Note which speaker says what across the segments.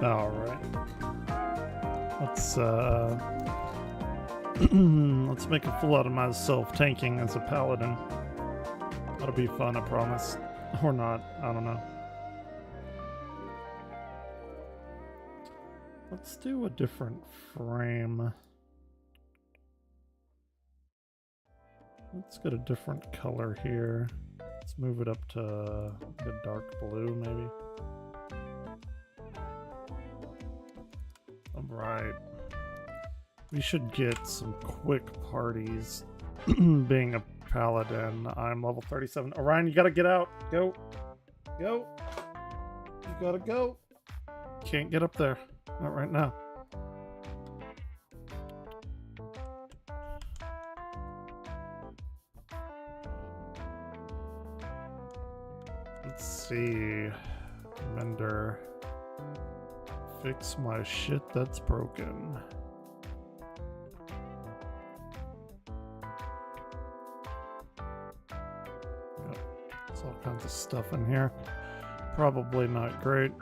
Speaker 1: Alright. Let's let's make a fool out of myself tanking as a paladin. That'll be fun, I promise. Or not, I don't know. Let's do a different frame. Let's get a different color here. Let's move it up to a dark blue, maybe. Alright. We should get some quick parties. Being a paladin, I'm level 37. Orion, you gotta get out. Go. Go. You gotta go. Can't get up there. Not right now. Let's see. Mender. Fix my shit that's broken. Yep. There's all kinds of stuff in here. Probably not great.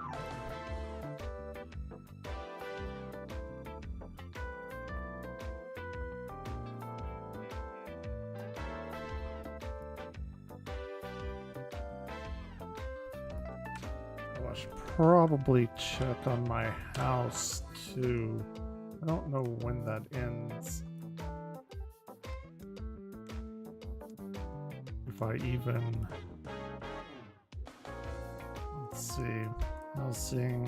Speaker 1: I should probably check on my house too. I don't know when that ends. If I even... Let's see. Housing...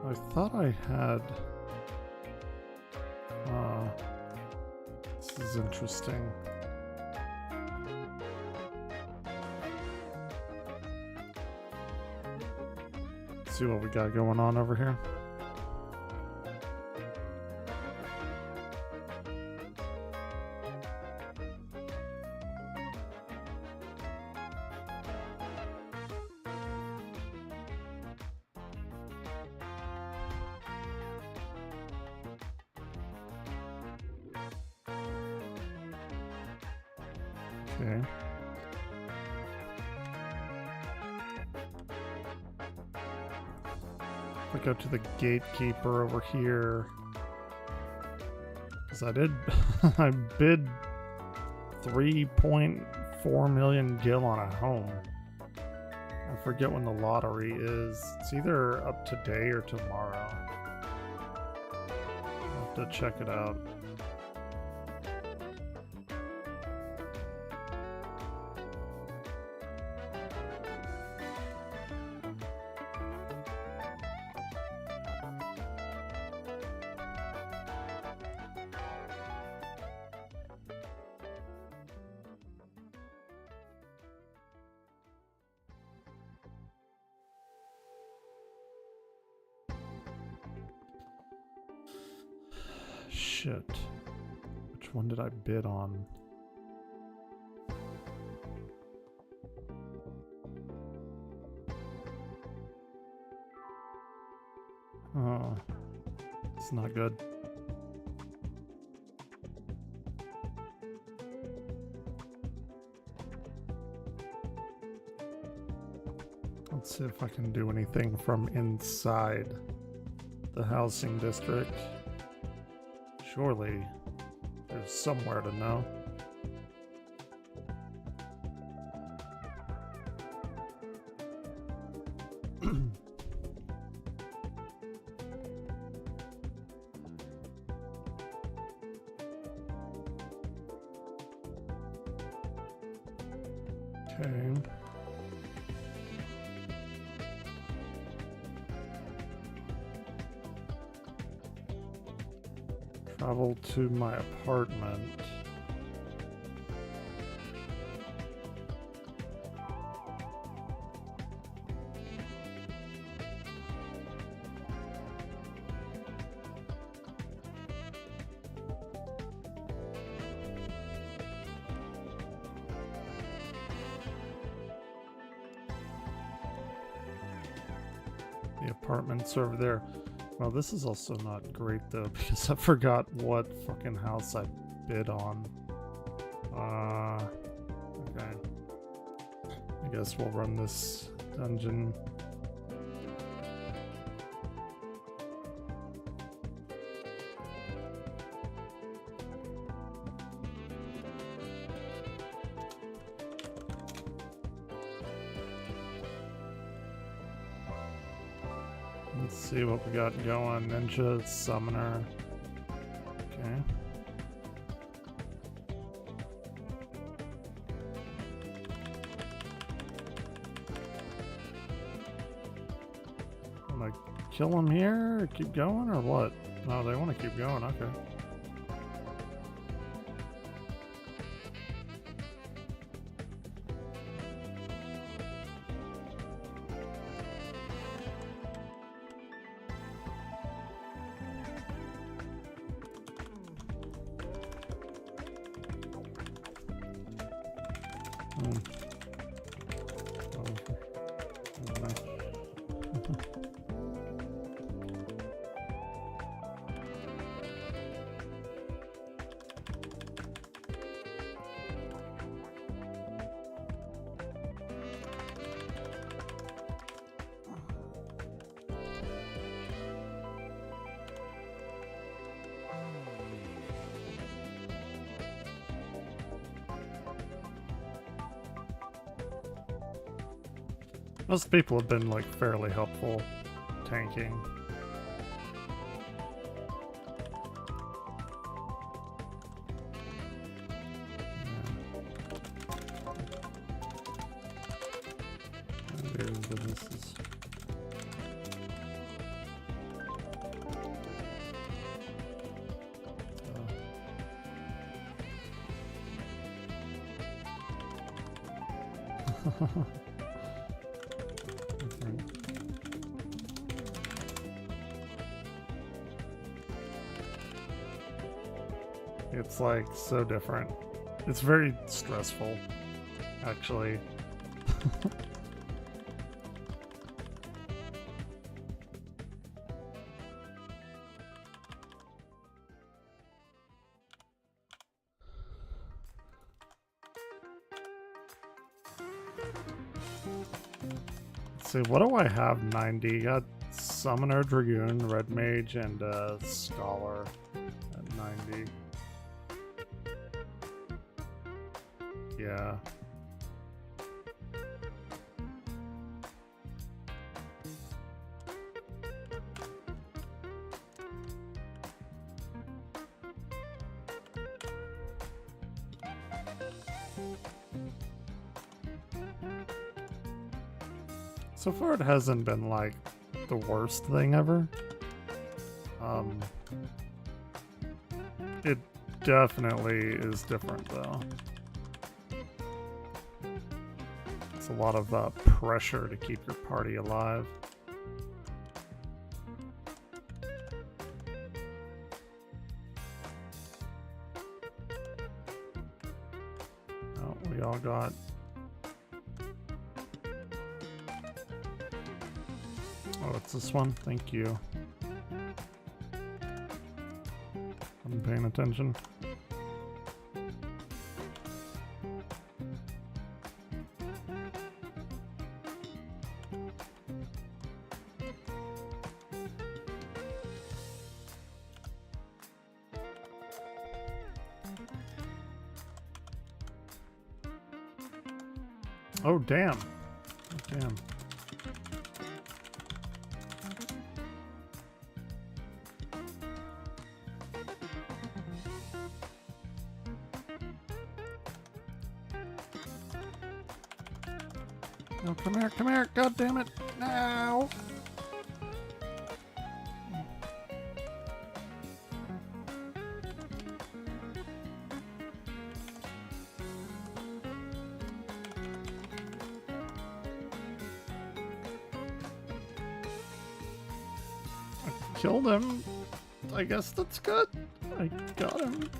Speaker 1: I thought I had... this is interesting. Let's see what we got going on over here. Okay. If I go to the gatekeeper over here, because I did, I bid 3.4 million gil on a home. I forget when the lottery is. It's either up today or tomorrow. I'll have to check it out. Shit. Which one did I bid on? Oh, it's not good. Let's see if I can do anything from inside the housing district. Surely there's somewhere to know. Okay. Travel to my apartment. The apartments over there. Well, this is also not great though, because I forgot what fucking house I bid on. Okay. I guess we'll run this dungeon. Let's see what we got going. Ninja, Summoner. Okay. Like, kill them here or keep going or what? No, they want to keep going. Okay. Most people have been like fairly helpful tanking. Businesses. It's like so different. It's very stressful, actually. Let's see, what do I have? 90. Got Summoner, Dragoon, Red Mage, and Scholar at 90. Yeah. So far it hasn't been like the worst thing ever. It definitely is different though. It's a lot of pressure to keep your party alive. Oh, we all got... Oh, it's this one? Thank you. I'm paying attention. Oh, damn. Oh, damn. Oh, come here, come here. God damn it. No. Killed him. I guess that's good. I got him.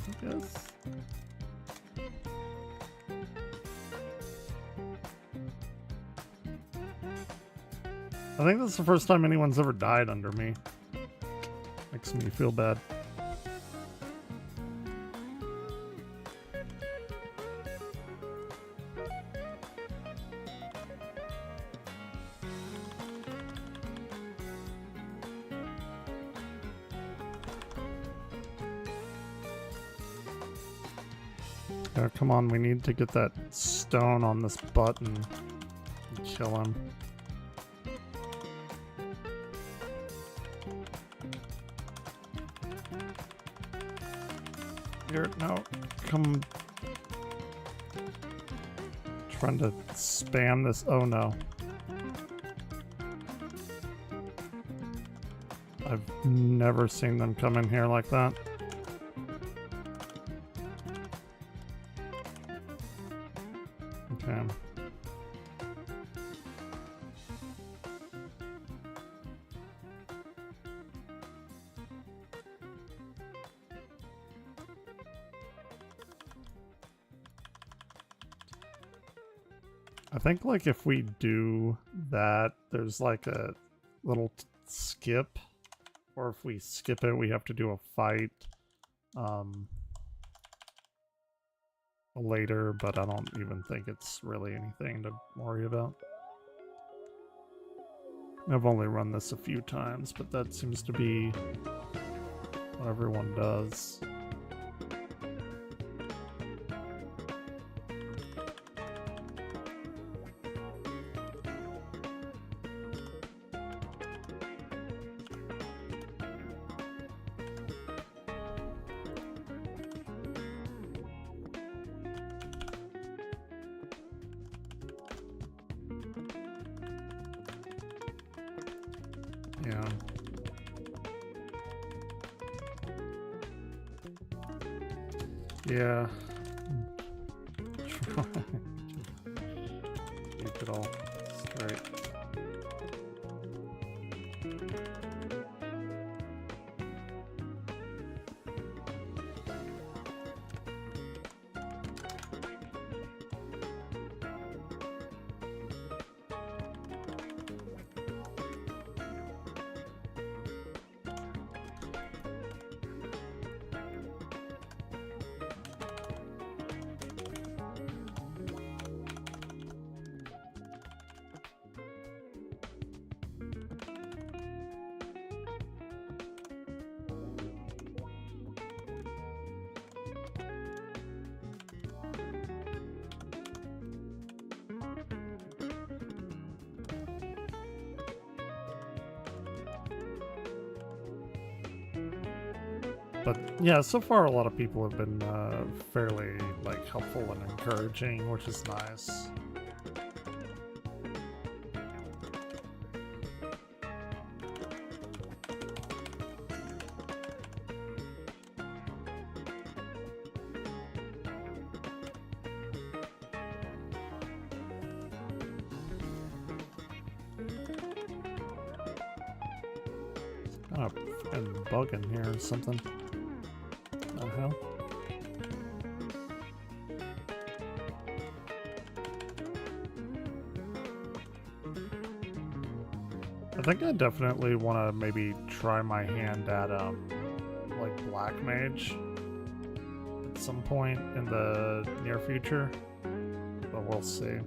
Speaker 1: I guess. I think that's the first time anyone's ever died under me. Makes me feel bad. Yeah, come on, we need to get that stone on this button and kill him. Here, no, come. Trying to spam this. Oh no. I've never seen them come in here like that. Okay. I think like if we do that, there's like a little skip, or if we skip it, we have to do a fight later, but I don't even think it's really anything to worry about. I've only run this a few times, but that seems to be what everyone does. Yeah. Yeah. Keep it all straight. But yeah, so far a lot of people have been fairly like helpful and encouraging, which is nice. Kind of fucking bug in here or something. The hell? I think I definitely want to maybe try my hand at like Black Mage at some point in the near future, but we'll see.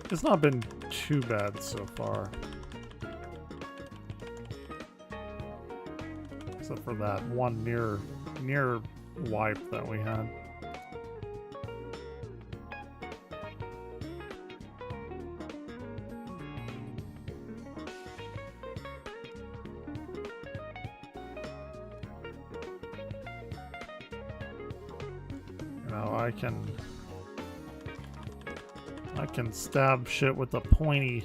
Speaker 1: It's not been too bad so far. Except for that one near wipe that we had. You know, I can stab shit with a pointy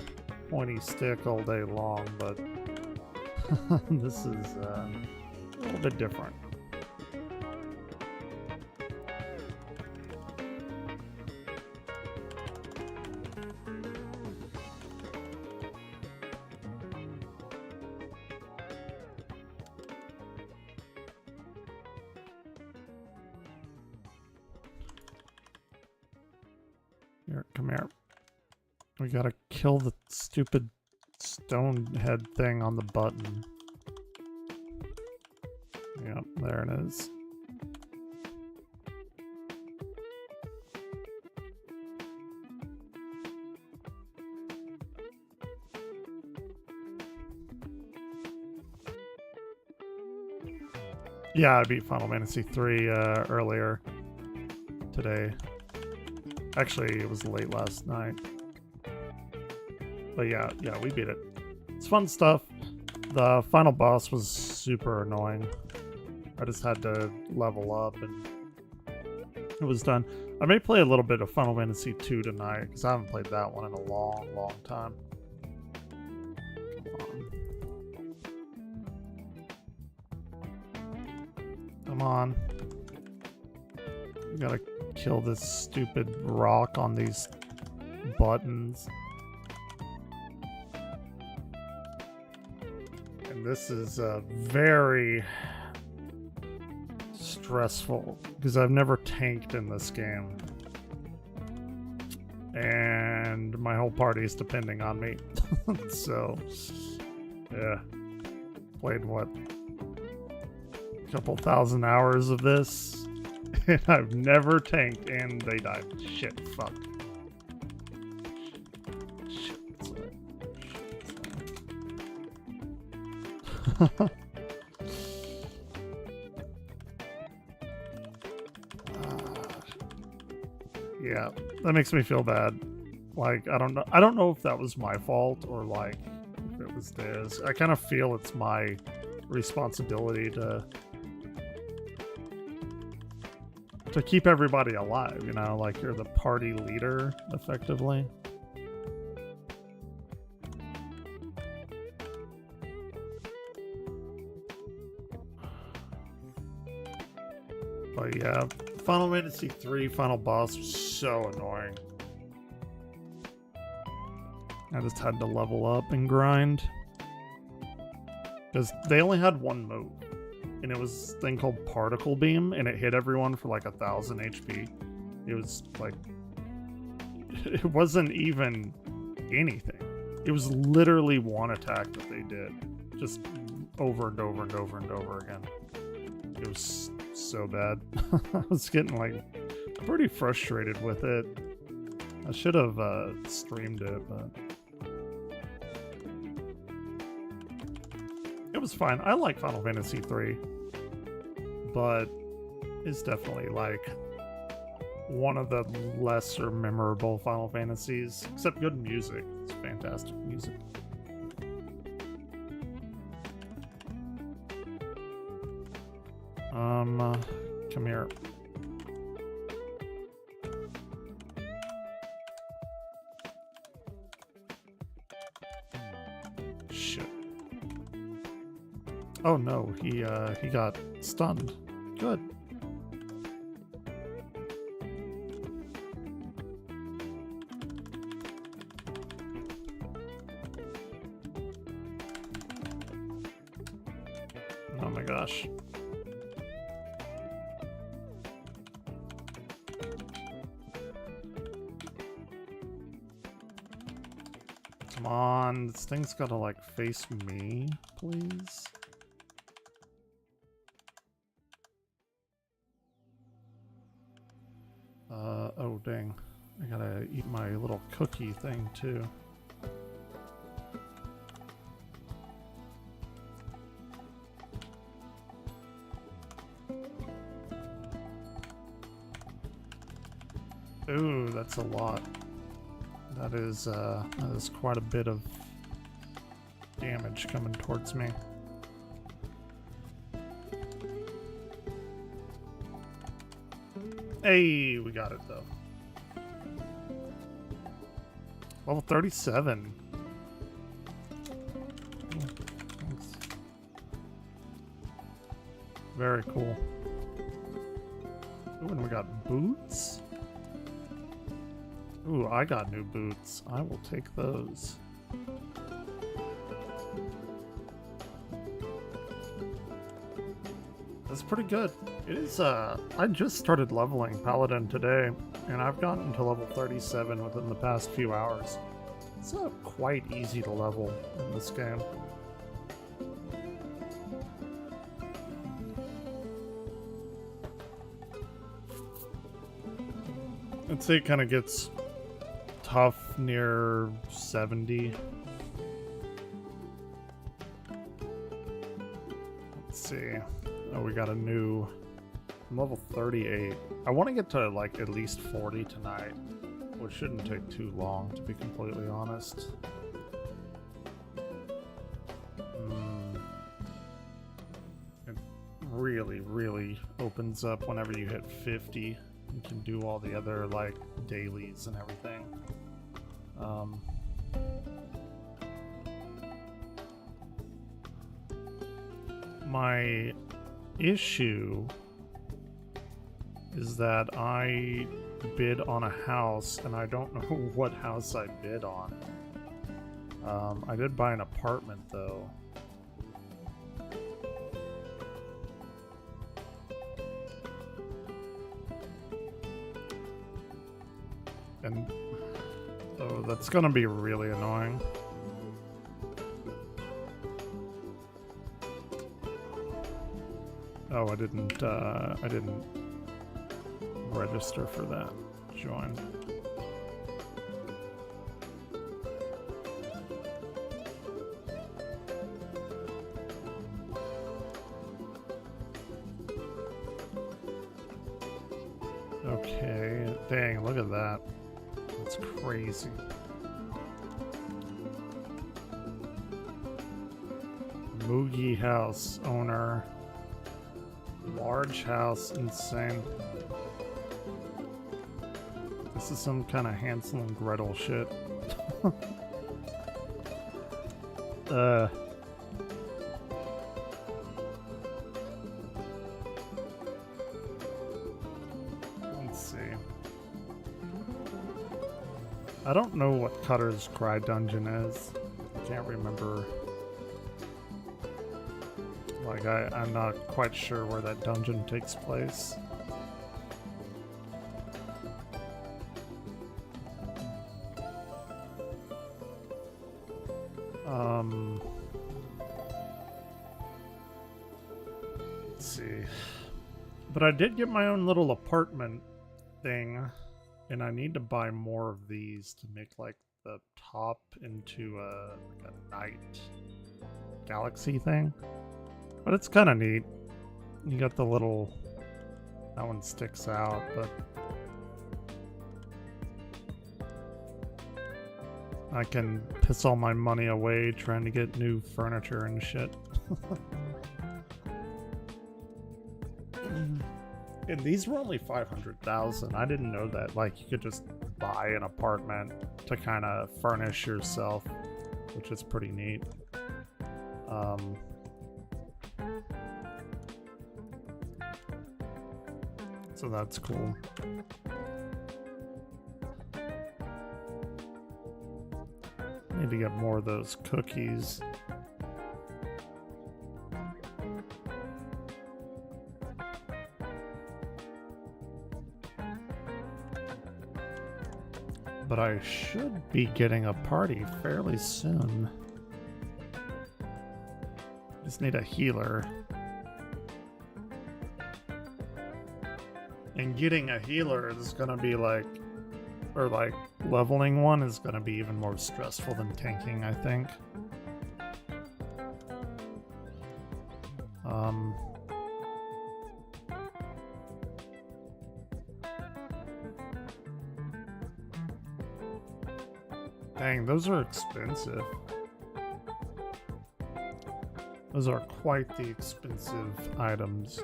Speaker 1: stick all day long, but this is a little bit different. Here, come here. We gotta kill the stupid stone head thing on the button. Yep, there it is. Yeah, I beat Final Fantasy 3 earlier today. Actually, it was late last night. But yeah, we beat it. It's fun stuff. The final boss was super annoying. I just had to level up and it was done. I may play a little bit of Final Fantasy 2 tonight because I haven't played that one in a long, long time. Come on. We gotta kill this stupid rock on these buttons. And this is very stressful because I've never tanked in this game. And my whole party is depending on me. So, yeah. Played what? Couple thousand hours of this, and I've never tanked, and they died. Shit, fuck. Shit, yeah, that makes me feel bad. Like, I don't know if that was my fault or like if it was theirs. I kind of feel it's my responsibility to keep everybody alive, you know, like you're the party leader, effectively. But yeah, Final Fantasy 3 final boss was so annoying. I just had to level up and grind. Because they only had one move. And it was this thing called Particle Beam, and it hit everyone for like 1,000 HP. It was like... It wasn't even anything. It was literally one attack that they did. Just over and over and over and over again. It was so bad. I was getting like pretty frustrated with it. I should have streamed it, but... It was fine. I like Final Fantasy 3, but it's definitely like one of the lesser memorable Final Fantasies, except good music. It's fantastic music. Come here. Shit. Oh no, he got stunned. Good. Oh my gosh. Come on, this thing's gotta like face me, please. Oh dang. I gotta eat my little cookie thing too. Ooh, that's a lot. That is quite a bit of damage coming towards me. Hey, we got it though. Level 37. Oh, thanks. Very cool. Ooh, and we got boots. Ooh, I got new boots. I will take those. That's pretty good. It is, I just started leveling Paladin today. and I've gotten to level 37 within the past few hours. It's quite easy to level in this game. I'd say it kind of gets tough near 70. Let's see. Oh, we got a new... I'm level 38. I want to get to like at least 40 tonight, which shouldn't take too long, to be completely honest. It really opens up whenever you hit 50. You can do all the other like dailies and everything. My issue is that I bid on a house and I don't know what house I bid on. I did buy an apartment though. And oh, that's gonna be really annoying. Oh, I didn't register for that. Join. Okay, dang, look at that. That's crazy. Moogie house owner. Large house, insane. This is some kind of Hansel and Gretel shit. Let's see. I don't know what Cutter's Cry dungeon is. I can't remember. Like, I'm not quite sure where that dungeon takes place. Let's see. But I did get my own little apartment thing, and I need to buy more of these to make, like, the top into like a night galaxy thing. But it's kind of neat. You got the little... That one sticks out, but... I can piss all my money away trying to get new furniture and shit. And these were only 500,000. I didn't know that. Like, you could just buy an apartment to kind of furnish yourself, which is pretty neat. So that's cool. Need to get more of those cookies. But I should be getting a party fairly soon. Just need a healer. And getting a healer is gonna be like, or like leveling one is gonna be even more stressful than tanking, I think. Dang, those are expensive. Those are quite the expensive items.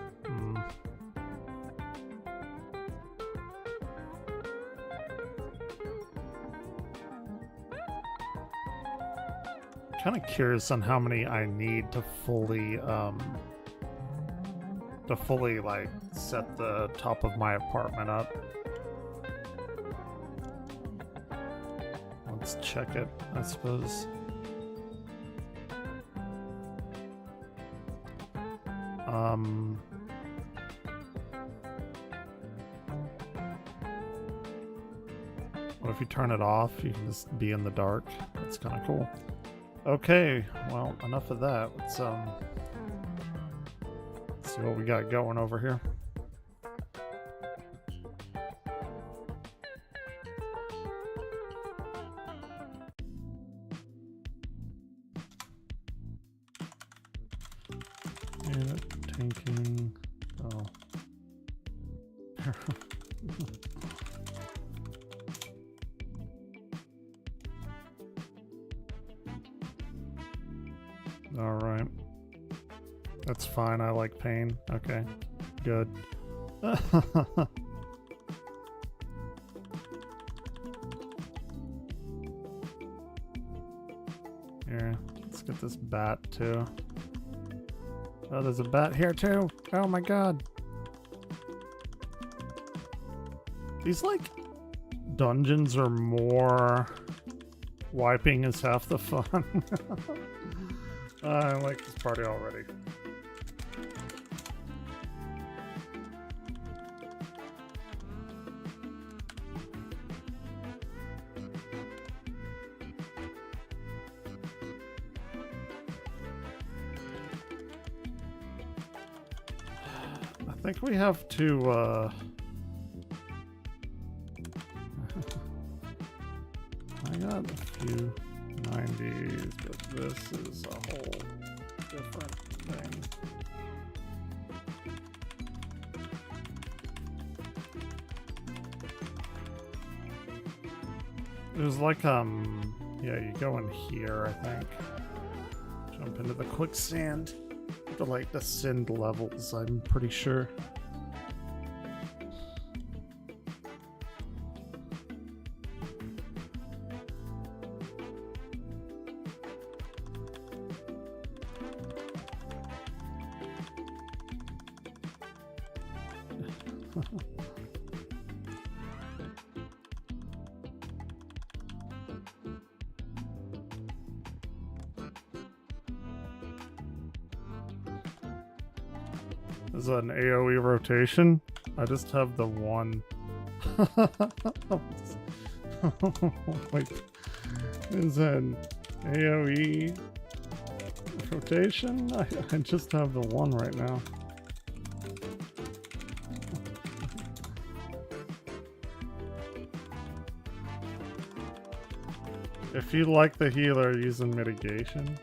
Speaker 1: Kind of curious on how many I need to fully like set the top of my apartment up. Let's check it, I suppose. if you turn it off, you can just be in the dark. That's kind of cool. Okay, well, enough of that. Let's see what we got going over here. And tanking. Oh. All right. That's fine. I like pain. Okay. Good. Here, let's get this bat too. Oh, there's a bat here too. Oh my god. These, like, dungeons are more... Wiping is half the fun. I like this party already. I think we have to, I got a few 90s, but this is a whole different thing. It was like, yeah, you go in here, I think. Jump into the quicksand. To, like, descend levels, I'm pretty sure. Is that an AoE rotation? I just have the one. Wait, is that an AoE rotation? I just have the one right now. If you like the healer using mitigation.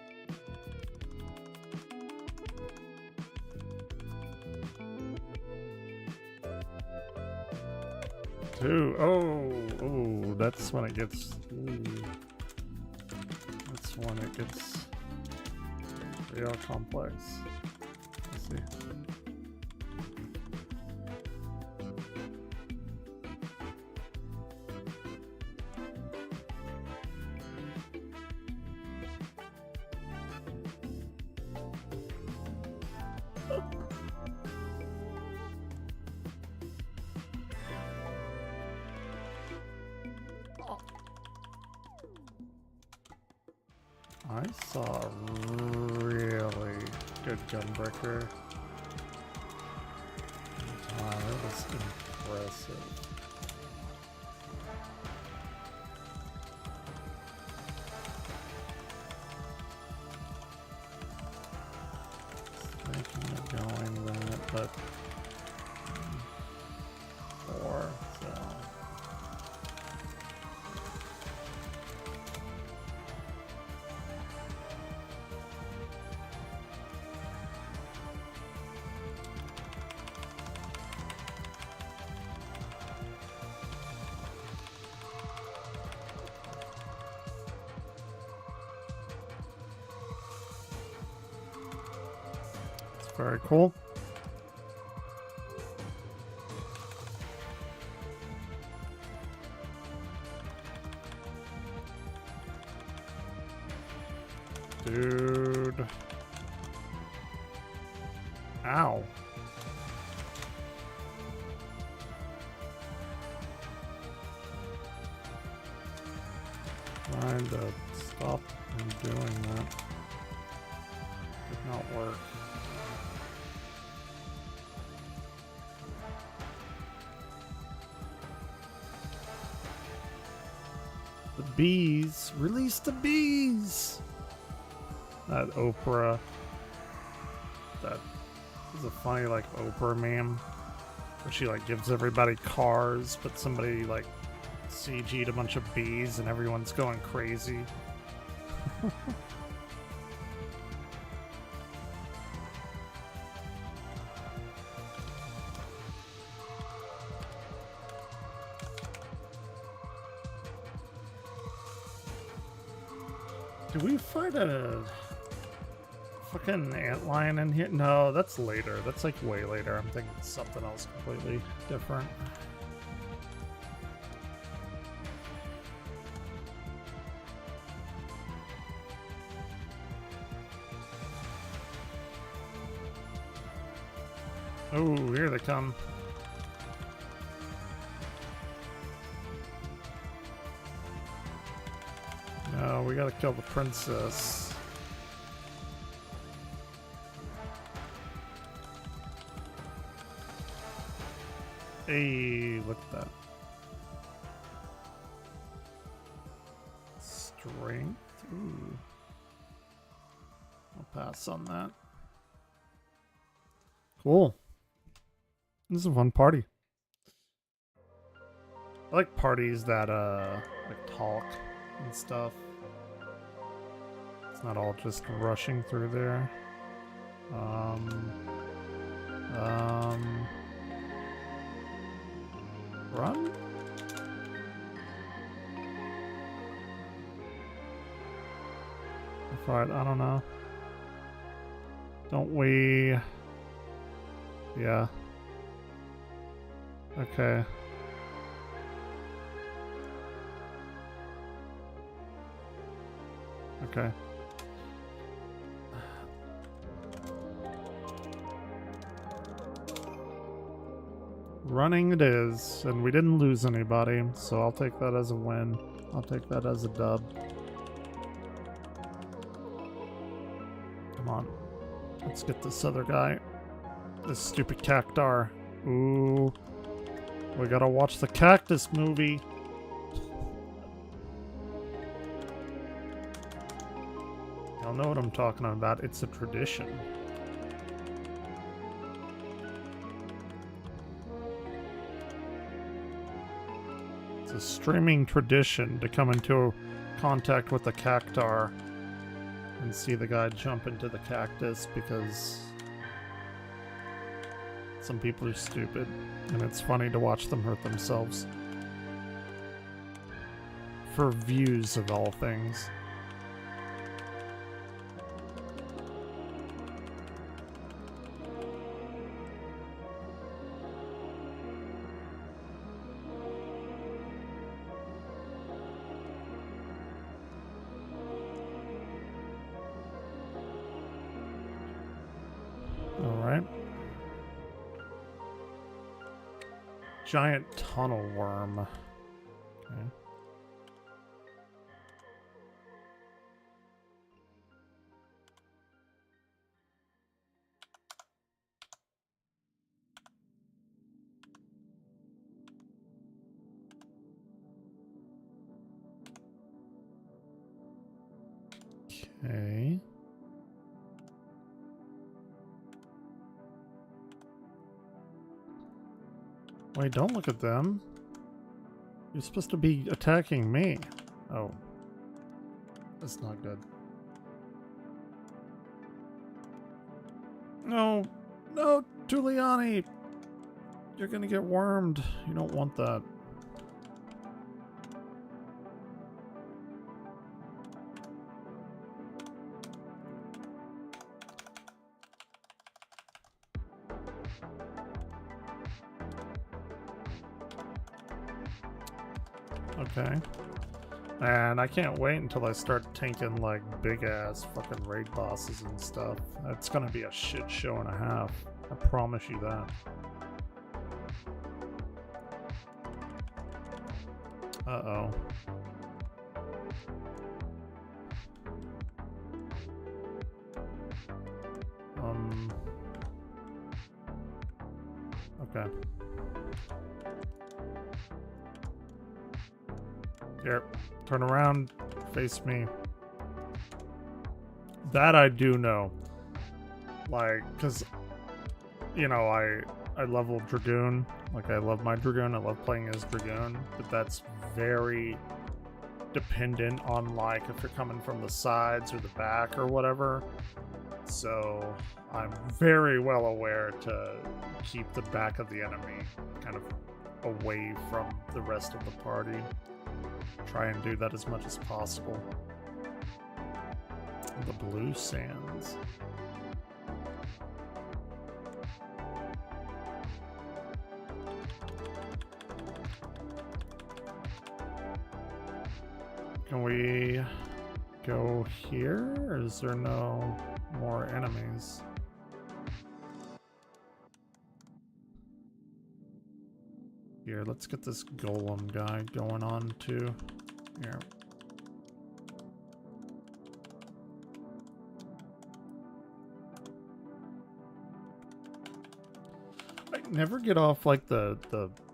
Speaker 1: Oh, that's when it gets. That's when it gets real complex. Let's see. I saw a really good Gunbreaker. Wow, that was impressive. Thinking of going that, but 4, so. Very cool. Dude. Ow. Trying to stop him doing that. Did not work. bees. Release the bees. That Oprah. That is a funny like Oprah meme where she like gives everybody cars, but somebody like CG'd a bunch of bees and everyone's going crazy. Do we fight a fucking antlion in here? No, that's later. That's like way later. I'm thinking something else completely different. Oh, here they come. No, we gotta kill the princess. Hey, look at that. Strength. Ooh. I'll pass on that. Cool. This is a fun party. I like parties that like talk and stuff. It's not all just rushing through there. Run? Alright, I don't know. Don't we? Yeah. Okay. Okay. Running it is, and we didn't lose anybody, so I'll take that as a win. I'll take that as a dub. Come on. Let's get this other guy. This stupid cactar. Ooh. We gotta watch the cactus movie. Y'all know what I'm talking about. It's a tradition. It's a streaming tradition to come into contact with the cactar and see the guy jump into the cactus because some people are stupid and it's funny to watch them hurt themselves. For views of all things. Giant tunnel worm. Okay. Okay. Wait, don't look at them. You're supposed to be attacking me. Oh. That's not good. No. No, Giuliani. You're gonna get wormed. You don't want that. Okay. And I can't wait until I start tanking like big ass fucking raid bosses and stuff. It's gonna be a shit show and a half. I promise you that. Uh-oh. Okay. Here, turn around, face me. That I do know. Like, because, you know, I level Dragoon. Like, I love my Dragoon. I love playing as Dragoon. But that's very dependent on, like, if you're coming from the sides or the back or whatever. So I'm very well aware to keep the back of the enemy kind of away from the rest of the party. Try and do that as much as possible. The Blue Sands. Can we go here, or is there no more enemies? Here, let's get this golem guy going on too. Here. I never get off like the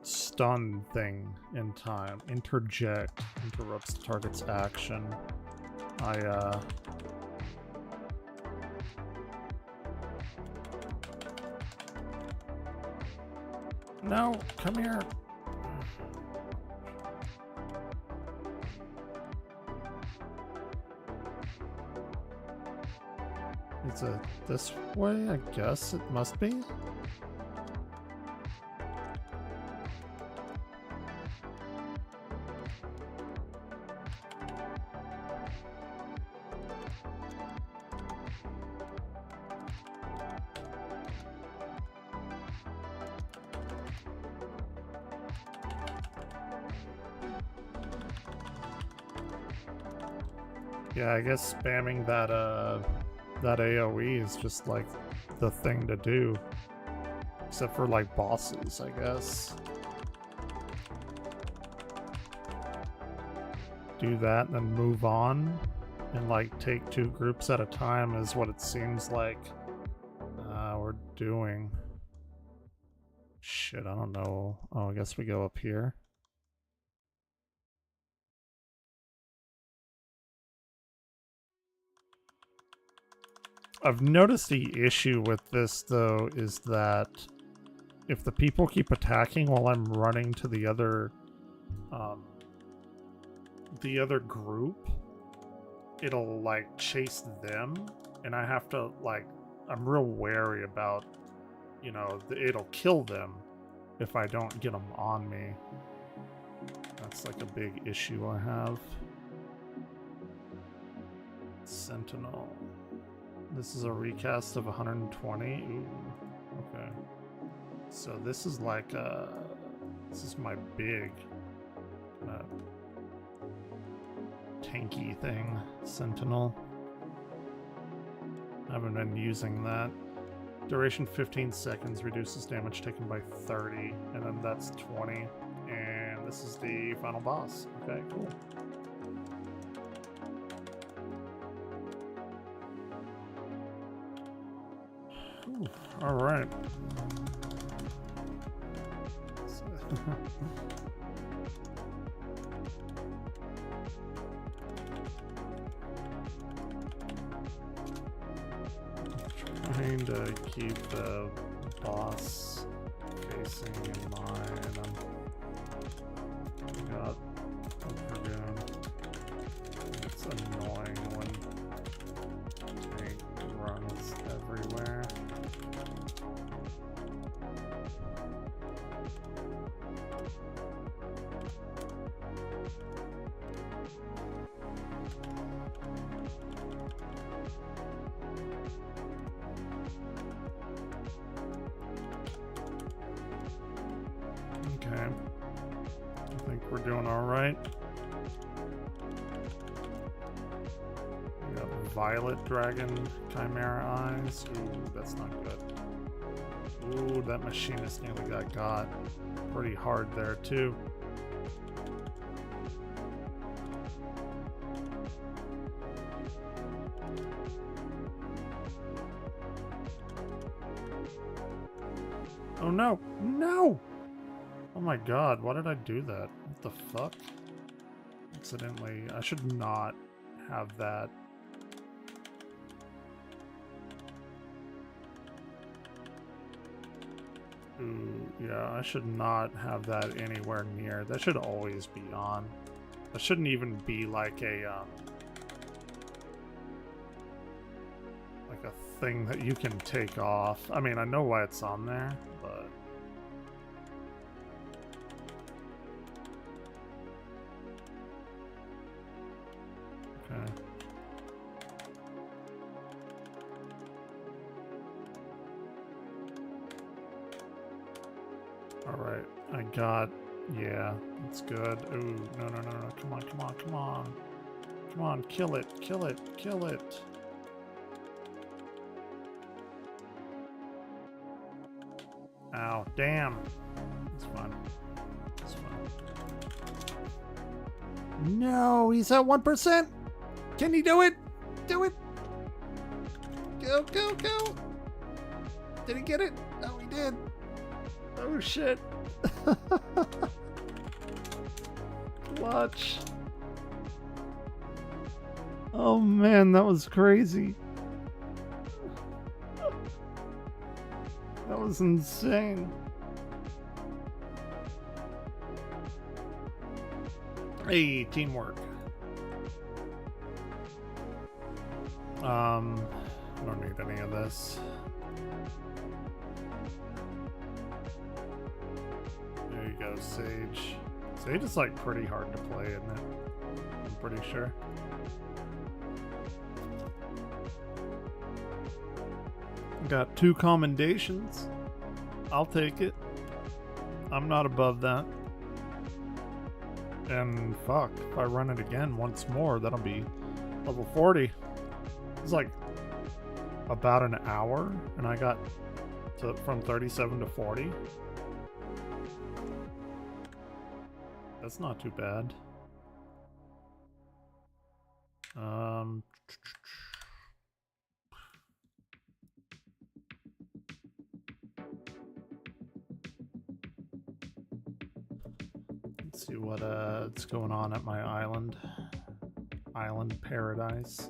Speaker 1: stun thing in time. Interject interrupts the target's action. No, come here. Is it this way? I guess it must be. Yeah, I guess spamming that AoE is just like the thing to do. Except for like bosses, I guess. Do that and then move on. And like take 2 groups at a time is what it seems like we're doing. Shit, I don't know. Oh, I guess we go up here. I've noticed the issue with this, though, is that if the people keep attacking while I'm running to the other group, it'll, like, chase them, and I have to, like, I'm real wary about, you know, it'll kill them if I don't get them on me. That's, like, a big issue I have. Sentinel. This is a recast of 120. Ooh, okay. So this is like this is my big tanky thing, Sentinel. I haven't been using that. Duration 15 seconds, reduces damage taken by 30, and then that's 20. And this is the final boss. Okay, cool. All right. Trying to keep the boss facing in mind. I got Dragoon. It's annoying when tank runs everywhere. Okay. I think we're doing all right. We got Violet Dragon Chimera Eyes. Ooh, that's not good. Ooh, that machinist nearly got pretty hard there too. Oh no! No! Oh my god, why did I do that? What the fuck? accidentally. I should not have that. Ooh, yeah, I should not have that anywhere near. That should always be on. That shouldn't even be like a thing that you can take off. I mean, I know why it's on there, but okay. All right, I got, yeah, that's good. Ooh, no, no, no, no, come on, come on, come on. Come on, kill it, kill it, kill it. Ow, damn. It's fine. It's fine. No, he's at 1%. Can he do it? Do it. Go, go, go. Did he get it? No, he did. Oh, shit. Clutch. Oh, man, that was crazy. That was insane. Hey, teamwork. I don't need any of this. There you go, Sage. Sage is like pretty hard to play, isn't it? I'm pretty sure. Got 2 commendations. I'll take it. I'm not above that. And fuck, if I run it again once more, that'll be level 40. It's like about an hour, and I got from 37 to 40. That's not too bad. Let's see what's going on at my island. Island paradise.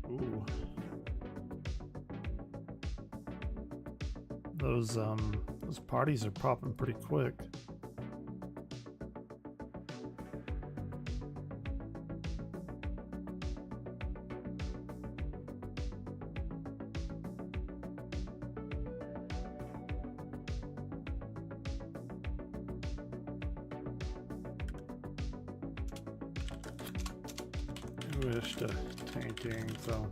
Speaker 1: Ooh. Those parties are popping pretty quick. Jeszcze tanking, so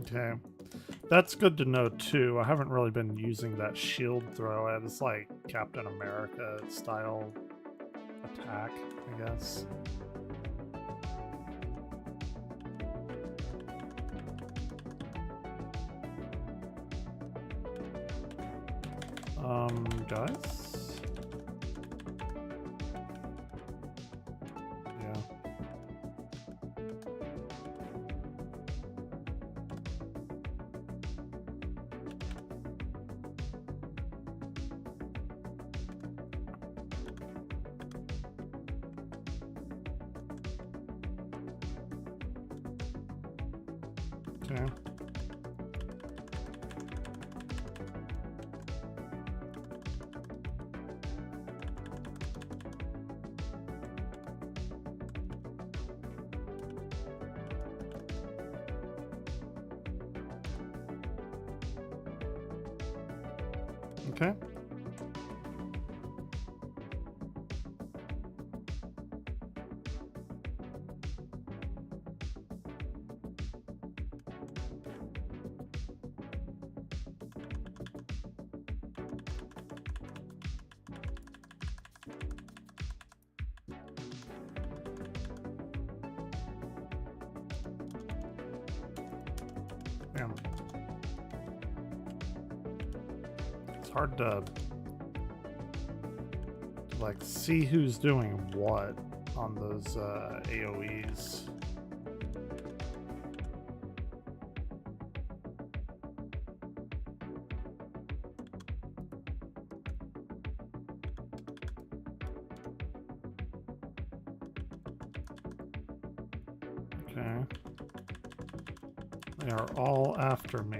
Speaker 1: okay. That's good to know too. I haven't really been using that shield throw. It's like Captain America style attack, I guess. Guys? Yeah. Okay. Okay. Damn. It's hard to like see who's doing what on those AoEs. Okay. They are all after me.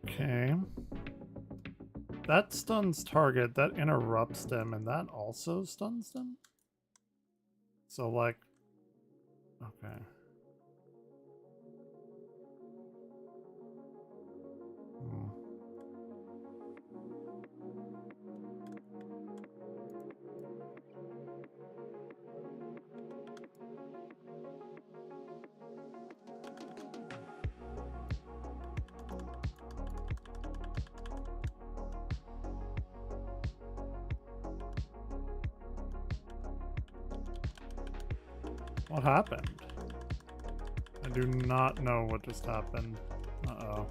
Speaker 1: Okay. That stuns target, that interrupts them, and that also stuns them? So, like... Okay. Hmm. What happened? I do not know what just happened. Uh-oh.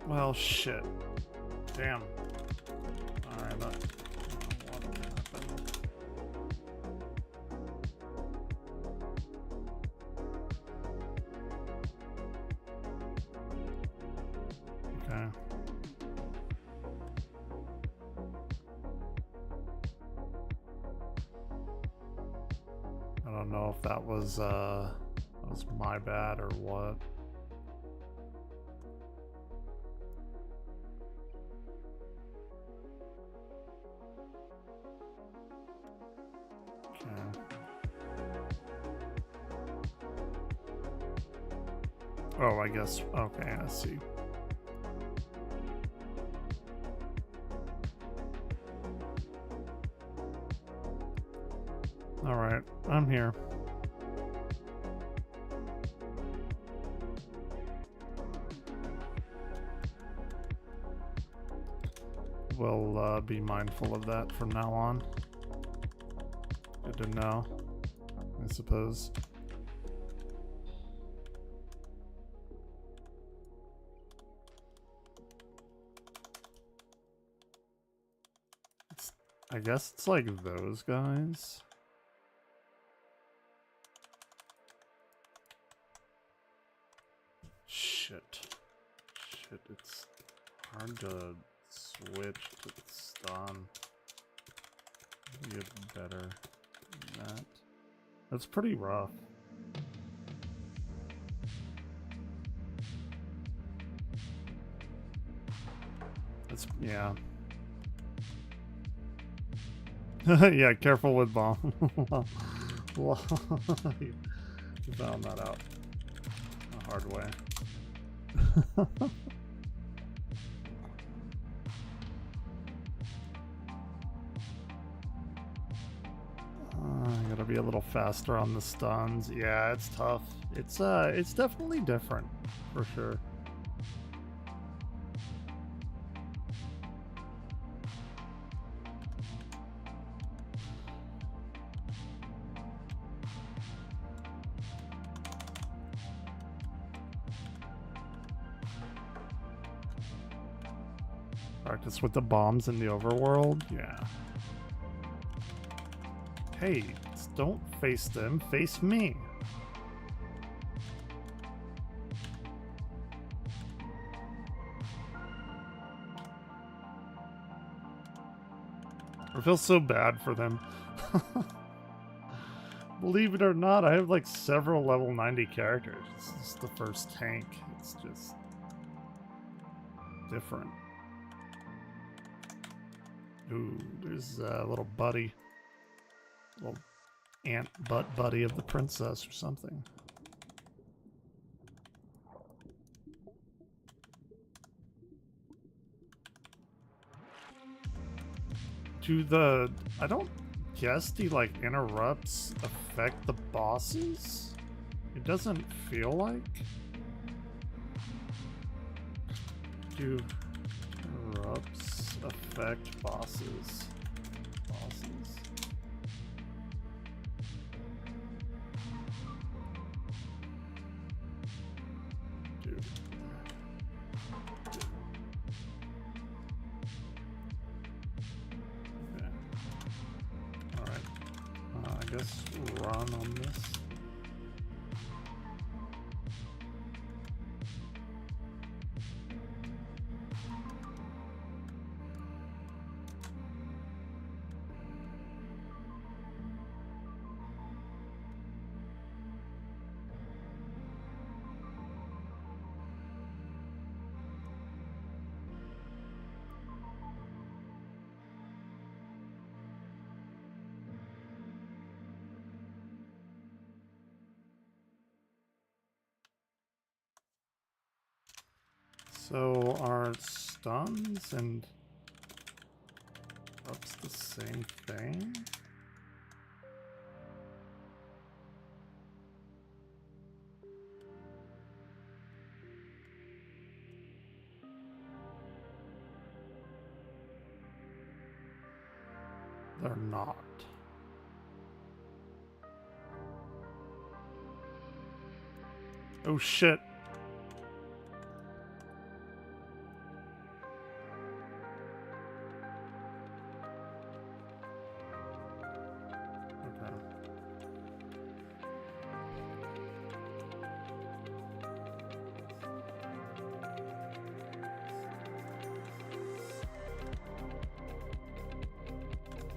Speaker 1: Well, shit. Damn. Alright, that... what happened? Okay. I don't know if that was my bad or what. Okay. Oh, I guess. Okay, I see. Alright, I'm here. We'll be mindful of that from now on. Good to know, I suppose. I guess it's like those guys. Shit, it's hard to switch to the stun. Get better than that. That's pretty rough. That's, yeah. Yeah, careful with bomb. Well, you found that out the hard way. Gotta be a little faster on the stuns. Yeah, it's tough. It's definitely different, for sure. Practice with the bombs in the overworld? Yeah. Hey, don't face them, face me. I feel so bad for them. Believe it or not, I have like several level 90 characters. This is the first tank. It's just different. Ooh, there's a little buddy. Little ant butt buddy of the princess or something. I don't guess the, like, interrupts affect the bosses? It doesn't feel like. Do interrupts affect bosses? Just run on this. So are stuns and ups the same thing? They're not. Oh shit.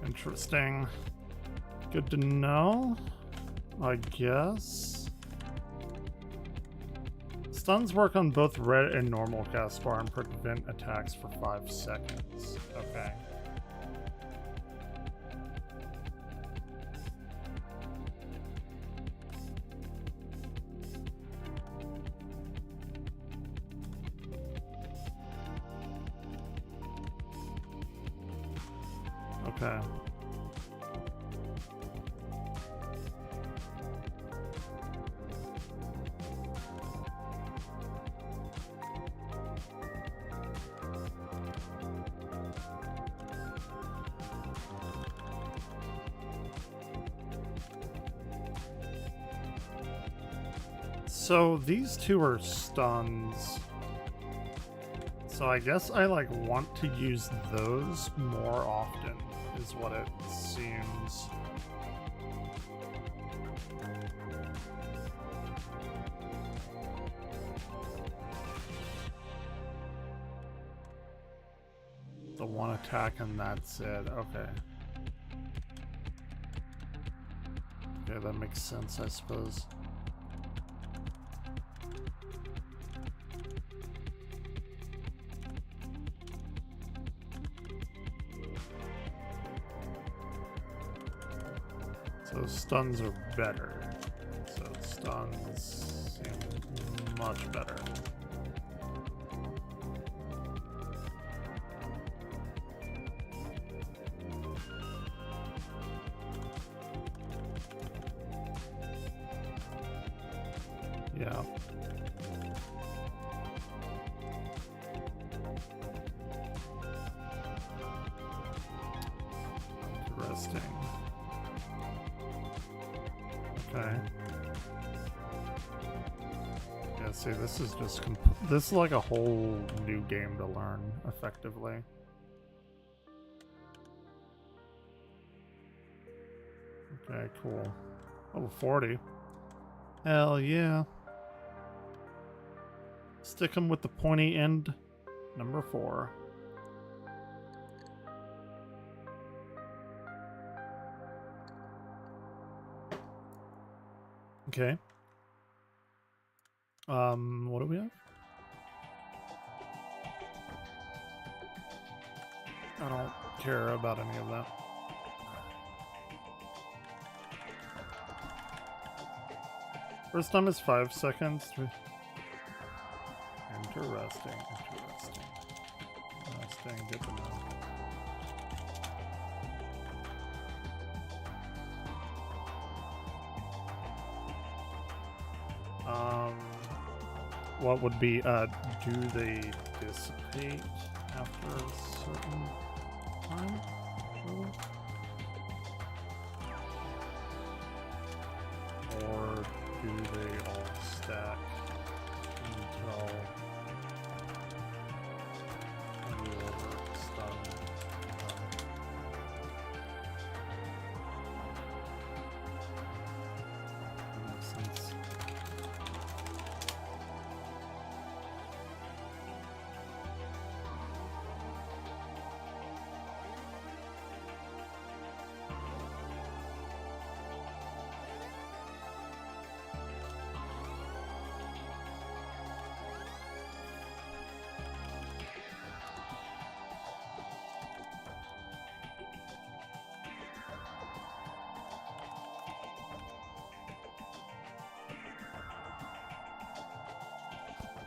Speaker 1: Interesting. Good to know, I guess. Stuns work on both red and normal cast bar and prevent attacks for 5 seconds. Okay. Okay. So these two are stuns. So I guess I like want to use those more often, is what it seems. The one attack and that's it. Okay. Okay, that makes sense, I suppose. So stuns are better. So stuns seem much better. Yeah. Interesting. Okay. Yeah, see, this is just this is like a whole new game to learn effectively. Okay, cool. Oh, 40. Hell yeah. Stick 'em with the pointy end. Number 4. Okay. What do we have? I don't care about any of that. First time is 5 seconds. Interesting. Good to know. What would be, do they dissipate after a certain time? Sure. Or do they all stack until the work's done? That makes sense.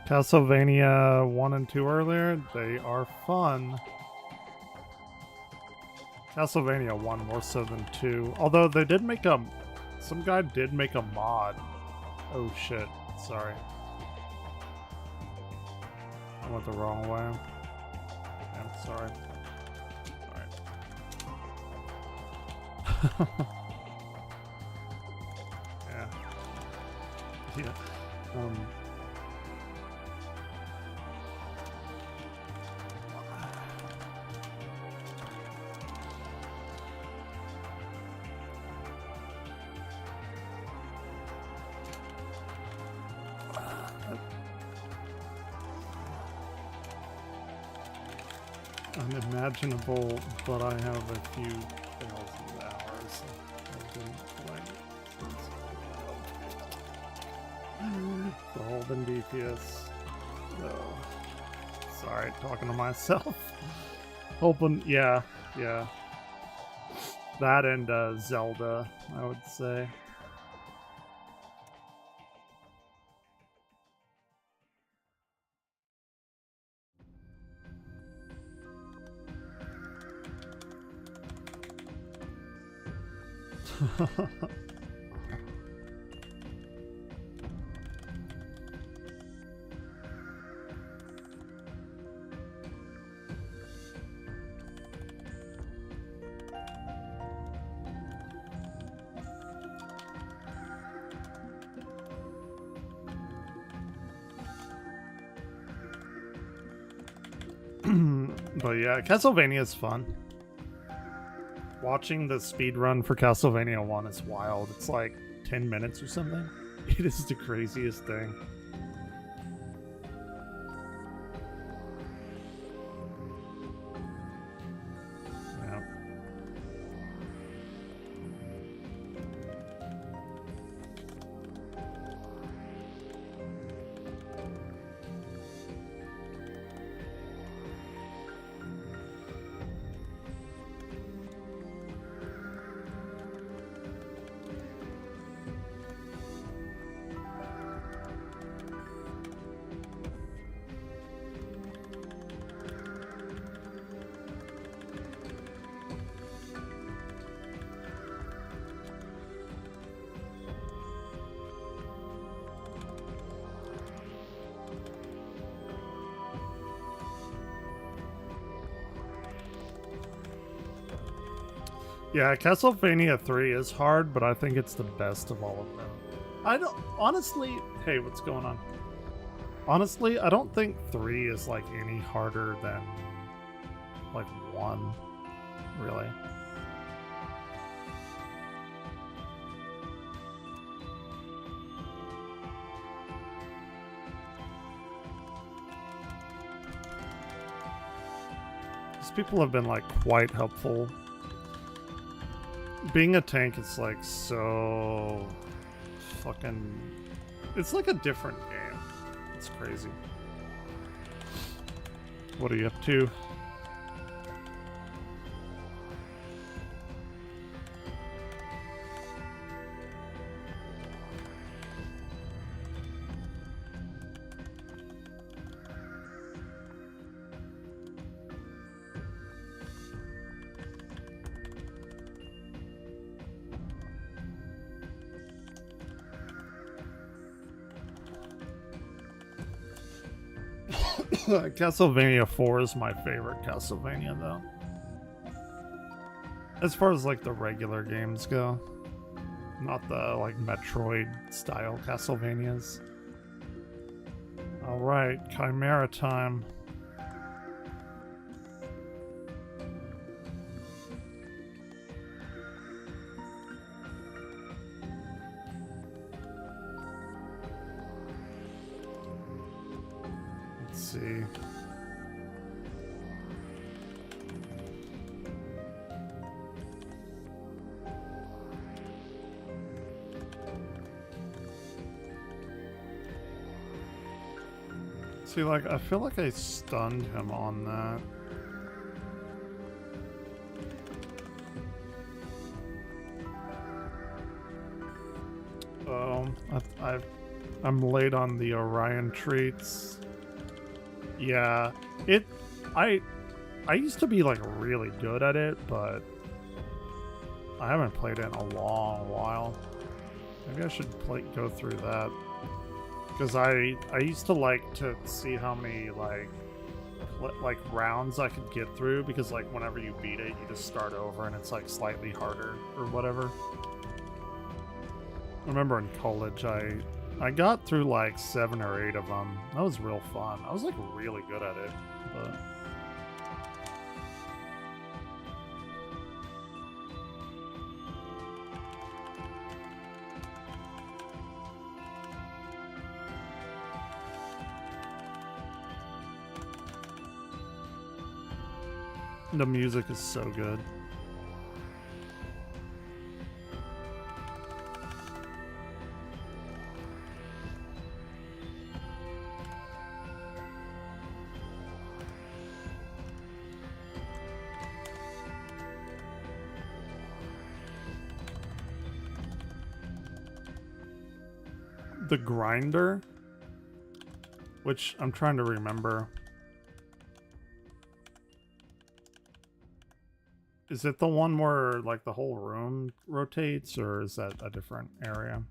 Speaker 1: Castlevania 1 and 2 earlier, they are fun. Castlevania 1 more so than 2. Although they did make a... Some guy did make a mod. Oh shit, sorry. I went the wrong way. I'm sorry. Alright. Yeah. Yeah. Unimaginable, but I have a few thousand hours. I've been playing the whole been DPS. So, sorry, talking to myself. Hoping, yeah. That and Zelda, I would say. But yeah, Castlevania is fun. Watching the speed run for Castlevania 1 is wild. It's like 10 minutes or something. It is the craziest thing. Yeah. Yeah, Castlevania 3 is hard, but I think it's the best of all of them. I don't honestly. Hey, what's going on? Honestly, I don't think 3 is like any harder than like 1, really. These people have been like quite helpful. Being a tank is like so fucking... It's like a different game. It's crazy. What are you up to? Castlevania 4 is my favorite Castlevania, though. As far as like the regular games go, not the like Metroid style Castlevanias. Alright, Chimera time. Let's see. See, like, I feel like I stunned him on that. Oh, I'm late on the Orion treats. Yeah, I used to be like really good at it, but I haven't played it in a long while. Maybe I should go through that. Because I used to like to see how many like rounds I could get through, because like whenever you beat it, you just start over and it's like slightly harder or whatever. I remember in college I got through like 7 or 8 of them. That was real fun. I was like really good at it, but the music is so good. The grinder, which I'm trying to remember. Is it the one where like the whole room rotates, or is that a different area?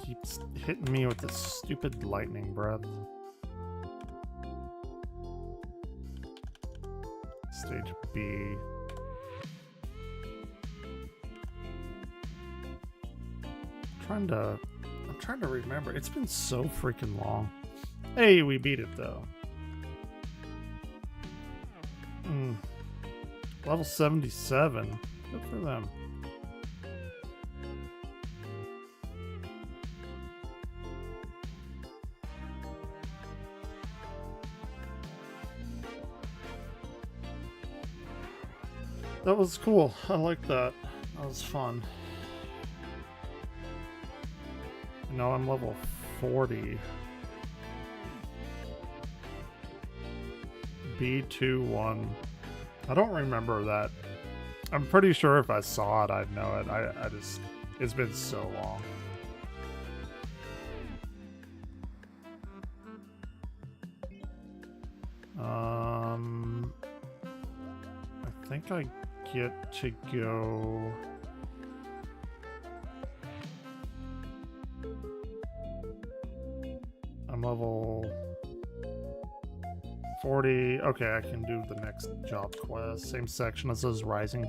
Speaker 1: Keeps hitting me with this stupid lightning breath. Stage B. I'm trying to remember. It's been so freaking long. Hey, we beat it though. Level 77. Good for them. That was cool. I like that. That was fun. Now I'm level 40. B21. I don't remember that. I'm pretty sure if I saw it, I'd know it. I just... It's been so long. I think I get to go... I'm level 40. Okay, I can do the next job quest. Same section as those rising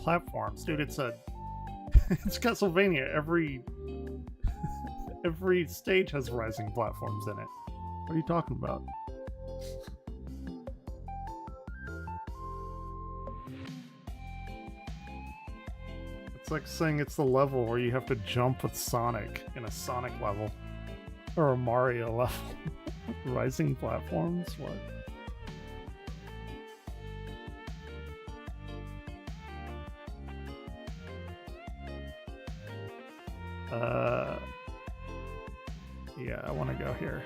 Speaker 1: platforms. Dude, it's it's Castlevania. Every stage has rising platforms in it. What are you talking about? It's like saying it's the level where you have to jump with Sonic in a Sonic level. Or a Mario level. Rising platforms? What? Yeah, I want to go here.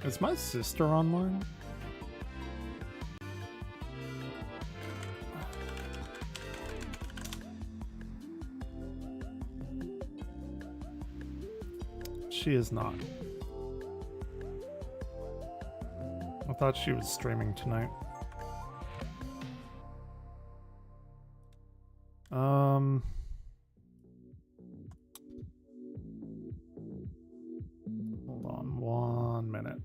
Speaker 1: Is my sister online? She is not. I thought she was streaming tonight. Hold on 1 minute.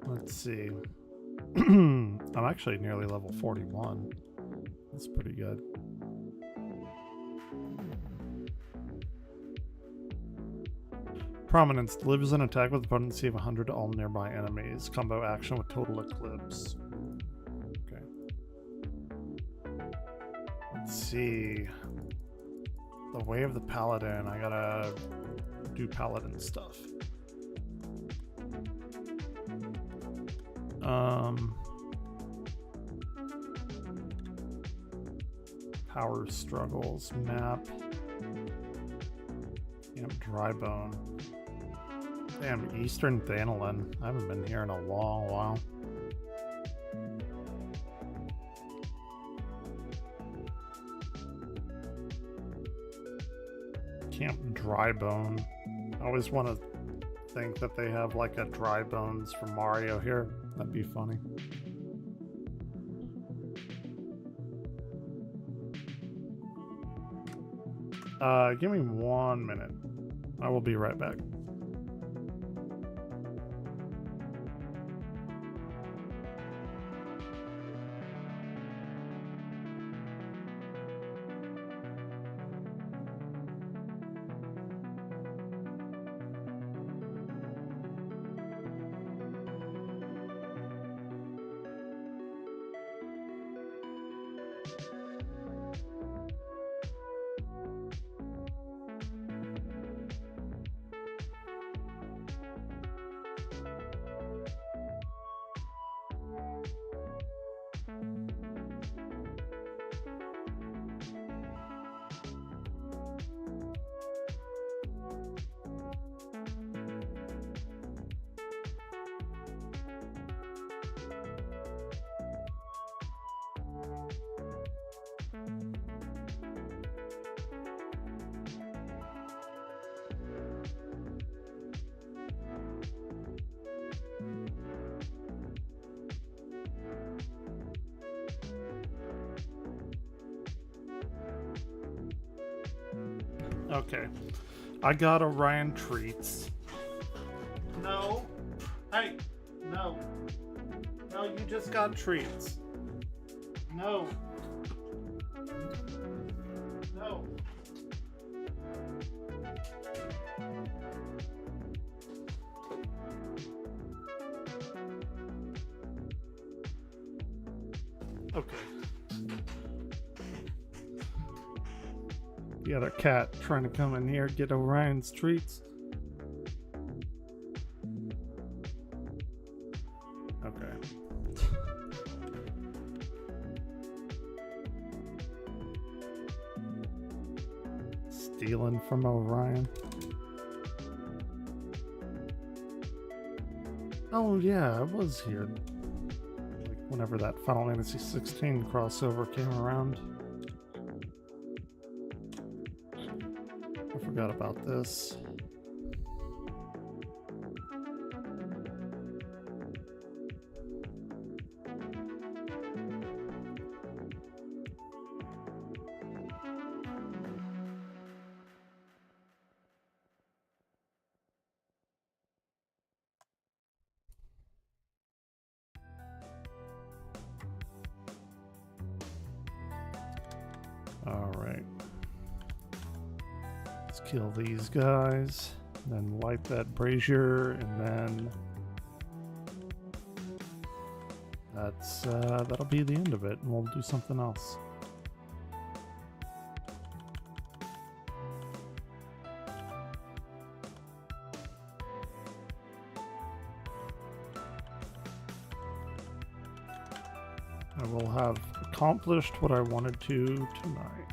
Speaker 1: Let's see. I'm actually nearly level 41. That's pretty good. Prominence delivers an attack with a potency of 100 to all nearby enemies. Combo action with total eclipse. Okay. Let's see. The Way of the Paladin. I gotta do paladin stuff. Power struggles map. Damn, Drybone. Damn, Eastern Thanalin. I haven't been here in a long while. Camp Drybone. I always want to think that they have like a Drybones from Mario here. That'd be funny. Give me 1 minute. I will be right back. Okay. I got Orion treats. No. Hey. No. No, you just got treats. No. No. Okay. The other cat trying to come in here, get Orion's treats. Okay. Stealing from Orion. Oh yeah, I was here. Like whenever that Final Fantasy 16 crossover came around. I forgot about this. All right. Let's kill these guys, and then light that brazier, and then that's that'll be the end of it, and we'll do something else. I will have accomplished what I wanted to tonight.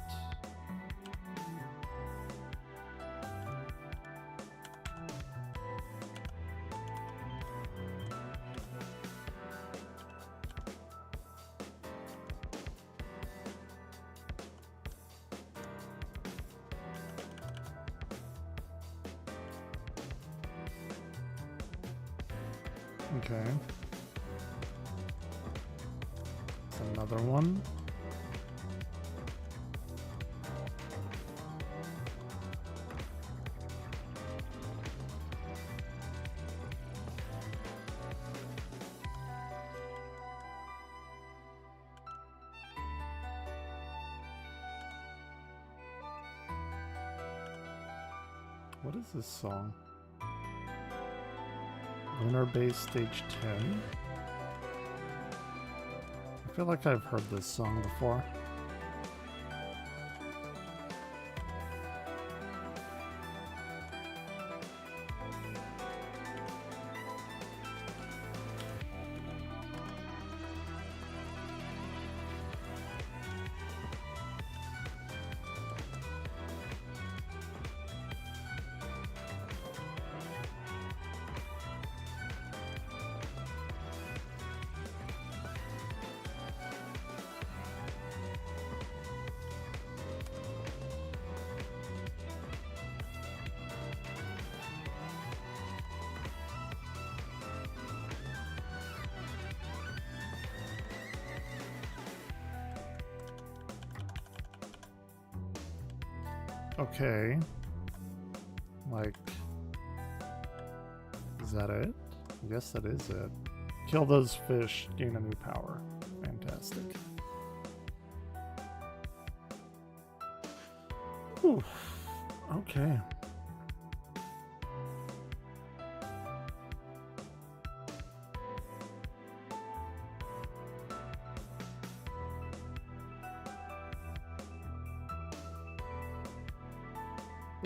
Speaker 1: Okay. Another one. What is this song? Lunar Base Stage 10? I feel like I've heard this song before. Okay. Like, is that it? I guess that is it. Kill those fish, gain a new power. Fantastic. Whew. Okay.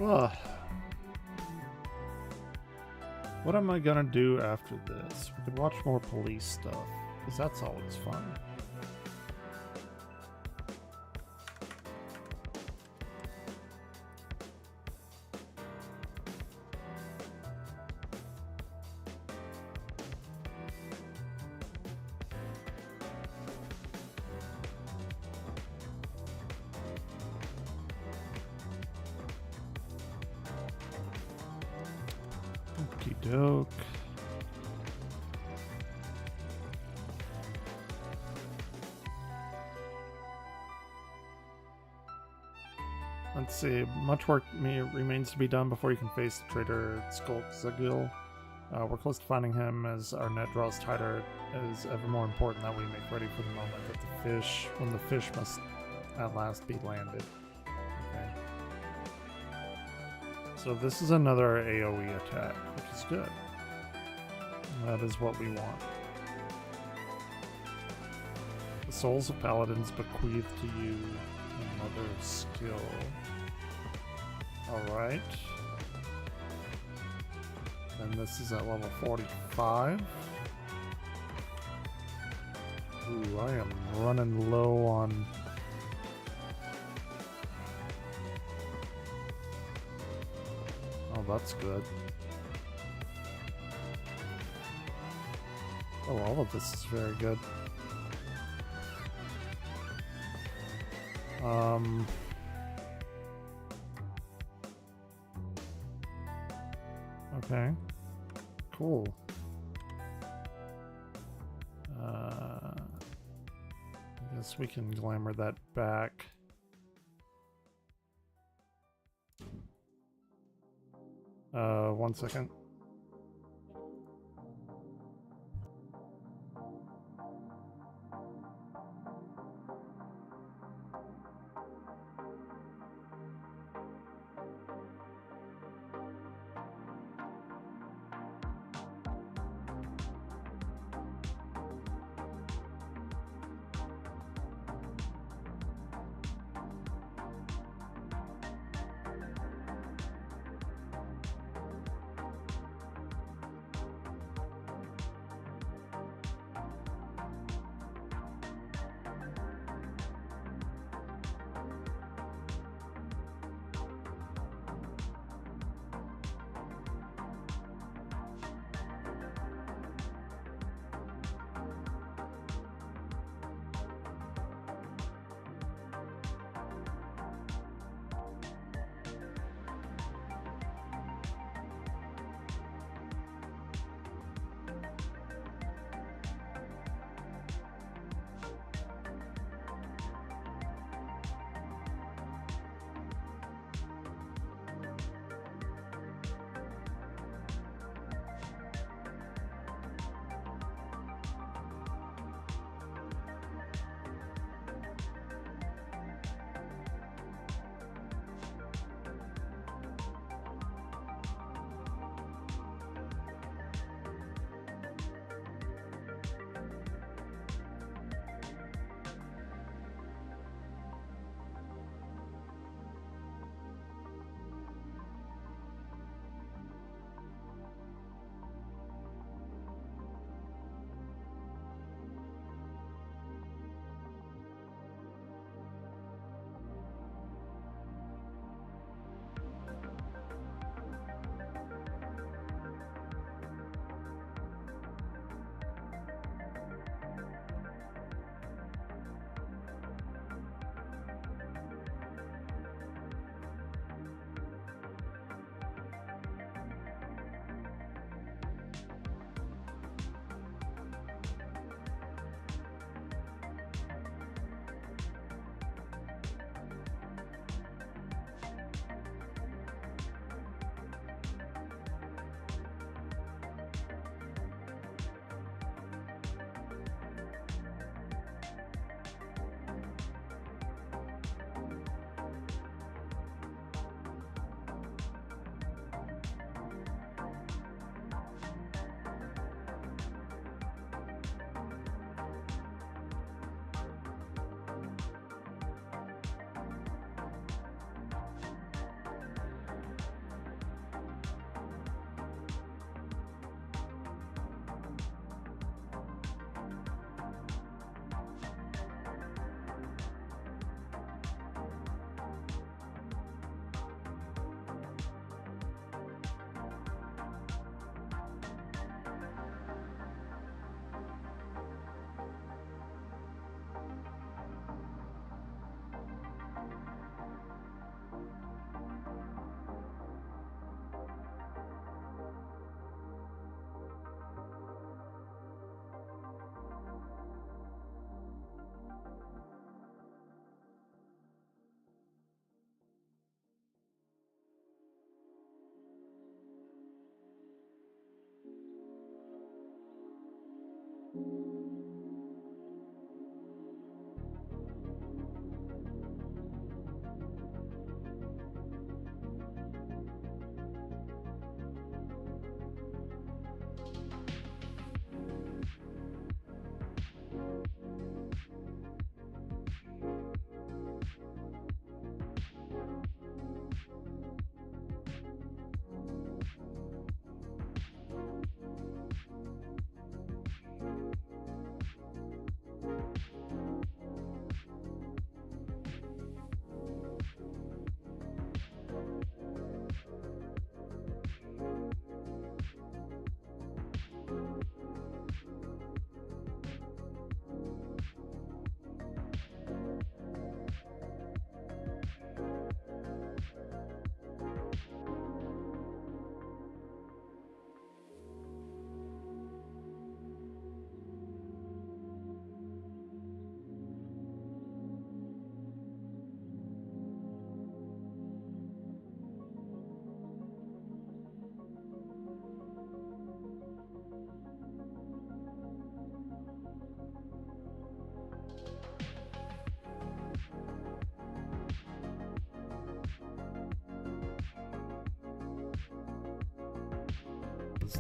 Speaker 1: Ugh. What am I gonna do after this? We could watch more police stuff, because that's always fun. Okey-doke. Let's see. Much work remains to be done before you can face the traitor Skulk Zagil. We're close to finding him as our net draws tighter. It is ever more important that we make ready for the moment that when the fish must at last be landed. Okay. So this is another AoE attack, which is good. That is what we want. The souls of paladins bequeath to you another skill. Alright. And this is at level 45. Ooh, I am running low on... Oh, that's good. Oh, all of this is very good. Okay. Cool. I guess we can glamour that back. One second.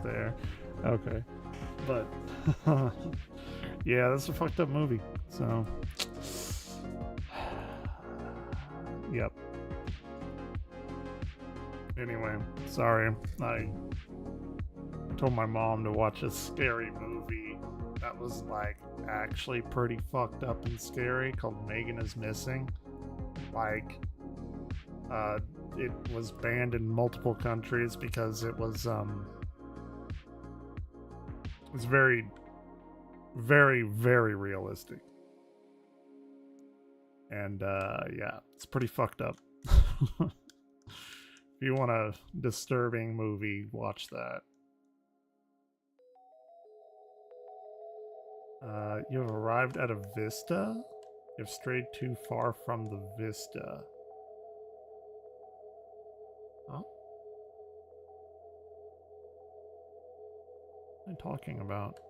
Speaker 1: There. Okay. But yeah, that's a fucked up movie. So yep. Anyway, sorry. I told my mom to watch a scary movie that was like actually pretty fucked up and scary called Megan is Missing. Like it was banned in multiple countries because it was it's very, very, very realistic. And yeah, it's pretty fucked up. If you want a disturbing movie, watch that. You have arrived at a vista? You've strayed too far from the vista. Huh? What are you talking about?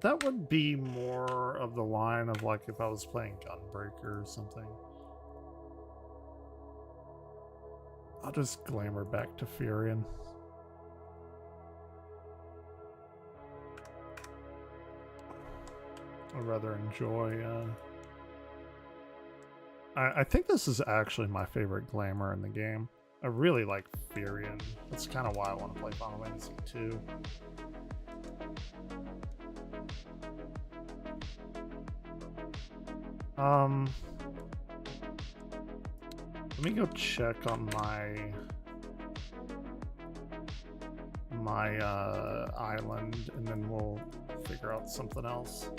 Speaker 1: That would be more of the line of like if I was playing Gunbreaker or something. I'll just glamour back to Furion. I'd rather enjoy, I think this is actually my favorite glamour in the game. I really like Furion. That's kind of why I want to play Final Fantasy 2. Let me go check on my island, and then we'll figure out something else.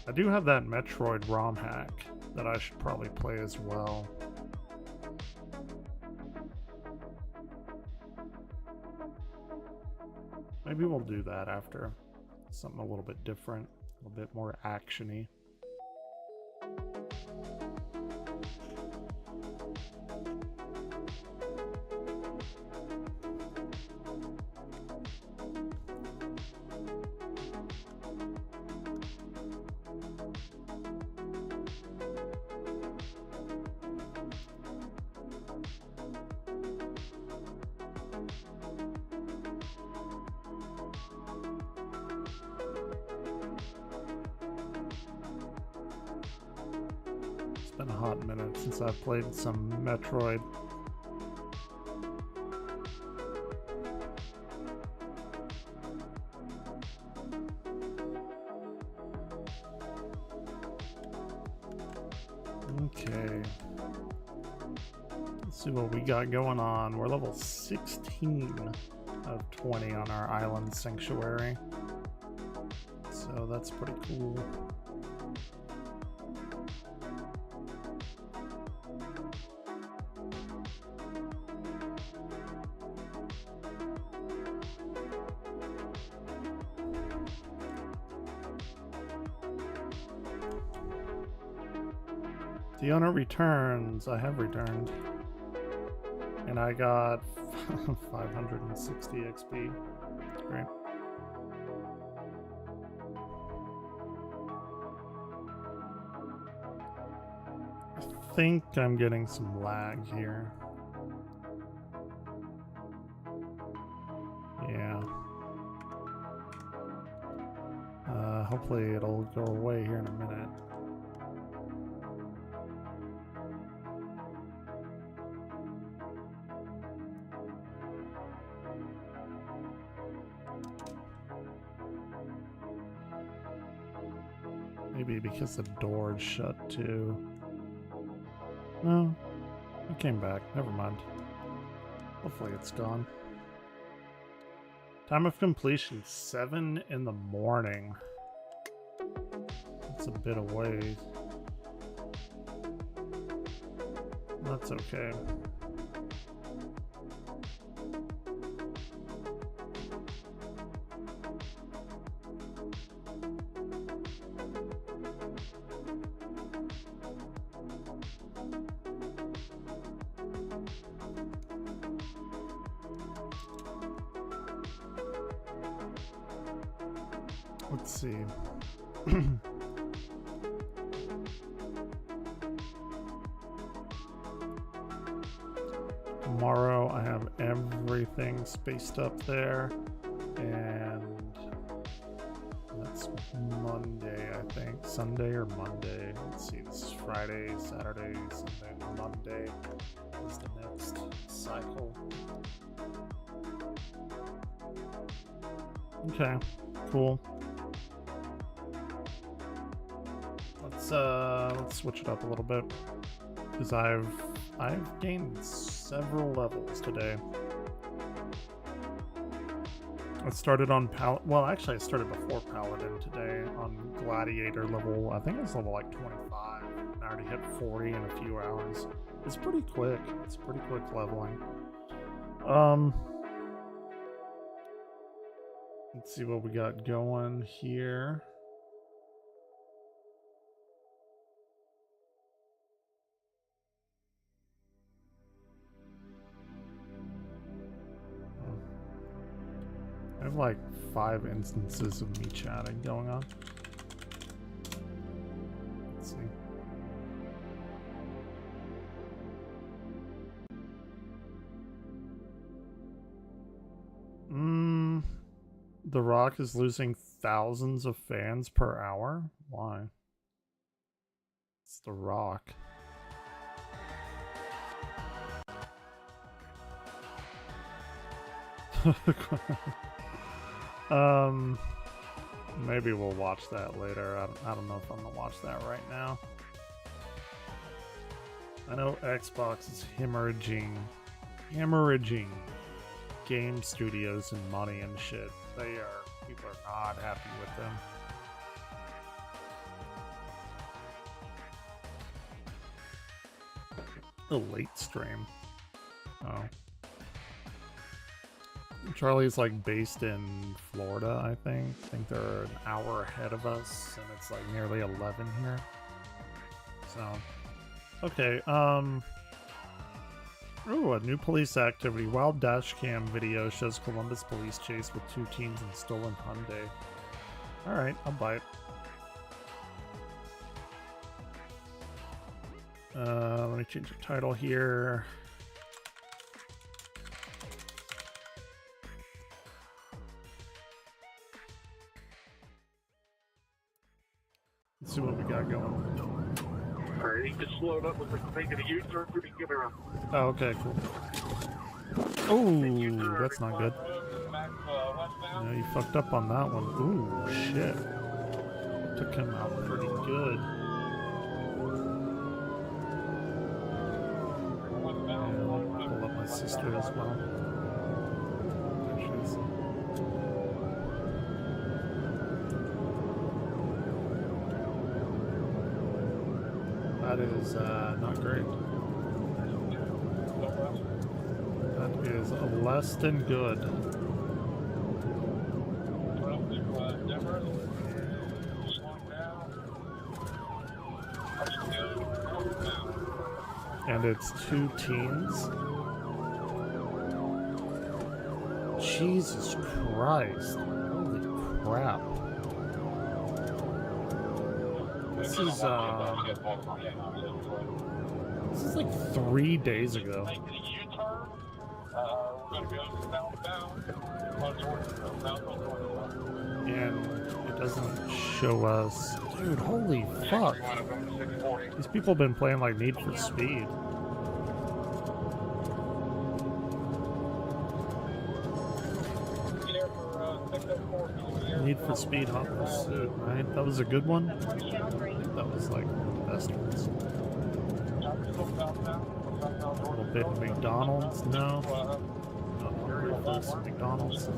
Speaker 1: I do have that Metroid ROM hack that I should probably play as well. Maybe we'll do that after. Something a little bit different, a little bit more action-y. Been a hot minute since I've played some Metroid. Okay. Let's see what we got going on. We're level 16 of 20 on our island sanctuary. So that's pretty cool. The owner returns. I have returned. And I got 560 XP. Great. I think I'm getting some lag here. Yeah. Hopefully it'll go away here in a minute. Maybe because the door's shut too. No, it came back. Never mind. Hopefully it's gone. Time of completion, 7 in the morning. That's a bit away. That's okay. Let's see. Tomorrow I have everything spaced up there, and that's Monday, I think. Sunday or Monday. Let's see, this is Friday, Saturday, Sunday, Monday is the next cycle. Okay, cool. Let's switch it up a little bit, because I've gained several levels today. I started on well, actually I started before Paladin today on Gladiator level. I think it's level like 25. I already hit 40 in a few hours. It's pretty quick. It's pretty quick leveling. Let's see what we got going here. I have like 5 instances of me chatting going on. Let's see. The Rock is losing thousands of fans per hour? Why? It's The Rock. Maybe we'll watch that later. I don't know if I'm gonna watch that right now. I know Xbox is hemorrhaging game studios and money and shit. People are not happy with them. A late stream. Oh. Charlie's like based in Florida, I think. I think they're an hour ahead of us, and it's like nearly 11 here. So, okay. Ooh, a new police activity. Wild dash cam video shows Columbus police chase with 2 teens in stolen Hyundai. All right, I'll buy it. Let me change the title here. Let's see what we got going.
Speaker 2: Alright, he just slowed up with making a U-turn to be given a...
Speaker 1: Oh, okay, cool. Oh, that's not good. Yeah, you fucked up on that one. Ooh, shit. Took him out pretty good. Yeah, I'll pull up my sister as well. There she is. That is not great. That is less than good. and it's 2 teens. Jesus Christ. Holy crap. This is like 3 days ago. And it doesn't show us. Dude, holy fuck. These people have been playing like Need for Speed. Need for Speed Hot Pursuit, right? That was a good one? I think that was like one of the best ones. A little bit of McDonald's? No. Not hungry for some McDonald's.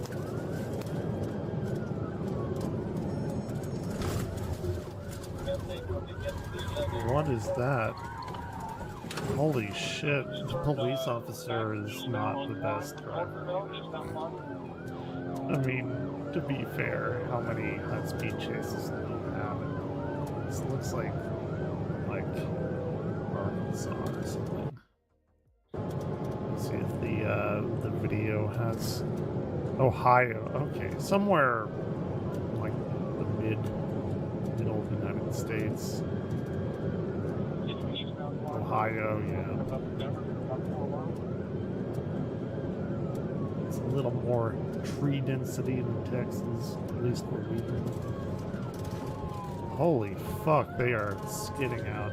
Speaker 1: What is that? Holy shit, the police officer is not the best driver. I mean, to be fair, how many high-speed chases do you have? This looks like Arkansas or something. Let's see if the video has Ohio. Okay, somewhere like the middle of the United States. Ohio, yeah. It's a little more tree density than Texas, at least where we live. Holy fuck, they are skidding out.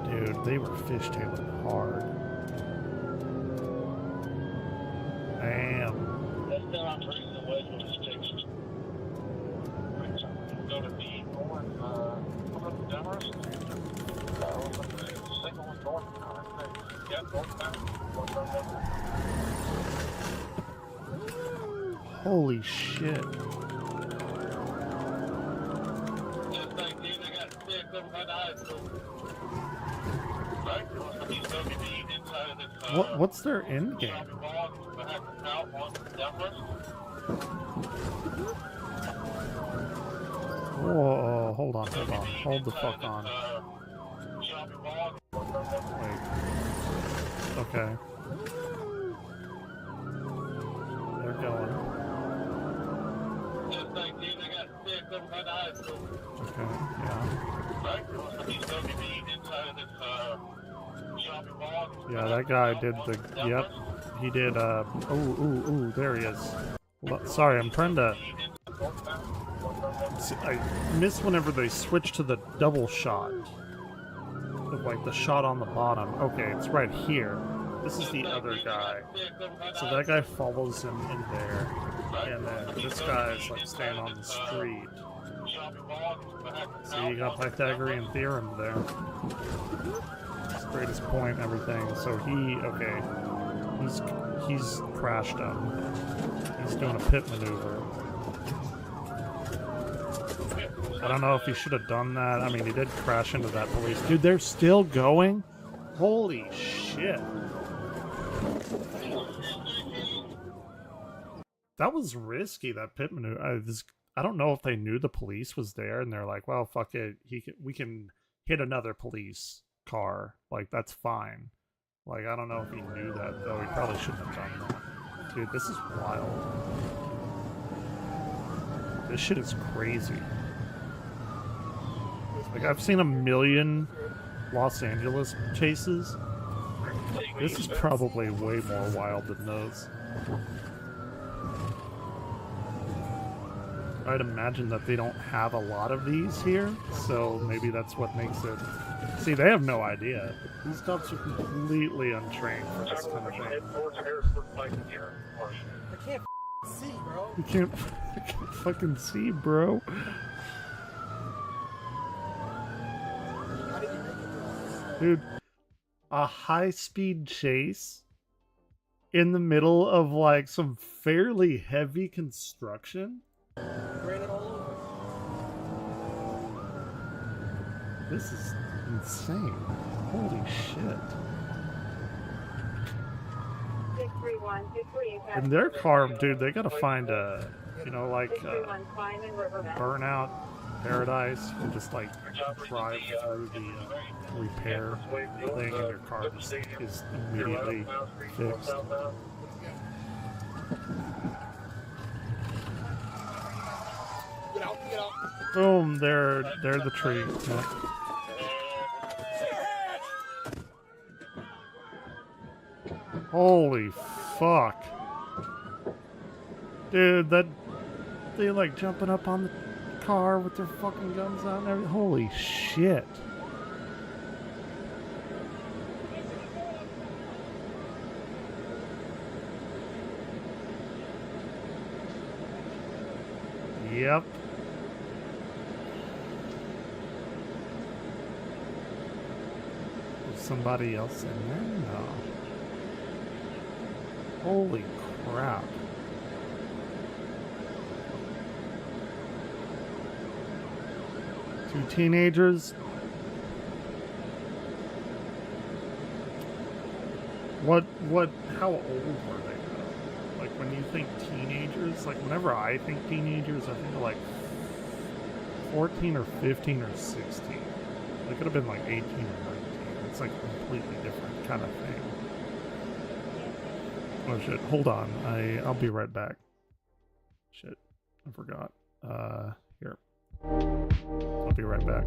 Speaker 1: Dude, they were fishtailing hard. Damn.
Speaker 2: That's down on trees and ways when it's Texas. Go to be going, up to Demarest. Single one north. Yeah, northbound.
Speaker 1: Holy shit. What's their end game? Whoa, hold on. Hold the fuck on. Wait. Okay. They're going. Okay, yeah. Yeah, that guy did the, yep, he did, ooh, there he is. Sorry, I'm trying to, see, I miss whenever they switch to the double shot. Like the shot on the bottom. Okay, it's right here. This is the other guy. So that guy follows him in there. And then this guy is like staying on the street. So you got Pythagorean theorem there. His greatest point and everything. So okay. He's crashed him. He's doing a pit maneuver. I don't know if he should have done that. I mean, he did crash into that police. Dude, they're still going? Holy shit. That was risky, that pit maneuver. I don't know if they knew the police was there, and they're like, well, fuck it. We can hit another police car. Like, that's fine. Like, I don't know if he knew that, though. He probably shouldn't have done that. Dude, this is wild. This shit is crazy. Like, I've seen a million Los Angeles chases. This is probably way more wild than those. I'd imagine that they don't have a lot of these here, so maybe that's what makes it... See, they have no idea. These cops are completely untrained for this kind of thing.
Speaker 3: I can't see, bro.
Speaker 1: You can't fucking see, bro. Dude, a high-speed chase in the middle of, like, some fairly heavy construction? This is insane. Holy shit. In their car, dude, they gotta find a, you know, like, burnout Paradise, you just like drive through the repair thing, and your car just is immediately fixed.
Speaker 3: Get out, get out.
Speaker 1: Boom! There the tree. Yeah. Holy fuck. Dude, that they like jumping up on the car with their fucking guns out and everything. Holy shit. Yep. Is somebody else in there? No. Holy crap. Two teenagers. How old were they though? Like when you think teenagers, like whenever I think teenagers, I think of like 14 or 15 or 16. They could have been like 18 or 19. It's like a completely different kind of thing. Oh shit, hold on. I'll be right back. Shit, I forgot. Here. I'll be right back.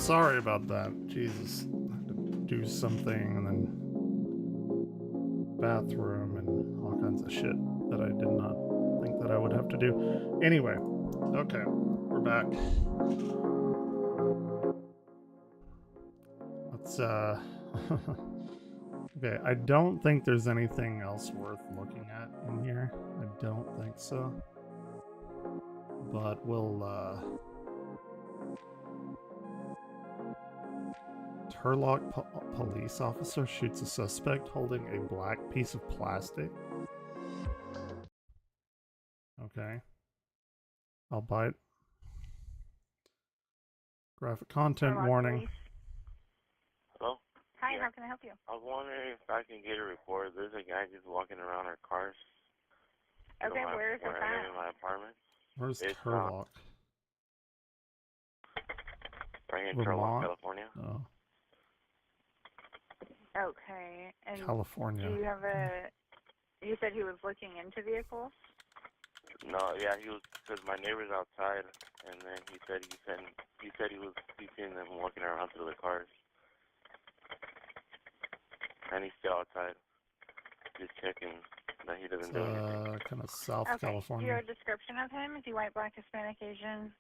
Speaker 1: sorry about that. Jesus. I had to do something and then bathroom and all kinds of shit that I did not think that I would have to do. Anyway, okay, we're back. Let's okay, I don't think there's anything else worth looking at in here. I don't think so. But we'll Turlock police officer shoots a suspect holding a black piece of plastic. Okay. I'll bite. Graphic content
Speaker 4: Turlock
Speaker 1: warning.
Speaker 4: Police.
Speaker 2: Hello?
Speaker 4: Hi,
Speaker 2: Yeah.
Speaker 4: how can I help you?
Speaker 2: I was wondering if I can get a report. There's a guy just walking around our cars.
Speaker 4: Okay, where is this
Speaker 2: When I live
Speaker 4: at?
Speaker 2: in my apartment.
Speaker 1: Where's
Speaker 2: It's,
Speaker 1: Turlock?
Speaker 2: Right here in
Speaker 1: Vermont?
Speaker 2: Turlock, California.
Speaker 1: Oh,
Speaker 4: Okay, and
Speaker 1: California.
Speaker 4: do you have a... You said he was looking into vehicles?
Speaker 2: No, yeah, he was, because my neighbor's outside, and then he said he's seen them walking around through the cars. And he's still outside, just checking that he doesn't do anything.
Speaker 1: Kind of South
Speaker 4: Okay, do you
Speaker 1: California.
Speaker 4: have a description of him? Is he white, black, Hispanic, Asian?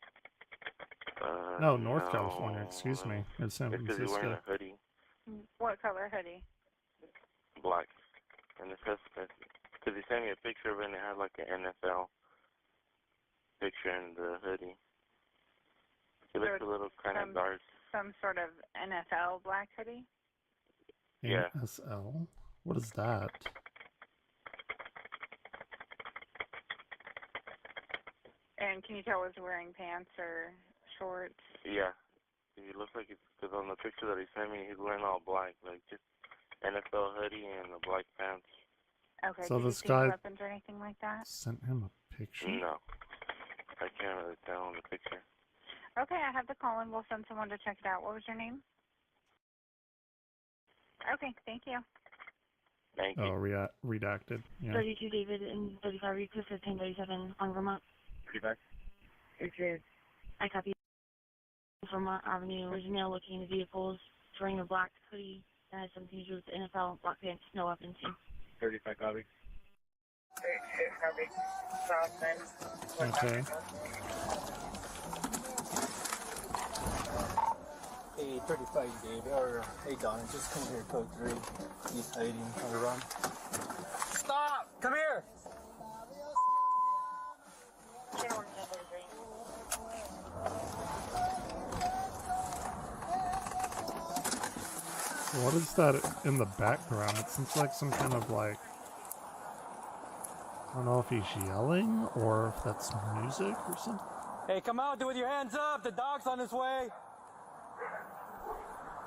Speaker 1: No, North California, excuse me. It's San
Speaker 2: It's because he's wearing
Speaker 1: Francisco.
Speaker 2: a hoodie,
Speaker 4: What color hoodie?
Speaker 2: black. And it says, because he sent me a picture of it and it had like an NFL picture in the hoodie. It looks a little kind of dark.
Speaker 4: Some sort of NFL black hoodie?
Speaker 2: Yeah.
Speaker 1: ASL? What is that?
Speaker 4: And can you tell was he wearing pants or shorts?
Speaker 2: Yeah. He looks like it's, because on the picture that he sent me, he's wearing all black, like just NFL hoodie and the black pants.
Speaker 4: Okay,
Speaker 1: So
Speaker 4: did you
Speaker 1: this
Speaker 4: see
Speaker 1: guy-
Speaker 4: weapons or anything like that?
Speaker 1: Sent him a picture?
Speaker 2: No. I can't really tell on the picture.
Speaker 4: Okay, I have the call and we'll send someone to check it out. What was your name? Okay, thank you.
Speaker 2: Thank you.
Speaker 1: Oh, redacted. Yeah.
Speaker 5: 32 David and 35 Recluse 1537 on Vermont.
Speaker 2: Feedback?
Speaker 5: Okay. I copy. Vermont Avenue. There's a male looking into vehicles. He's wearing a black hoodie that has something to do with the NFL. Black pants, no weapons.
Speaker 2: 35 copy.
Speaker 1: Okay.
Speaker 6: Hey, 35 Dave, or hey Don, just come here, code 3. He's hiding on the run. Stop! Come here!
Speaker 1: What is that in the background? It seems like some kind of like... I don't know if he's yelling or if that's music or something.
Speaker 6: Hey, come out, do it with your hands up, the dog's on his way!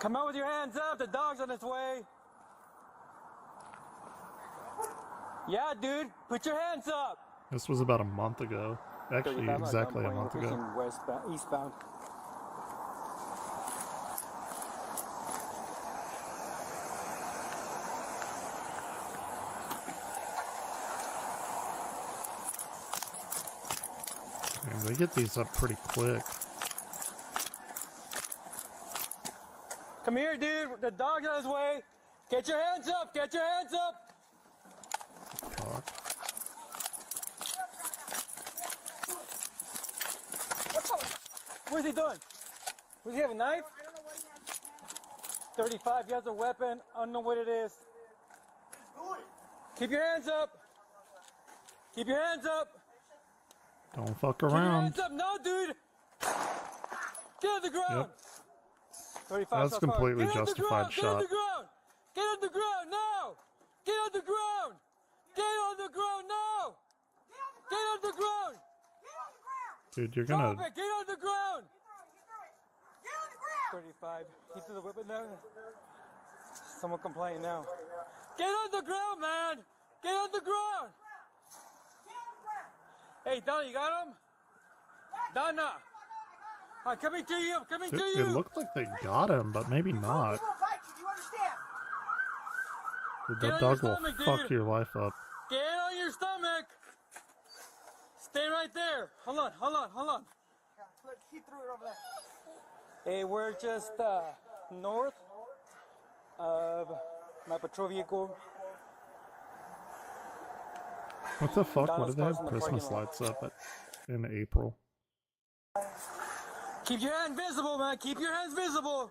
Speaker 6: Come out with your hands up, the dog's on his way! Yeah, dude, put your hands up!
Speaker 1: This was about a month ago. Actually,
Speaker 6: 35
Speaker 1: exactly a
Speaker 6: gunpoint,
Speaker 1: month
Speaker 6: we're
Speaker 1: ago.
Speaker 6: facing westbound, eastbound.
Speaker 1: Man, they get these up pretty quick.
Speaker 6: Come here, dude, the dog's on his way! Get your hands up, get your hands up!
Speaker 1: Fuck.
Speaker 6: What is he doing? Does he have a knife? 35, he has a weapon. I don't know what it is. Keep your hands up. Keep your hands up.
Speaker 1: Don't fuck
Speaker 6: Keep your
Speaker 1: around.
Speaker 6: hands up. No, dude. Get on the ground.
Speaker 1: Yep.
Speaker 6: 35
Speaker 1: That's
Speaker 6: so far.
Speaker 1: completely
Speaker 6: Get on the
Speaker 1: justified
Speaker 6: ground. Get on
Speaker 1: shot.
Speaker 6: the ground. Get on the ground now. Get on the ground. Get on the ground now. Get on the ground.
Speaker 1: Dude, you're
Speaker 6: Drop
Speaker 1: gonna...
Speaker 6: it. Get on the ground. 35. He threw the weapon there. Someone complain now. Get on the ground, man. Get on the ground. Hey, Donna, you got him? Donna. I'm coming to you. I'm coming
Speaker 1: Dude,
Speaker 6: to
Speaker 1: it
Speaker 6: you.
Speaker 1: looked like they got him, but maybe not. Dude,
Speaker 6: Get
Speaker 1: that
Speaker 6: on
Speaker 1: dog
Speaker 6: your
Speaker 1: will
Speaker 6: stomach,
Speaker 1: fuck
Speaker 6: dude.
Speaker 1: your life up.
Speaker 6: Get on your stomach. Stay right there. Hold on, hold on, hold on.
Speaker 3: Look, he threw it over there.
Speaker 6: Hey, we're just north of my patrol vehicle.
Speaker 1: What the fuck? Why
Speaker 6: Donald's
Speaker 1: do they
Speaker 6: cars
Speaker 1: have
Speaker 6: in the parking
Speaker 1: Christmas
Speaker 6: lot.
Speaker 1: lights up in April?
Speaker 6: Keep your hand visible, man. Keep your hands visible.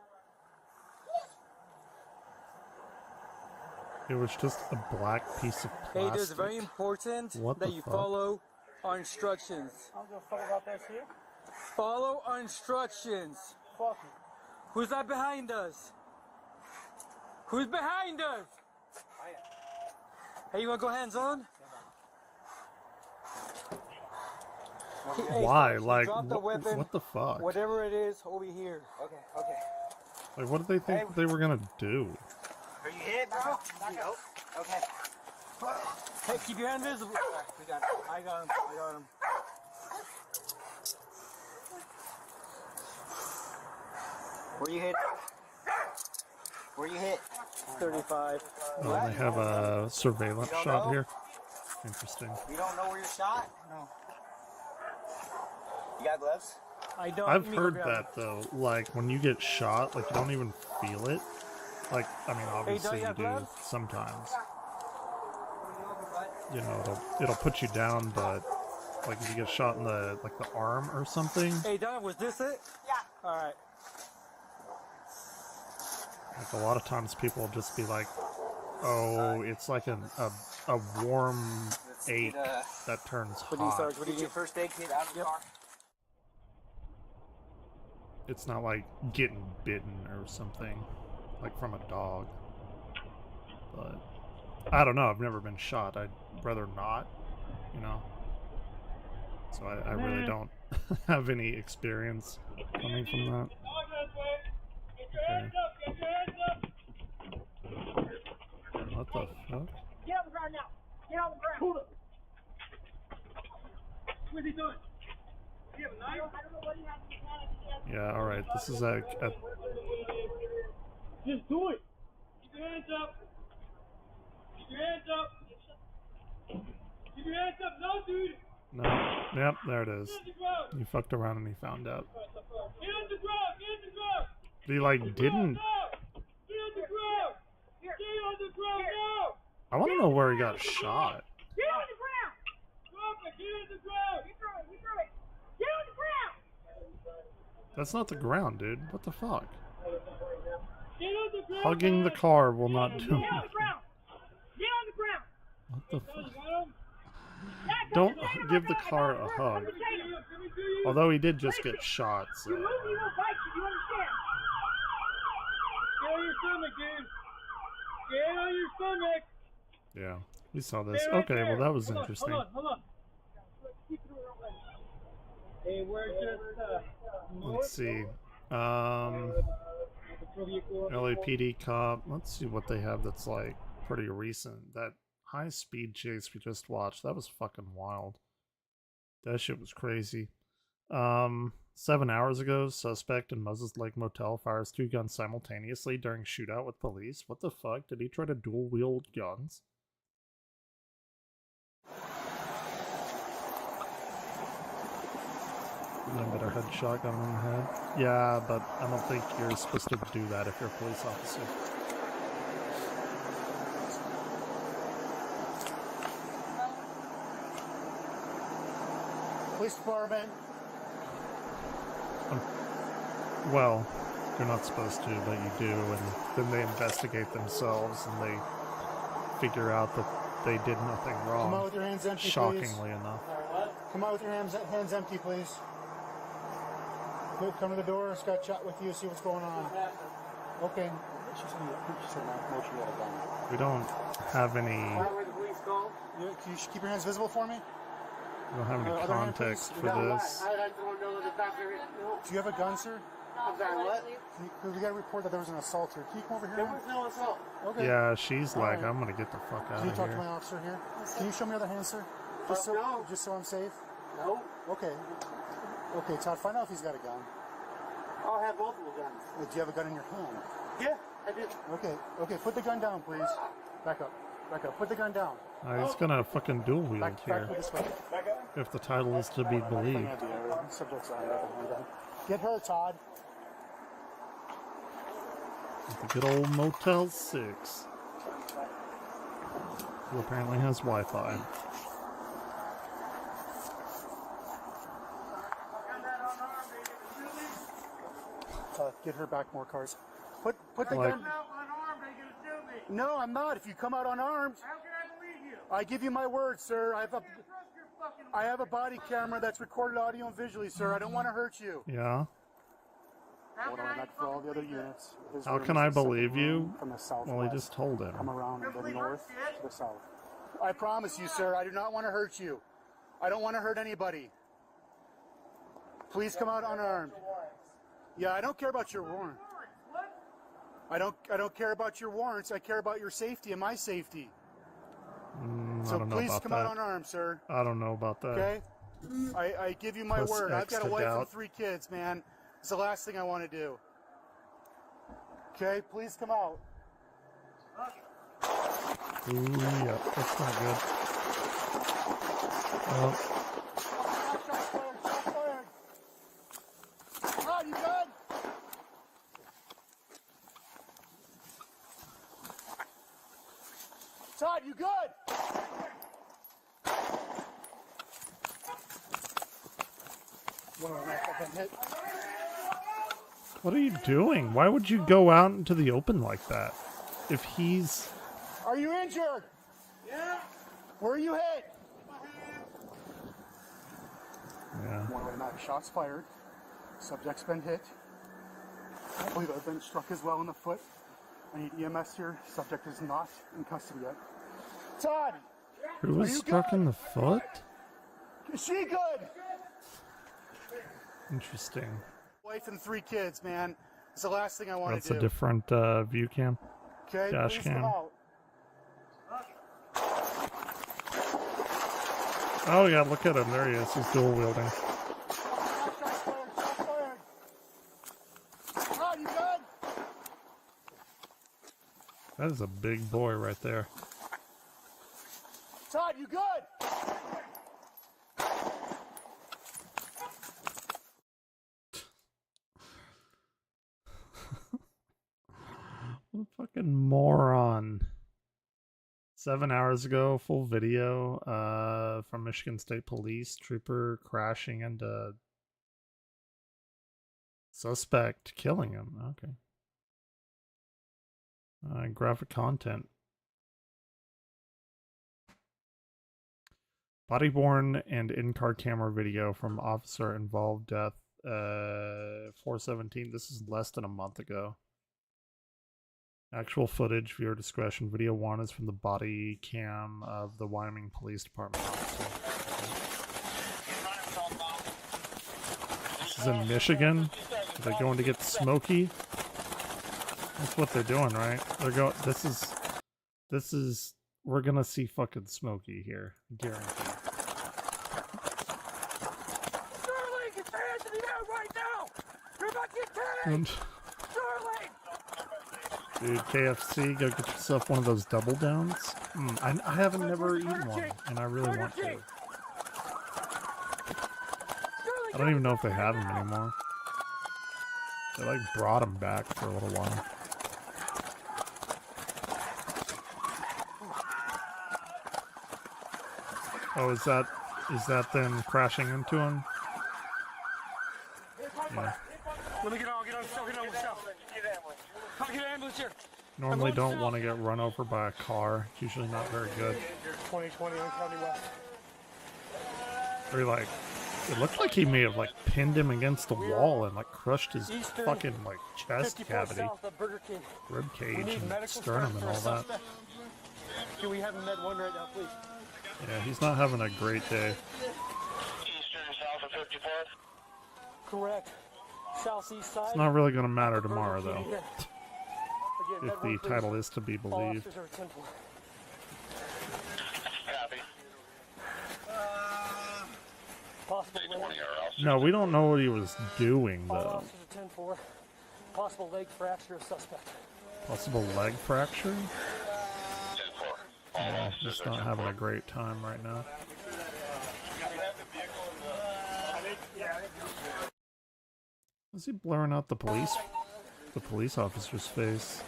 Speaker 1: It was just a black piece of
Speaker 6: Hey,
Speaker 1: plastic.
Speaker 6: it's very important
Speaker 1: What
Speaker 6: that
Speaker 1: the
Speaker 6: you
Speaker 1: fuck?
Speaker 6: follow our instructions.
Speaker 3: I don't give a fuck about that shit.
Speaker 6: Follow our instructions.
Speaker 3: Fuck it.
Speaker 6: Who's that behind us? Who's behind us? Hey, you wanna go hands on? Hey,
Speaker 1: Why?
Speaker 6: Sarge,
Speaker 1: Like,
Speaker 6: drop the weapon,
Speaker 1: what the fuck?
Speaker 6: whatever it is, over here.
Speaker 3: Okay, okay.
Speaker 1: Like, what did they think they were gonna do?
Speaker 3: Are you hit, bro? Nope. Okay.
Speaker 6: Hey, keep your hand visible.
Speaker 3: We got it.
Speaker 6: I got him. I got him.
Speaker 3: Where you hit? Where you hit?
Speaker 6: 35.
Speaker 1: Oh, they have a surveillance
Speaker 3: You don't
Speaker 1: shot
Speaker 3: know?
Speaker 1: here. Interesting.
Speaker 3: You don't know where you're shot? No. You got gloves?
Speaker 6: I don't.
Speaker 1: I've
Speaker 6: let me go
Speaker 1: heard
Speaker 6: grab
Speaker 1: that though. Like when you get shot, like you don't even feel it. Like I mean, obviously
Speaker 6: you
Speaker 1: you
Speaker 6: have
Speaker 1: do
Speaker 6: gloves?
Speaker 1: sometimes. You know, it'll put you down, but like if you get shot in the arm or something,
Speaker 6: Hey, Don, was this it?
Speaker 3: Yeah.
Speaker 6: All right.
Speaker 1: like a lot of times people will just be like, "Oh, it's like a warm ache that turns
Speaker 6: What do you,
Speaker 1: hot."
Speaker 6: Sarge? What do
Speaker 3: Get
Speaker 6: you
Speaker 3: your first aid kit out of the
Speaker 6: Yep.
Speaker 3: car.
Speaker 1: It's not like getting bitten or something, like from a dog. But I don't know. I've never been shot. I'd rather not, you know. So I really don't have any experience coming from that. Okay. What the fuck?
Speaker 3: Get on the ground now. Get on the ground. Hold it. What's he doing? You have a knife? I don't know what he has in his hand.
Speaker 1: Yeah, alright. This is a
Speaker 3: Just do it. Keep your hands up. Keep your hands up. Keep your hands up. No, dude.
Speaker 1: no. Yep, there it is.
Speaker 3: Get on the ground.
Speaker 1: He fucked around and he found out.
Speaker 3: Get on the ground. Get on the ground.
Speaker 1: But he like didn't.
Speaker 3: Get on the ground. Get on the ground now.
Speaker 1: I want to know where he got shot.
Speaker 3: Get on the ground. Drop it. Get on the ground. You throw it. You throw it. Get on the ground.
Speaker 1: That's not the ground, dude. What the fuck?
Speaker 3: Get on the ground.
Speaker 1: Hugging the car will not do
Speaker 3: Get on the
Speaker 1: anything.
Speaker 3: ground. Get on the ground.
Speaker 1: What the fuck?
Speaker 3: You got him?
Speaker 1: Don't give the car a hug.
Speaker 3: Let me do you.
Speaker 1: Although he did just get shot, so.
Speaker 3: You move, you won't bite you. You understand? Get on your stomach, dude. Get on your stomach.
Speaker 1: Yeah, we saw this.
Speaker 3: Stay right
Speaker 1: Okay, well
Speaker 3: there.
Speaker 1: that was
Speaker 3: Hold on,
Speaker 1: interesting.
Speaker 3: Hold on. Hey, we're just
Speaker 1: Let's see.
Speaker 3: vehicle.
Speaker 1: LAPD cop. Let's see what they have that's like pretty recent. That high speed chase we just watched, that was fucking wild. That shit was crazy. 7 hours ago, suspect in Moses Lake Motel fires 2 guns simultaneously during shootout with police. What the fuck? Did he try to dual wield guns? Then better headshot gun on the head. Yeah, but I don't think you're supposed to do that if you're a police officer.
Speaker 3: Police department.
Speaker 1: Well, you're not supposed to, but you do, and then they investigate themselves and they figure out that they did nothing
Speaker 7: Come out
Speaker 1: wrong.
Speaker 7: with your hands empty, please.
Speaker 1: Shockingly enough.
Speaker 7: Come out with your hands empty, please. Quick, come to the door. Scott, chat with you. See what's going on. Okay.
Speaker 1: We don't have any.
Speaker 7: Can you keep your hands visible for me?
Speaker 1: We don't have any
Speaker 7: Other hand,
Speaker 1: context
Speaker 7: please.
Speaker 1: for this.
Speaker 7: Do you have a gun, sir? We got a report that there was an assault here. Can you come over here? There was no assault. Okay.
Speaker 1: Yeah, she's like,
Speaker 7: Alright.
Speaker 1: I'm gonna get the fuck out
Speaker 7: Can you
Speaker 1: of
Speaker 7: talk to my
Speaker 1: here.
Speaker 7: officer here? Can you show me your other hand, sir? Just so I'm safe.
Speaker 3: No.
Speaker 7: Okay. Okay, Todd. Find out if he's got a gun.
Speaker 3: I'll have multiple guns.
Speaker 7: Do you have a gun in your hand?
Speaker 3: Yeah, I do.
Speaker 7: Okay. Okay. Put the gun down, please. Back up. Back up. Put the gun down.
Speaker 1: He's gonna fucking dual wield
Speaker 7: Back
Speaker 1: here,
Speaker 7: this way. Back up.
Speaker 1: if the title is to be believed.
Speaker 7: Get her, Todd.
Speaker 1: The good old Motel 6. Who apparently has Wi-Fi.
Speaker 7: Get her back more cars. Put the
Speaker 1: Like-
Speaker 7: gun.
Speaker 3: Unarmed, they gonna shoot me.
Speaker 7: No, I'm not. If you come out unarmed,
Speaker 3: How can I believe you?
Speaker 7: I give you my word, sir. I
Speaker 3: Trust your fucking.
Speaker 7: I have a body camera that's recorded audio and visually, sir. I don't want to hurt you.
Speaker 1: Yeah?
Speaker 3: How
Speaker 7: Hold
Speaker 3: can
Speaker 7: on,
Speaker 3: I
Speaker 7: back for all
Speaker 3: fucking
Speaker 7: the other
Speaker 3: believe that?
Speaker 7: units. His
Speaker 1: How
Speaker 7: room
Speaker 1: can
Speaker 7: is
Speaker 1: I
Speaker 7: the second
Speaker 1: believe you?
Speaker 7: room from the southwest.
Speaker 1: Well, he just told him.
Speaker 7: Come around the
Speaker 3: Complete
Speaker 7: north
Speaker 3: bullshit.
Speaker 7: to the south. I promise you, sir. I do not want to hurt you. I don't want to hurt anybody. Please come out unarmed. Yeah, I don't care about your warrant.
Speaker 3: What?
Speaker 7: I don't care about your warrants. I care about your safety and my safety.
Speaker 1: I
Speaker 7: So
Speaker 1: don't know
Speaker 7: please
Speaker 1: about
Speaker 7: come
Speaker 1: that.
Speaker 7: out unarmed, sir.
Speaker 1: I don't know about that.
Speaker 7: Okay? I give you my
Speaker 1: Plus
Speaker 7: word. I've
Speaker 1: X
Speaker 7: got a
Speaker 1: to
Speaker 7: wife and
Speaker 1: doubt.
Speaker 7: 3 kids, man. It's the last thing I want to do. Okay? Please come out.
Speaker 1: Ooh, yeah, that's not good. Oh,
Speaker 7: Shots fired. Shots fired. Todd, you good? Todd, you good?
Speaker 1: what are you doing? Why would you go out into the open like that? If he's...
Speaker 7: Are you injured?
Speaker 3: Yeah.
Speaker 7: Where are you hit?
Speaker 1: Yeah.
Speaker 7: One-way knife. Shots fired. Subject's been hit. I believe I've been struck as well in the foot. I need EMS here. Subject is not in custody yet. Todd,
Speaker 1: Who was
Speaker 7: you
Speaker 1: struck
Speaker 7: good?
Speaker 1: in the foot?
Speaker 7: is she good?
Speaker 1: Interesting.
Speaker 7: Wife and 3 kids, man. It's the last thing I want
Speaker 1: That's
Speaker 7: to do.
Speaker 1: a different view cam.
Speaker 7: Okay,
Speaker 1: dash
Speaker 7: please
Speaker 1: cam.
Speaker 7: come out.
Speaker 1: Oh yeah, look at him. There he is. He's dual wielding.
Speaker 7: Shots fired. Shots fired. Todd, you good?
Speaker 1: That is a big boy right there.
Speaker 7: Todd, you good?
Speaker 1: What a fucking moron. 7 hours ago, full video from Michigan State Police. Trooper crashing into suspect killing him. Okay. Graphic content. Body-worn and in-car camera video from officer involved death 4/17. This is less than a month ago. Actual footage, viewer discretion. Video 1 is from the body cam of the Wyoming Police Department officer. This is in Michigan. Are they going to get smoky? That's what they're doing, right? They're going. This is. We're gonna see fucking Smokey here, guaranteed.
Speaker 3: Sterling, get your hands in the air right now! You're about to get tagged!
Speaker 1: And,
Speaker 3: Sterling!
Speaker 1: dude, KFC, go get yourself one of those double downs. I haven't never eaten one, and I really want to. I don't even know if they have them anymore. They like brought them back for a little while. Oh, is that them crashing into him? Yeah.
Speaker 3: Let me get on myself. Come get an ambulance here.
Speaker 1: Normally don't want to get run over by a car. It's usually not very good.
Speaker 3: 2020 on County West.
Speaker 1: Or like, it looked like he may have like pinned him against the wall and like crushed his
Speaker 3: Eastern
Speaker 1: fucking like chest
Speaker 3: 54
Speaker 1: cavity,
Speaker 3: south of Burger King.
Speaker 1: rib
Speaker 3: We
Speaker 1: cage,
Speaker 3: need
Speaker 1: and
Speaker 3: medical
Speaker 1: sternum and
Speaker 3: for a
Speaker 1: all that.
Speaker 3: suspect. Can we have a med 1 right now, please?
Speaker 1: Yeah, he's not having a great day.
Speaker 2: Eastern south of 54.
Speaker 3: Correct. Southeast side.
Speaker 1: It's not really going to matter tomorrow
Speaker 3: Burger
Speaker 1: though,
Speaker 3: King again. Again,
Speaker 1: if
Speaker 3: med 1,
Speaker 1: the
Speaker 3: please.
Speaker 1: title is to be
Speaker 3: All
Speaker 1: believed.
Speaker 3: officers are 10 4.
Speaker 2: Copy.
Speaker 3: Possible leg.
Speaker 1: No, we don't know what he was doing
Speaker 3: All
Speaker 1: though.
Speaker 3: officers are 10 4. Possible leg fracture of suspect.
Speaker 1: Possible leg fracture?
Speaker 2: 10-4. All
Speaker 1: Yeah,
Speaker 2: officers
Speaker 1: just
Speaker 2: are
Speaker 1: not
Speaker 2: 10-4.
Speaker 1: having a great time right now. Is he blurring out the police? the police officer's face.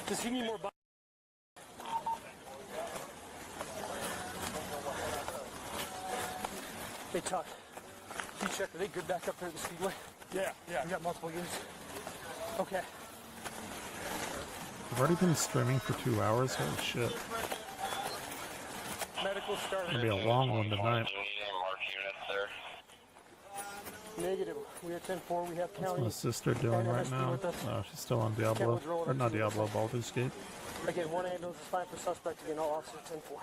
Speaker 6: Does he need more? Hey, Chuck. You check. Are they good back up there at the speedway?
Speaker 7: Yeah, yeah.
Speaker 6: We got multiple units. Okay.
Speaker 1: I've already been streaming for 2 hours. Holy shit.
Speaker 6: Medical start.
Speaker 1: Gonna be a long one tonight.
Speaker 6: Negative. We are 10-4. We have
Speaker 1: What's
Speaker 6: county.
Speaker 1: my sister doing right now? Oh, she's still on Diablo. Or not Diablo, Baldur's Gate.
Speaker 6: Again, one ambulance is fine for suspect. Again, all officers 10-4.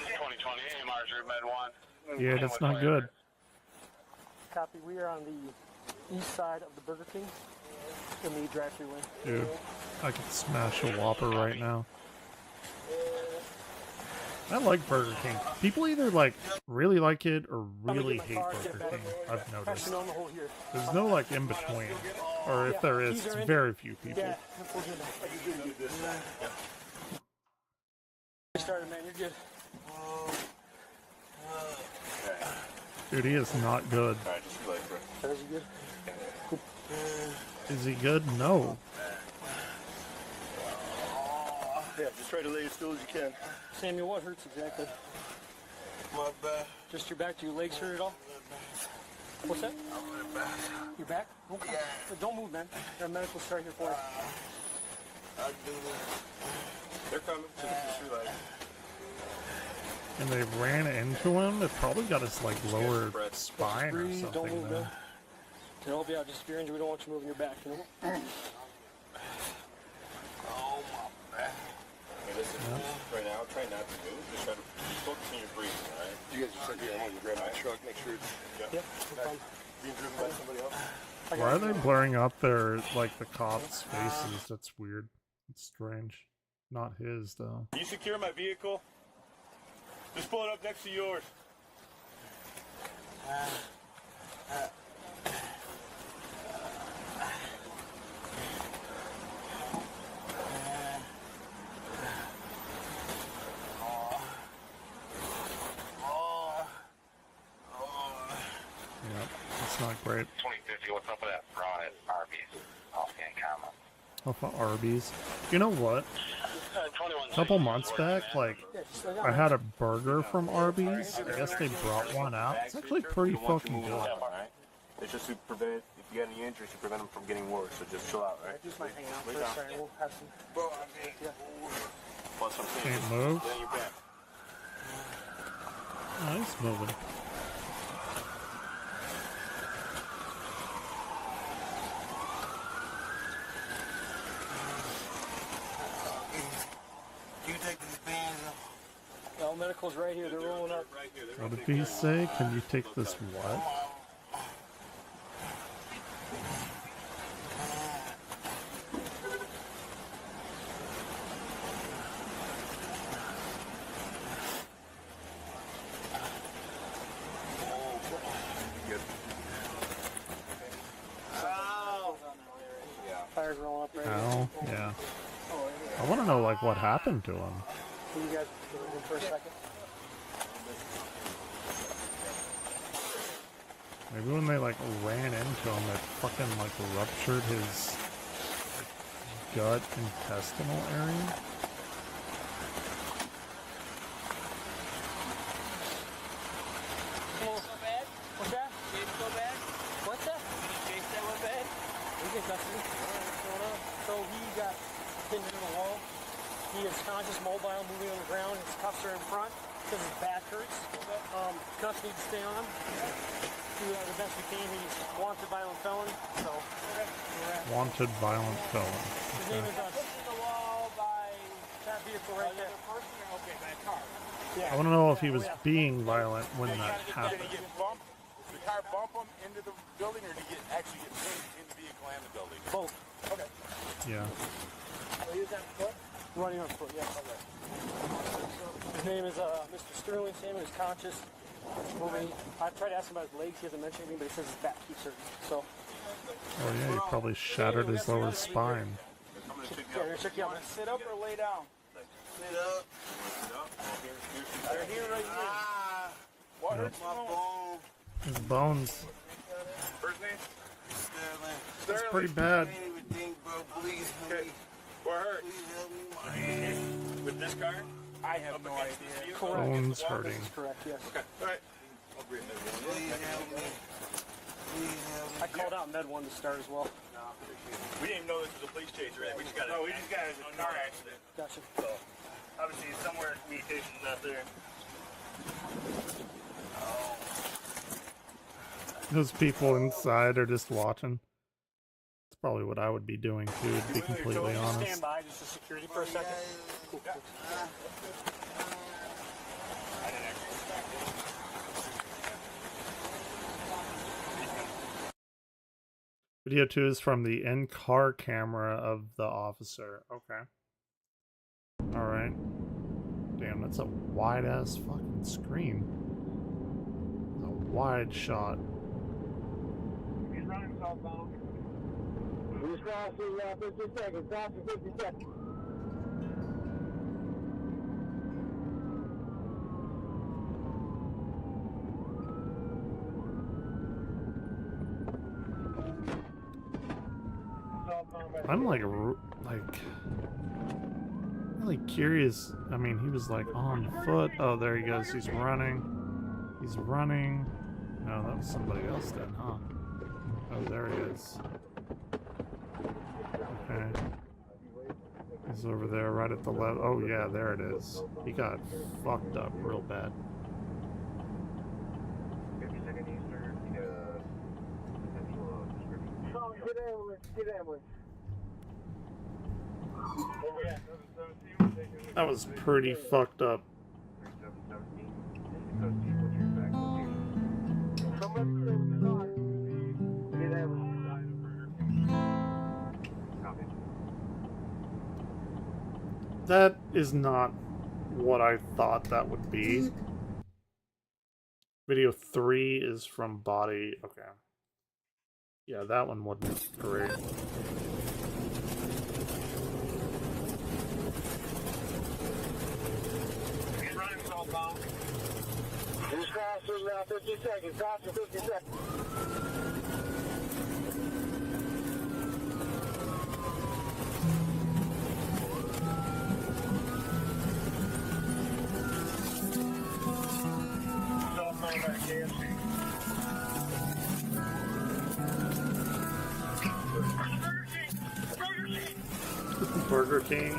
Speaker 2: 2020 AMR's Med 1.
Speaker 1: Yeah, that's not good.
Speaker 6: Copy. We are on the east side of the Burger King in the drive-thru lane.
Speaker 1: Dude, I could smash a Whopper right now. I like Burger King. People either like really like it or really hate Burger King. I've noticed.
Speaker 6: Actually, no, on the hole here.
Speaker 1: There's no like in between, or if there is, it's very few people.
Speaker 6: Yeah. You started, man. You're good.
Speaker 1: Dude, he is not good.
Speaker 6: Is he good?
Speaker 1: Is he good? No.
Speaker 8: Yeah, just try to lay as still as you can.
Speaker 6: Samuel, what hurts exactly?
Speaker 8: My back.
Speaker 6: Just your back? Do your legs hurt at all? What's that? Your back? Okay.
Speaker 8: Yeah.
Speaker 6: Don't move, man. Got a medical start here for you.
Speaker 8: I do this. They're coming to the pursuit line.
Speaker 1: And they ran into him. It probably got his like lower spine or
Speaker 6: Breathe, don't
Speaker 1: something.
Speaker 6: move,
Speaker 1: Though.
Speaker 6: man. To help you out, just if you're injured, we don't want you moving your back, you know?
Speaker 8: Oh, my back. Hey, listen, right now, try not to move. Just try to focus on your breathing, all right? You guys just said here, I'm going to grab my truck, make sure it's being driven by somebody else.
Speaker 1: Why are they blurring up their like the cops' faces? That's weird. It's strange. Not his though.
Speaker 8: You secure my vehicle? Just pull it up next to yours.
Speaker 1: Yep, it's not great.
Speaker 2: 2050, what's up with that fraud at Arby's? Offhand comment.
Speaker 1: Off of Arby's. You know what? A couple months back, like, I had a burger from Arby's. I guess they brought one out. It's actually pretty fucking good.
Speaker 8: Alright? It's just to prevent, if you got any injuries, to prevent them from getting worse. So just chill out, right?
Speaker 6: Just might hang out for a second. We'll have some.
Speaker 8: Bro, I mean, plus I'm saying,
Speaker 1: Can't move.
Speaker 8: lay on your back.
Speaker 1: Oh, he's moving.
Speaker 8: You take these bands off.
Speaker 6: No, medical's right here. They're rolling up.
Speaker 1: What did he say? Can you take this what?
Speaker 6: Tires rolling up right
Speaker 1: Ow. Yeah. I want to know, like, what happened to him.
Speaker 6: here. Can you guys go in for a second?
Speaker 1: Maybe when they, like, ran into him, it fucking, like, ruptured his gut intestinal area.
Speaker 6: What's that? What's that? We get custody. What's going on? So he got pinned into the wall. He is conscious, mobile, moving on the ground. His cuffs are in front because his back hurts. Cuffs need to stay on. Do the best we can. He's wanted violent felon. So
Speaker 1: Wanted violent felon.
Speaker 6: his name is the wall by that vehicle right there.
Speaker 3: Okay, by a car.
Speaker 1: I want to know if he was being violent when that happened.
Speaker 8: Did he get bumped? Did the car bump him into the building, or did he actually get pinned in the vehicle and the building?
Speaker 6: Both.
Speaker 8: Okay.
Speaker 1: Yeah.
Speaker 6: He was on foot? Running on foot, yes. His name is Mr. Sterling Salmon. He's conscious. Moving. I tried to ask him about his legs. He hasn't mentioned anything, but he says his back keeps hurting. So,
Speaker 1: Oh yeah, he probably shattered his lower spine.
Speaker 8: I'm going to check
Speaker 6: yeah, we're gonna check you out.
Speaker 3: Sit up or lay down?
Speaker 8: Sit up. Sit up. Here's
Speaker 3: Right here, right here.
Speaker 8: What
Speaker 1: Yep.
Speaker 8: hurts my bone?
Speaker 1: His bones.
Speaker 8: First name?
Speaker 1: That's pretty bad.
Speaker 8: Okay. What hurt? With this car?
Speaker 6: I have no idea.
Speaker 1: Bones hurting.
Speaker 6: Correct, yes.
Speaker 8: Okay. All right.
Speaker 6: I called out Med 1 to start as well.
Speaker 8: We didn't even know this was a police chase or anything. We just got it. No, we just got it as a car accident.
Speaker 6: Gotcha.
Speaker 8: So, obviously, somewhere communication's not there.
Speaker 1: Those people inside are just watching. That's probably what I would be doing too, to be completely honest.
Speaker 6: Stand by just for security for a second. Cool.
Speaker 1: Video 2 is from the in-car camera of the officer. Okay. Alright. Damn, that's a wide-ass fucking screen. A wide shot.
Speaker 3: He's running southbound. He's crossing 50 seconds. Crossing 50 seconds.
Speaker 1: I'm like really curious. I mean, he was like on foot. Oh, there he goes. He's running. He's running. No, that was somebody else then, huh? Oh, there he is. Okay. He's over there right at the left. Oh, yeah, there it is. He got fucked up real bad.
Speaker 3: 52nd Eastern, potential description. Get ambulance, get ambulance.
Speaker 1: That was pretty fucked up.
Speaker 3: 3717. Get ambulance. Copy.
Speaker 1: That is not what I thought that would be. Video 3 is from body. Okay. Yeah, that one wasn't great.
Speaker 3: He's running southbound. He's crossing 50 seconds. Crossing 50 seconds. Southbound back KFC.
Speaker 1: Burger King.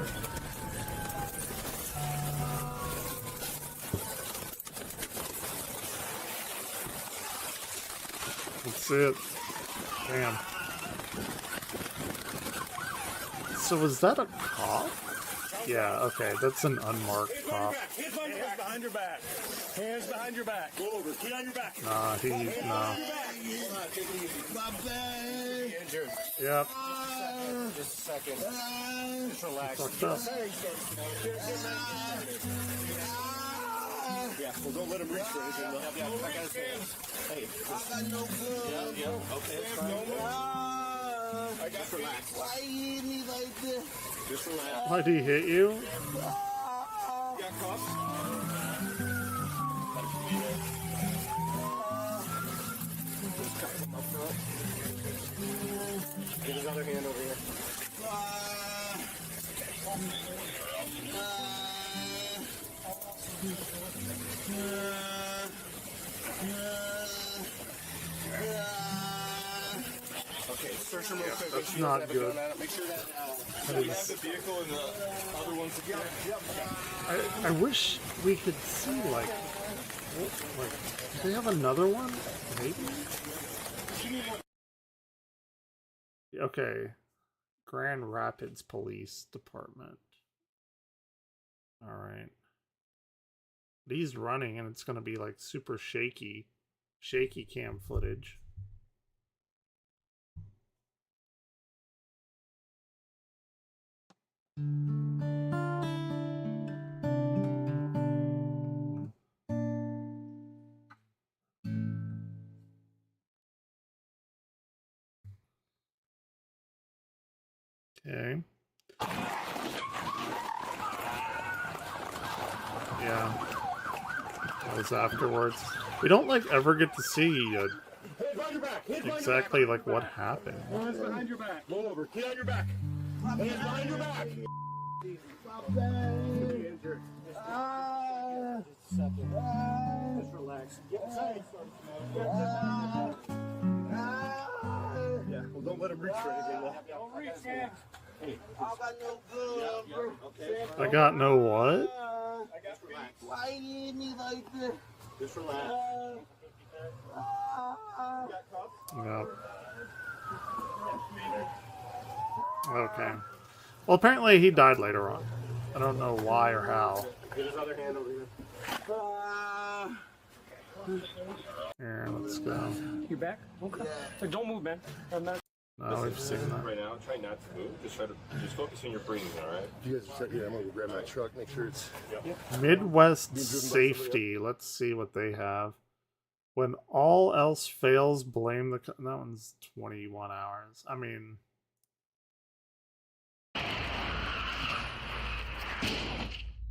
Speaker 1: That's it. Damn. So was that a cop? Yeah, okay, that's an unmarked cop.
Speaker 8: Hands behind your back. Hands behind your back. Go over. Get on your back.
Speaker 1: Nah, nah. Yep.
Speaker 8: Just a second. Just relax.
Speaker 1: Fucked up.
Speaker 8: Yeah, well, don't let him reach for anything. They'll have you out. I gotta say, hey. Yeah, okay, it's fine. Just relax. Why you hit me like this? Just relax.
Speaker 1: Why'd he hit you?
Speaker 8: You got cuffs? Get his other hand over here. Okay, search him real quick.
Speaker 1: That's not good.
Speaker 8: Make sure that you have the vehicle and the other ones together.
Speaker 1: I wish we could see, like, do they have another one? Maybe? Okay. Grand Rapids Police Department. Alright. He's running and it's gonna be like super shaky cam footage. Okay. Yeah. was afterwards. We don't like ever get to see exactly like what happened.
Speaker 3: Hands behind your back.
Speaker 8: Roll over. Get on your back. Hands behind your back.
Speaker 6: Just relax. Get inside.
Speaker 8: Yeah, well, don't let him reach for anything, though.
Speaker 3: Don't reach, man.
Speaker 1: I got no what?
Speaker 8: Why you need me like this? Just relax.
Speaker 1: Yeah. Okay. Well, apparently he died later on. I don't know why or how.
Speaker 8: Get his other hand over here.
Speaker 1: Here, let's go.
Speaker 6: You back? Okay. So don't move, man. I'm not.
Speaker 1: No, we've seen that.
Speaker 8: Right now, try not to move. Just focus on your breathing, all right? If you guys are set here, I'm going to grab my truck, make sure it's...
Speaker 1: Midwest Safety. Let's see what they have. When all else fails, blame the... That one's 21 hours. I mean...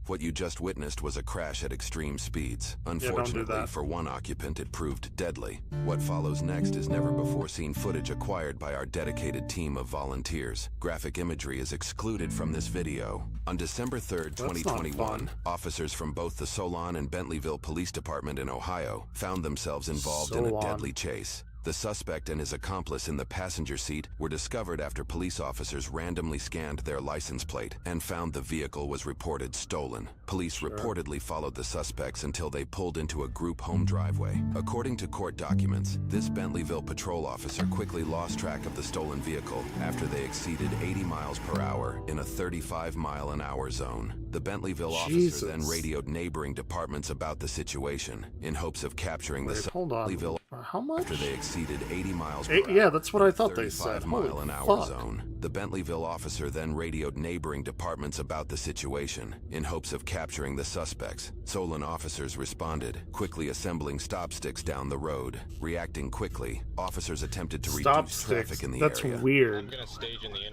Speaker 9: What you just witnessed was a crash at extreme speeds.
Speaker 1: don't do
Speaker 9: Unfortunately,
Speaker 1: that.
Speaker 9: for one occupant, it proved deadly. What follows next is never-before-seen footage acquired by our dedicated team of volunteers. Graphic imagery is excluded from this video. On December 3rd,
Speaker 1: That's not
Speaker 9: 2021,
Speaker 1: fun.
Speaker 9: officers from both the Solon and Bentleyville Police Department in Ohio found themselves involved in a
Speaker 1: Solon.
Speaker 9: deadly chase. The suspect and his accomplice in the passenger seat were discovered after police officers randomly scanned their license plate and found the vehicle was reported stolen. Police reportedly followed the suspects until they pulled into a group home driveway. According to court documents, this Bentleyville patrol officer quickly lost track of the stolen vehicle after they exceeded 80 miles per hour in a 35-mile-an-hour zone. The Bentleyville officer then radioed neighboring departments about the situation in hopes of capturing the
Speaker 1: hold on.
Speaker 9: Bentleyville
Speaker 1: How much?
Speaker 9: after they exceeded 80 miles per hour.
Speaker 1: Yeah, that's what I thought
Speaker 9: in a
Speaker 1: they said.
Speaker 9: 35-mile-an-hour
Speaker 1: Holy fuck.
Speaker 9: zone. The Bentleyville officer then radioed neighboring departments about the situation in hopes of capturing the suspects. Solon officers responded, quickly assembling stop sticks down the road. Reacting quickly, officers attempted to
Speaker 1: Stop
Speaker 9: reduce
Speaker 1: sticks.
Speaker 9: traffic in the
Speaker 1: That's
Speaker 9: area.
Speaker 1: weird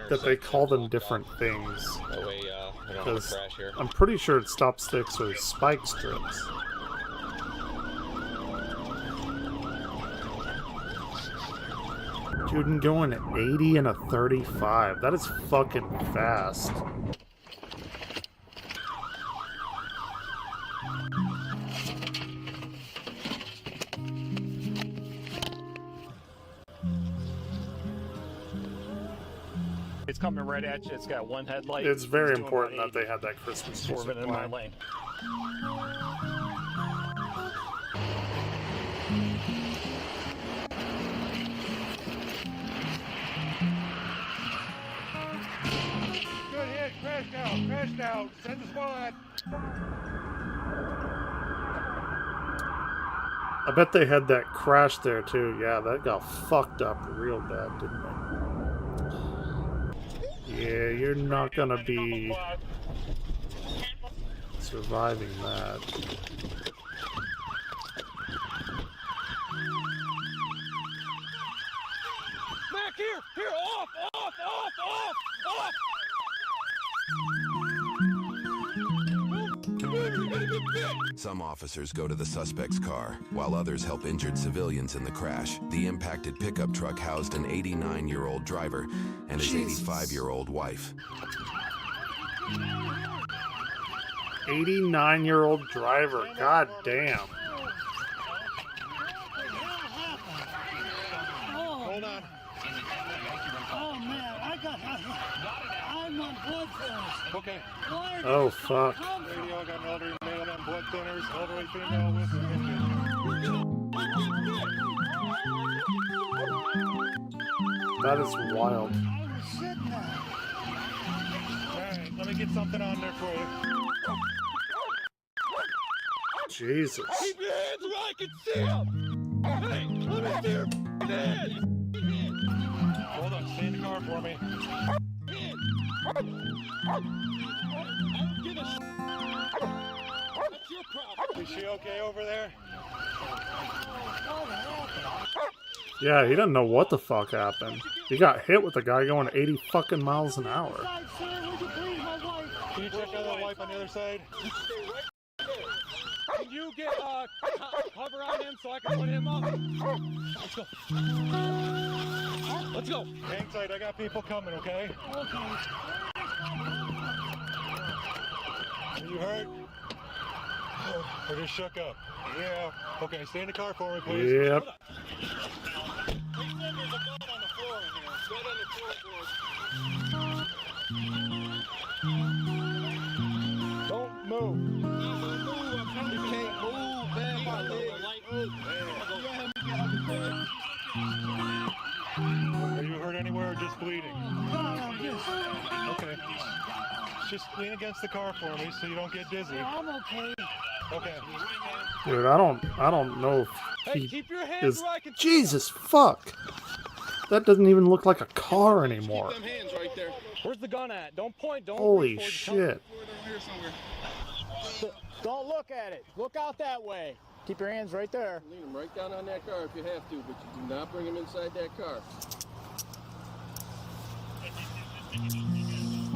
Speaker 1: that they call them different things. Because I'm pretty sure stop sticks are spike strips. Dude, I'm going at 80 and a 35. That is fucking fast.
Speaker 6: It's coming right at you. It's got one headlight.
Speaker 1: It's very
Speaker 6: It's doing
Speaker 1: important
Speaker 6: about
Speaker 1: that they had that Christmas music
Speaker 6: swerving in my
Speaker 1: playing.
Speaker 6: lane.
Speaker 3: Good hit. Crash now. Crash now. Send the squad.
Speaker 1: I bet they had that crash there too. Yeah, that got fucked up real bad, didn't it? Yeah, you're not gonna be surviving that.
Speaker 6: Mac, here, off.
Speaker 9: Some officers go to the suspect's car, while others help injured civilians in the crash. The impacted pickup truck housed an 89-year-old driver and his 85-year-old wife.
Speaker 1: 89-year-old driver. God damn.
Speaker 3: Hold on. Oh man, I'm on blood thinners. Okay.
Speaker 1: Oh fuck.
Speaker 3: Radio, I got an elderly male on blood thinners, elderly female with
Speaker 1: That is wild.
Speaker 3: Alright, let me get something on there for you.
Speaker 1: Jesus.
Speaker 3: Keep your hands where I can see them! Hey, let me see your hands! Hold on, stay in the car for me. What's your problem? Is she okay over there?
Speaker 1: Yeah, he doesn't know what the fuck happened. He got hit with a guy going 80 fucking miles an hour.
Speaker 3: Can you check out that wife on the other side?
Speaker 6: you get cover on him so I can put him up? Let's go. Let's go.
Speaker 8: Hang tight, I got people coming, okay?
Speaker 6: Okay.
Speaker 8: Are you hurt? Or just shook up? Yeah. Okay, stay in the car for me, please.
Speaker 1: Yep.
Speaker 6: Don't move. You can't move, man.
Speaker 8: Are you hurt anywhere or just bleeding?
Speaker 6: No, just.
Speaker 8: Okay. Just lean against the car for me so you don't get dizzy.
Speaker 6: I'm okay.
Speaker 8: Okay.
Speaker 1: Dude, I don't know if
Speaker 6: Hey,
Speaker 1: he
Speaker 6: keep your hands
Speaker 1: is.
Speaker 6: where I can.
Speaker 1: Jesus fuck! That doesn't even look like a car anymore.
Speaker 8: Keep them hands right there.
Speaker 6: Where's the gun at? Don't point. Don't.
Speaker 1: Holy
Speaker 6: reach towards the
Speaker 1: shit!
Speaker 6: Don't look at it. Look out that way. Keep your hands right there.
Speaker 10: Lean them right down on that car if you have to, but you do not bring them inside that car.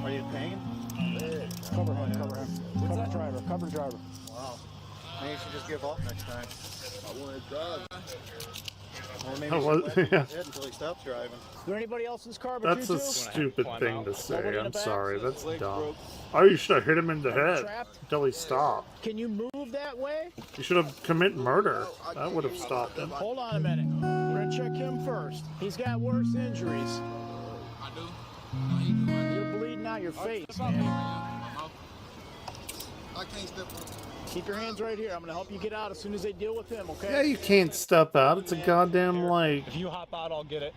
Speaker 6: Are you in pain? Cover him. Cover him. Cover the driver. Cover the driver.
Speaker 10: Wow. Maybe you should just give up next time. I want to drive. Or maybe
Speaker 1: That
Speaker 10: you
Speaker 1: was-
Speaker 10: should let him
Speaker 1: yeah.
Speaker 10: hit until he stops driving.
Speaker 6: Is there anybody else in this car but
Speaker 1: That's
Speaker 6: you
Speaker 1: a
Speaker 6: two?
Speaker 1: stupid thing to say.
Speaker 6: Nobody in
Speaker 1: I'm
Speaker 6: the back?
Speaker 1: sorry. That's
Speaker 10: Legs
Speaker 1: dumb.
Speaker 10: broke.
Speaker 1: Oh, you should have hit him in the head
Speaker 6: Trapped?
Speaker 1: until he stopped.
Speaker 6: Can you move that way?
Speaker 1: You should have committed murder. That would have stopped him.
Speaker 6: Hold on a minute. We're gonna check him first. He's got worse injuries.
Speaker 10: I do.
Speaker 6: You're bleeding out your face, man.
Speaker 10: I can't step on.
Speaker 6: Keep your hands right here. I'm gonna help you get out as soon as they deal with him, okay?
Speaker 1: Yeah, you can't step out. It's a goddamn, like,
Speaker 6: If you hop out, I'll get it.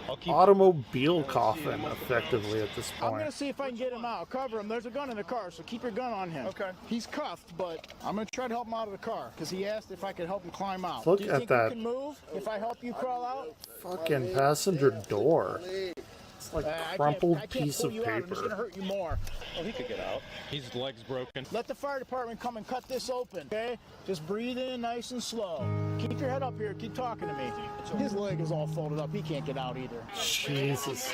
Speaker 6: I'll keep.
Speaker 1: automobile coffin, effectively, at this
Speaker 6: I'm gonna
Speaker 1: point.
Speaker 6: see if I can get him out. Cover him. There's a gun in the car, so keep your gun on him. Okay. He's cuffed, but I'm gonna try to help him out of the car because he asked if I could help him climb out.
Speaker 1: Look
Speaker 6: Do you
Speaker 1: at
Speaker 6: think
Speaker 1: that.
Speaker 6: you can move if I help you crawl out?
Speaker 1: Fucking passenger door. It's like
Speaker 6: I
Speaker 1: crumpled
Speaker 6: can't
Speaker 1: piece
Speaker 6: pull
Speaker 1: of
Speaker 6: you out. I'm just gonna
Speaker 1: paper.
Speaker 6: hurt you more.
Speaker 10: Oh, he could get out.
Speaker 6: His leg's broken. Let the fire department come and cut this open, okay? Just breathe in nice and slow. Keep your head up here. Keep talking to me. His leg is all folded up. He can't get out either.
Speaker 1: Jesus.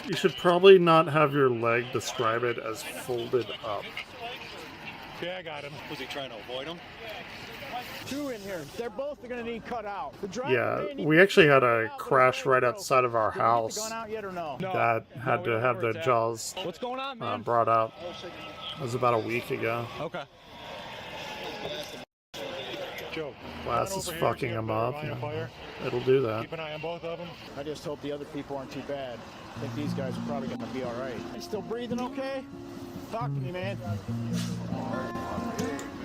Speaker 1: You should probably not have your leg describe it as folded up.
Speaker 8: Okay, I got him.
Speaker 10: Was he trying to avoid him?
Speaker 6: Two in here. They're both going to need cut out. The driver
Speaker 1: Yeah,
Speaker 6: may need
Speaker 1: we
Speaker 6: to
Speaker 1: actually had
Speaker 6: cut
Speaker 1: a
Speaker 6: out, but
Speaker 1: crash
Speaker 6: it's
Speaker 1: right
Speaker 6: already
Speaker 1: outside of our
Speaker 6: broken. Did you get the
Speaker 1: house
Speaker 6: gun out yet or no?
Speaker 1: that had to have the jaws
Speaker 6: What's going on, man?
Speaker 1: brought out. It was about a week ago.
Speaker 6: Okay.
Speaker 8: Joe.
Speaker 1: Glass
Speaker 8: run
Speaker 1: is
Speaker 8: over here,
Speaker 1: fucking
Speaker 8: see if
Speaker 1: him
Speaker 8: the
Speaker 1: up.
Speaker 8: line of fire.
Speaker 1: It'll do that.
Speaker 8: Keep an eye on both of them.
Speaker 6: I just hope the other people aren't too bad. I think these guys are probably going to be all right. You still breathing okay? Talk to me, man.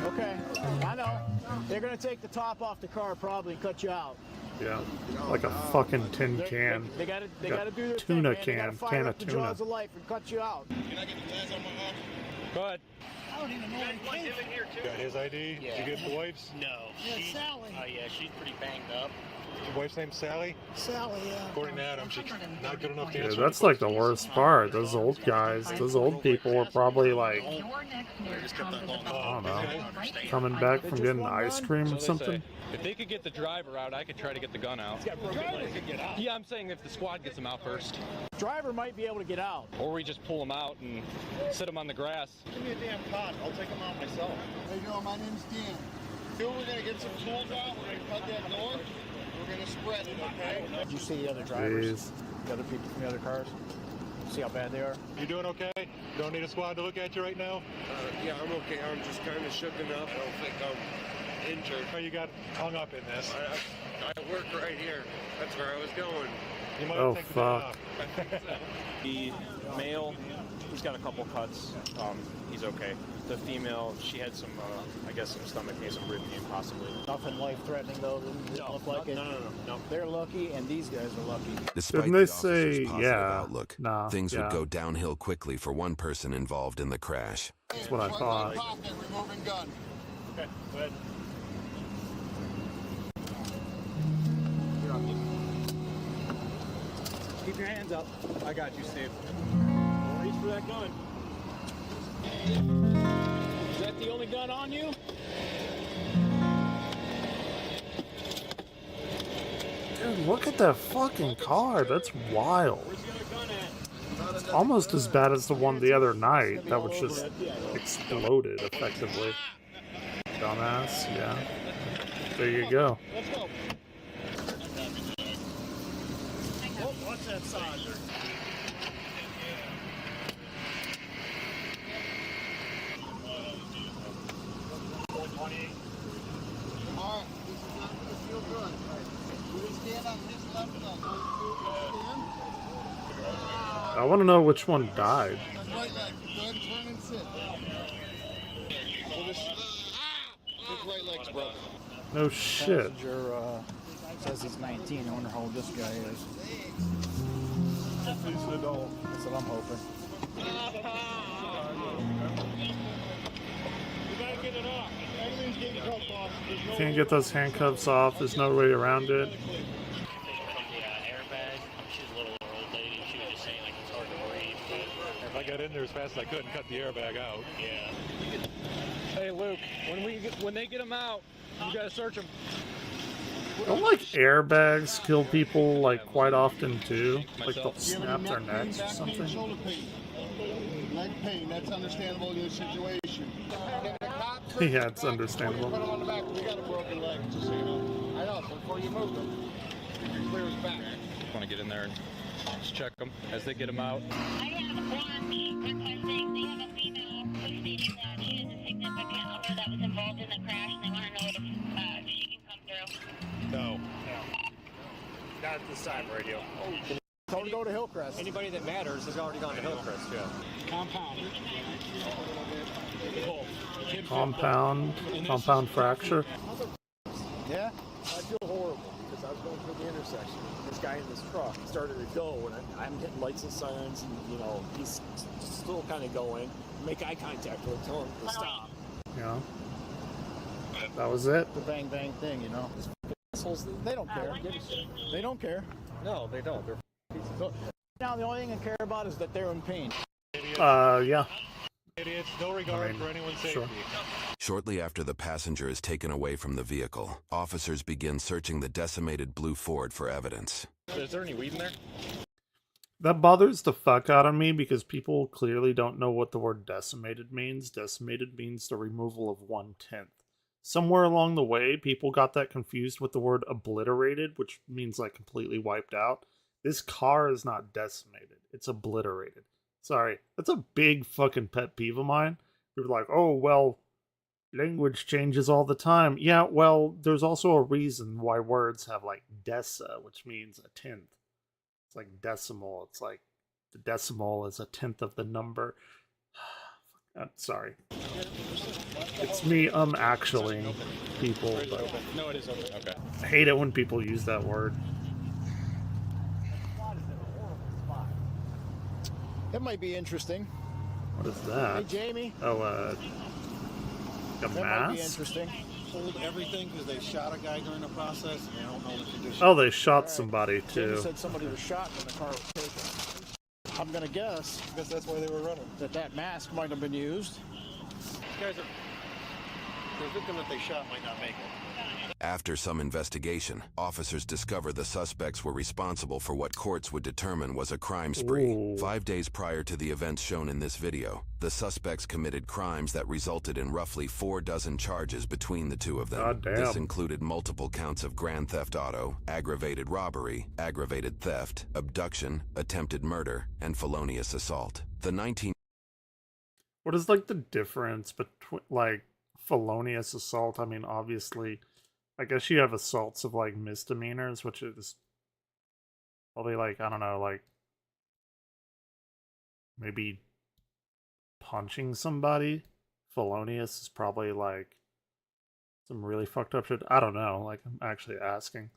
Speaker 6: Okay, I know. They're going to take the top off the car probably and cut you out.
Speaker 1: Yeah, like a fucking tin can.
Speaker 6: They got to
Speaker 1: Got
Speaker 6: do their
Speaker 1: tuna
Speaker 6: thing, man. They gotta
Speaker 1: can,
Speaker 6: fire
Speaker 1: can
Speaker 6: up
Speaker 1: of
Speaker 6: the
Speaker 1: tuna.
Speaker 6: jaws of life and cut you out.
Speaker 10: Can I get the glass on my arm?
Speaker 6: Go ahead.
Speaker 3: I don't even know where he came from.
Speaker 8: Got his ID? Did you get the wife's?
Speaker 3: Yeah, Sally.
Speaker 6: yeah, she's pretty banged up.
Speaker 8: Your wife's name's Sally?
Speaker 3: Sally, yeah.
Speaker 8: According to Adam, she's not good enough to
Speaker 1: Dude,
Speaker 8: answer.
Speaker 1: that's like the worst part. Those old guys, those old people were probably like, I don't know, coming back from getting ice cream or something.
Speaker 6: If they could get the driver out, I could try to get the gun out. The driver could get out. Yeah, I'm saying if the squad gets him out first. Driver might be able to get out. Or we just pull him out and sit him on the grass.
Speaker 10: Give me a damn cot. I'll take him out myself. How you doing? My name's Dan. Here we're going to get some tools out. We're going to cut that door. We're going to spread it, okay?
Speaker 6: Did you see the other drivers?
Speaker 1: Jeez.
Speaker 6: The other people from the other cars? See how bad they are?
Speaker 8: You doing okay? Don't need a squad to look at you right now?
Speaker 10: Yeah, I'm okay. I'm just kind of shooken up. I don't think I'm injured.
Speaker 8: Oh, you got hung up in this.
Speaker 10: I work right here. That's where I was going.
Speaker 8: You might
Speaker 1: Oh,
Speaker 8: take the day off.
Speaker 11: The male, he's got a couple cuts. He's okay. The female, she had some, I guess, some stomach pain, some rib pain, possibly.
Speaker 6: Nothing life-threatening, though. Doesn't look like it.
Speaker 11: No.
Speaker 6: They're lucky, and these guys are lucky.
Speaker 9: Despite
Speaker 1: Didn't
Speaker 9: the
Speaker 1: they
Speaker 9: officer's
Speaker 1: say,
Speaker 9: positive
Speaker 1: yeah,
Speaker 9: outlook,
Speaker 1: nah,
Speaker 9: things
Speaker 1: yeah.
Speaker 9: would go downhill quickly for one person involved in the crash.
Speaker 1: That's what I thought.
Speaker 10: Pocket, removing gun.
Speaker 6: Okay, go ahead. Keep your hands up.
Speaker 11: I got you, Steve.
Speaker 6: Don't reach for that gun. Is that the only gun on you?
Speaker 1: Dude, look at that fucking car. That's wild.
Speaker 6: Where's the other gun at?
Speaker 1: It's almost as bad as the one the other night that was just exploded effectively. Dumbass, yeah. There you go.
Speaker 10: Let's go. Oh, what's that side? Alright, this is not gonna feel good. Will we stand on his left and I'll go stand?
Speaker 1: I want to know which one died.
Speaker 10: Right leg. Go ahead and turn and sit. So this his right leg's broken.
Speaker 1: No shit.
Speaker 12: Passenger says he's 19. I wonder how old this guy is. He's an adult. That's what I'm hoping.
Speaker 3: You gotta get it off.
Speaker 10: Everything's getting cut off. There's no
Speaker 1: Can't get those handcuffs off. There's no way around it.
Speaker 6: Airbag. She's a little old lady. She was just saying like it's hard to breathe. But
Speaker 13: if I got in there as fast as I could and cut the airbag out.
Speaker 6: Yeah.
Speaker 13: Hey Luke, when they get them out, you gotta search them.
Speaker 1: Don't like airbags kill people like quite often too? Like they'll snap their necks or something.
Speaker 10: shoulder pain. Leg pain, that's understandable in your situation.
Speaker 1: Yeah, it's understandable.
Speaker 10: Put him on the back, we got a broken leg, just so you know. I know, so before you move him, you clear his back.
Speaker 13: Want to get in there and just check them as they get them out.
Speaker 5: I have one requesting, they have a female who's stating that she is a significant other that was involved in the crash, and they want to know if she can come through.
Speaker 6: No. Not at this time, radio.
Speaker 12: Tell him to go to Hillcrest.
Speaker 6: Anybody that matters has already gone to Hillcrest, yeah.
Speaker 1: Compound fracture.
Speaker 12: Yeah?
Speaker 6: I feel horrible because I was going through the intersection. This guy in this truck started to go, and I'm hitting lights and sirens, and you know he's still kind of going. Make eye contact with him, tell him to stop.
Speaker 1: Yeah. That was it.
Speaker 12: The bang bang thing, you know.
Speaker 6: Assholes,
Speaker 12: They don't care. They don't care.
Speaker 6: no, they don't. They're
Speaker 12: So, now the only thing I care about is that they're in pain.
Speaker 1: Yeah.
Speaker 13: Idiots, no regard for anyone's safety.
Speaker 1: Sure.
Speaker 9: Shortly after the passenger is taken away from the vehicle, officers begin searching the decimated blue Ford for evidence.
Speaker 6: Is there any weed in there?
Speaker 1: That bothers the fuck out of me because people clearly don't know what the word decimated means. Decimated means the removal of 1/10. Somewhere along the way, people got that confused with the word obliterated, which means like completely wiped out. This car is not decimated. It's obliterated. Sorry. That's a big fucking pet peeve of mine. People are like, oh, well, language changes all the time. Yeah, well, there's also a reason why words have like deci, which means a tenth. It's like decimal. It's like the decimal is a tenth of the number. Sorry. It's me actually people, but
Speaker 6: No, it is open. Okay.
Speaker 1: I hate it when people use that word.
Speaker 12: That might be interesting.
Speaker 1: What is that?
Speaker 12: Hey, Jamie.
Speaker 1: Oh, a
Speaker 12: That might be
Speaker 1: mask?
Speaker 12: interesting.
Speaker 10: Hold everything because they shot a guy during the process and they don't know the condition.
Speaker 1: Oh, they shot somebody
Speaker 12: Jamie
Speaker 1: too.
Speaker 12: said somebody was shot when the car was taken. I'm gonna guess.
Speaker 10: I guess that's why they were running.
Speaker 12: That mask might have been used.
Speaker 10: Guys are, the victim that they shot might not make it.
Speaker 9: After some investigation, officers discover the suspects were responsible for what courts would determine was a crime spree.
Speaker 1: Ooh.
Speaker 9: 5 days prior to the events shown in this video, the suspects committed crimes that resulted in roughly 4 dozen charges between the two of them.
Speaker 1: Goddamn.
Speaker 9: This included multiple counts of grand theft auto, aggravated robbery, aggravated theft, abduction, attempted murder, and felonious assault. The 19
Speaker 1: What is like the difference between like felonious assault? I mean, obviously, I guess you have assaults of like misdemeanors, which is probably like, I don't know, like maybe punching somebody. Felonious is probably like some really fucked up shit. I don't know. Like, I'm actually asking.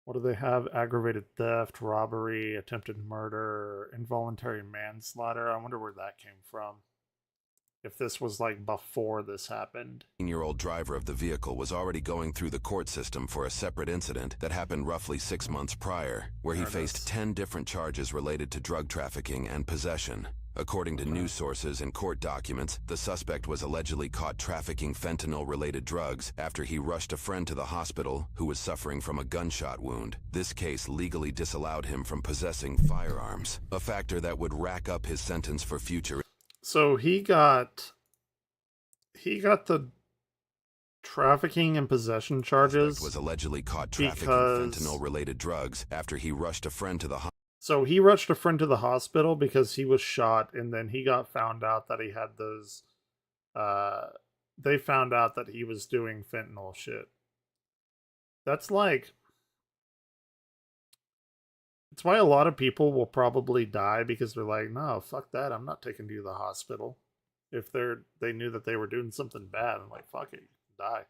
Speaker 1: What do they have? Aggravated theft, robbery, attempted murder, involuntary manslaughter. I wonder where that came from. If this was like before this happened.
Speaker 9: 18-year-old driver of the vehicle was already going through the court system for a separate incident that happened roughly 6 months prior, where he
Speaker 1: There it
Speaker 9: faced
Speaker 1: is.
Speaker 9: 10 different charges related to drug trafficking and possession. According to news sources and court documents, the suspect was allegedly caught trafficking fentanyl-related drugs after he rushed a friend to the hospital who was suffering from a gunshot wound. This case legally disallowed him from possessing firearms, a factor that would rack up his sentence for future.
Speaker 1: So he got the trafficking and possession charges.
Speaker 9: Was allegedly caught trafficking fentanyl-related drugs after he rushed a friend to the hospital.
Speaker 1: So he rushed a friend to the hospital because he was shot, and then he got found out that he had those. They found out that he was doing fentanyl shit. That's like. It's why a lot of people will probably die because they're like, no, fuck that. I'm not taking you to the hospital. If they knew that they were doing something bad, I'm like, fuck it, die.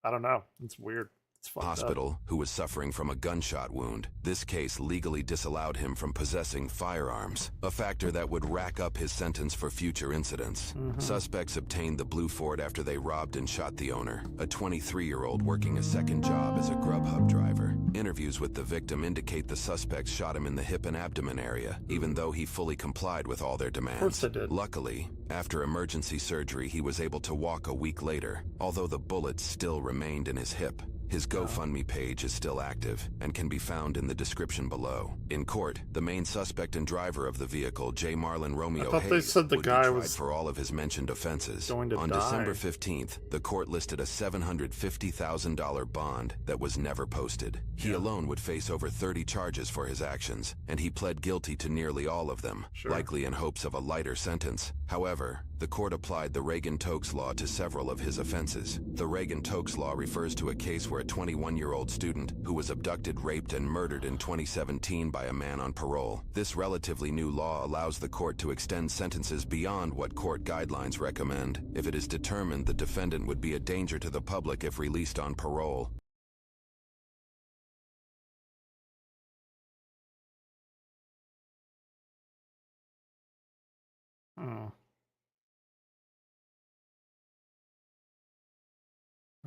Speaker 1: I don't know. It's weird.
Speaker 9: Hospital, who was suffering from a gunshot wound. This case legally disallowed him from possessing firearms, a factor that would rack up his sentence for future incidents. Suspects obtained the blue Ford after they robbed and shot the owner, a 23-year-old working a second job as a Grubhub driver. Interviews with the victim indicate the suspects shot him in the hip and abdomen area, even though he fully complied with all their demands.
Speaker 1: Of course they did.
Speaker 9: Luckily, after emergency surgery, he was able to walk a week later, although the bullets still remained in his hip. His GoFundMe page is still active and can be found in the description below. In court, the main suspect and driver of the vehicle, J. Marlon Romeo Hayes, would be tried for all of his mentioned offenses. On December 15th, the court listed a $750,000 bond that was never posted. He alone would face over 30 charges for his actions, and he pled guilty to nearly all of them, likely in hopes of a lighter sentence. However, the court applied the Reagan-Tokes Law to several of his offenses. The Reagan-Tokes Law refers to a case where a 21-year-old student who was abducted, raped, and murdered in 2017 by a man on parole. This relatively new law allows the court to extend sentences beyond what court guidelines recommend if it is determined the defendant would be a danger to the public if released on parole.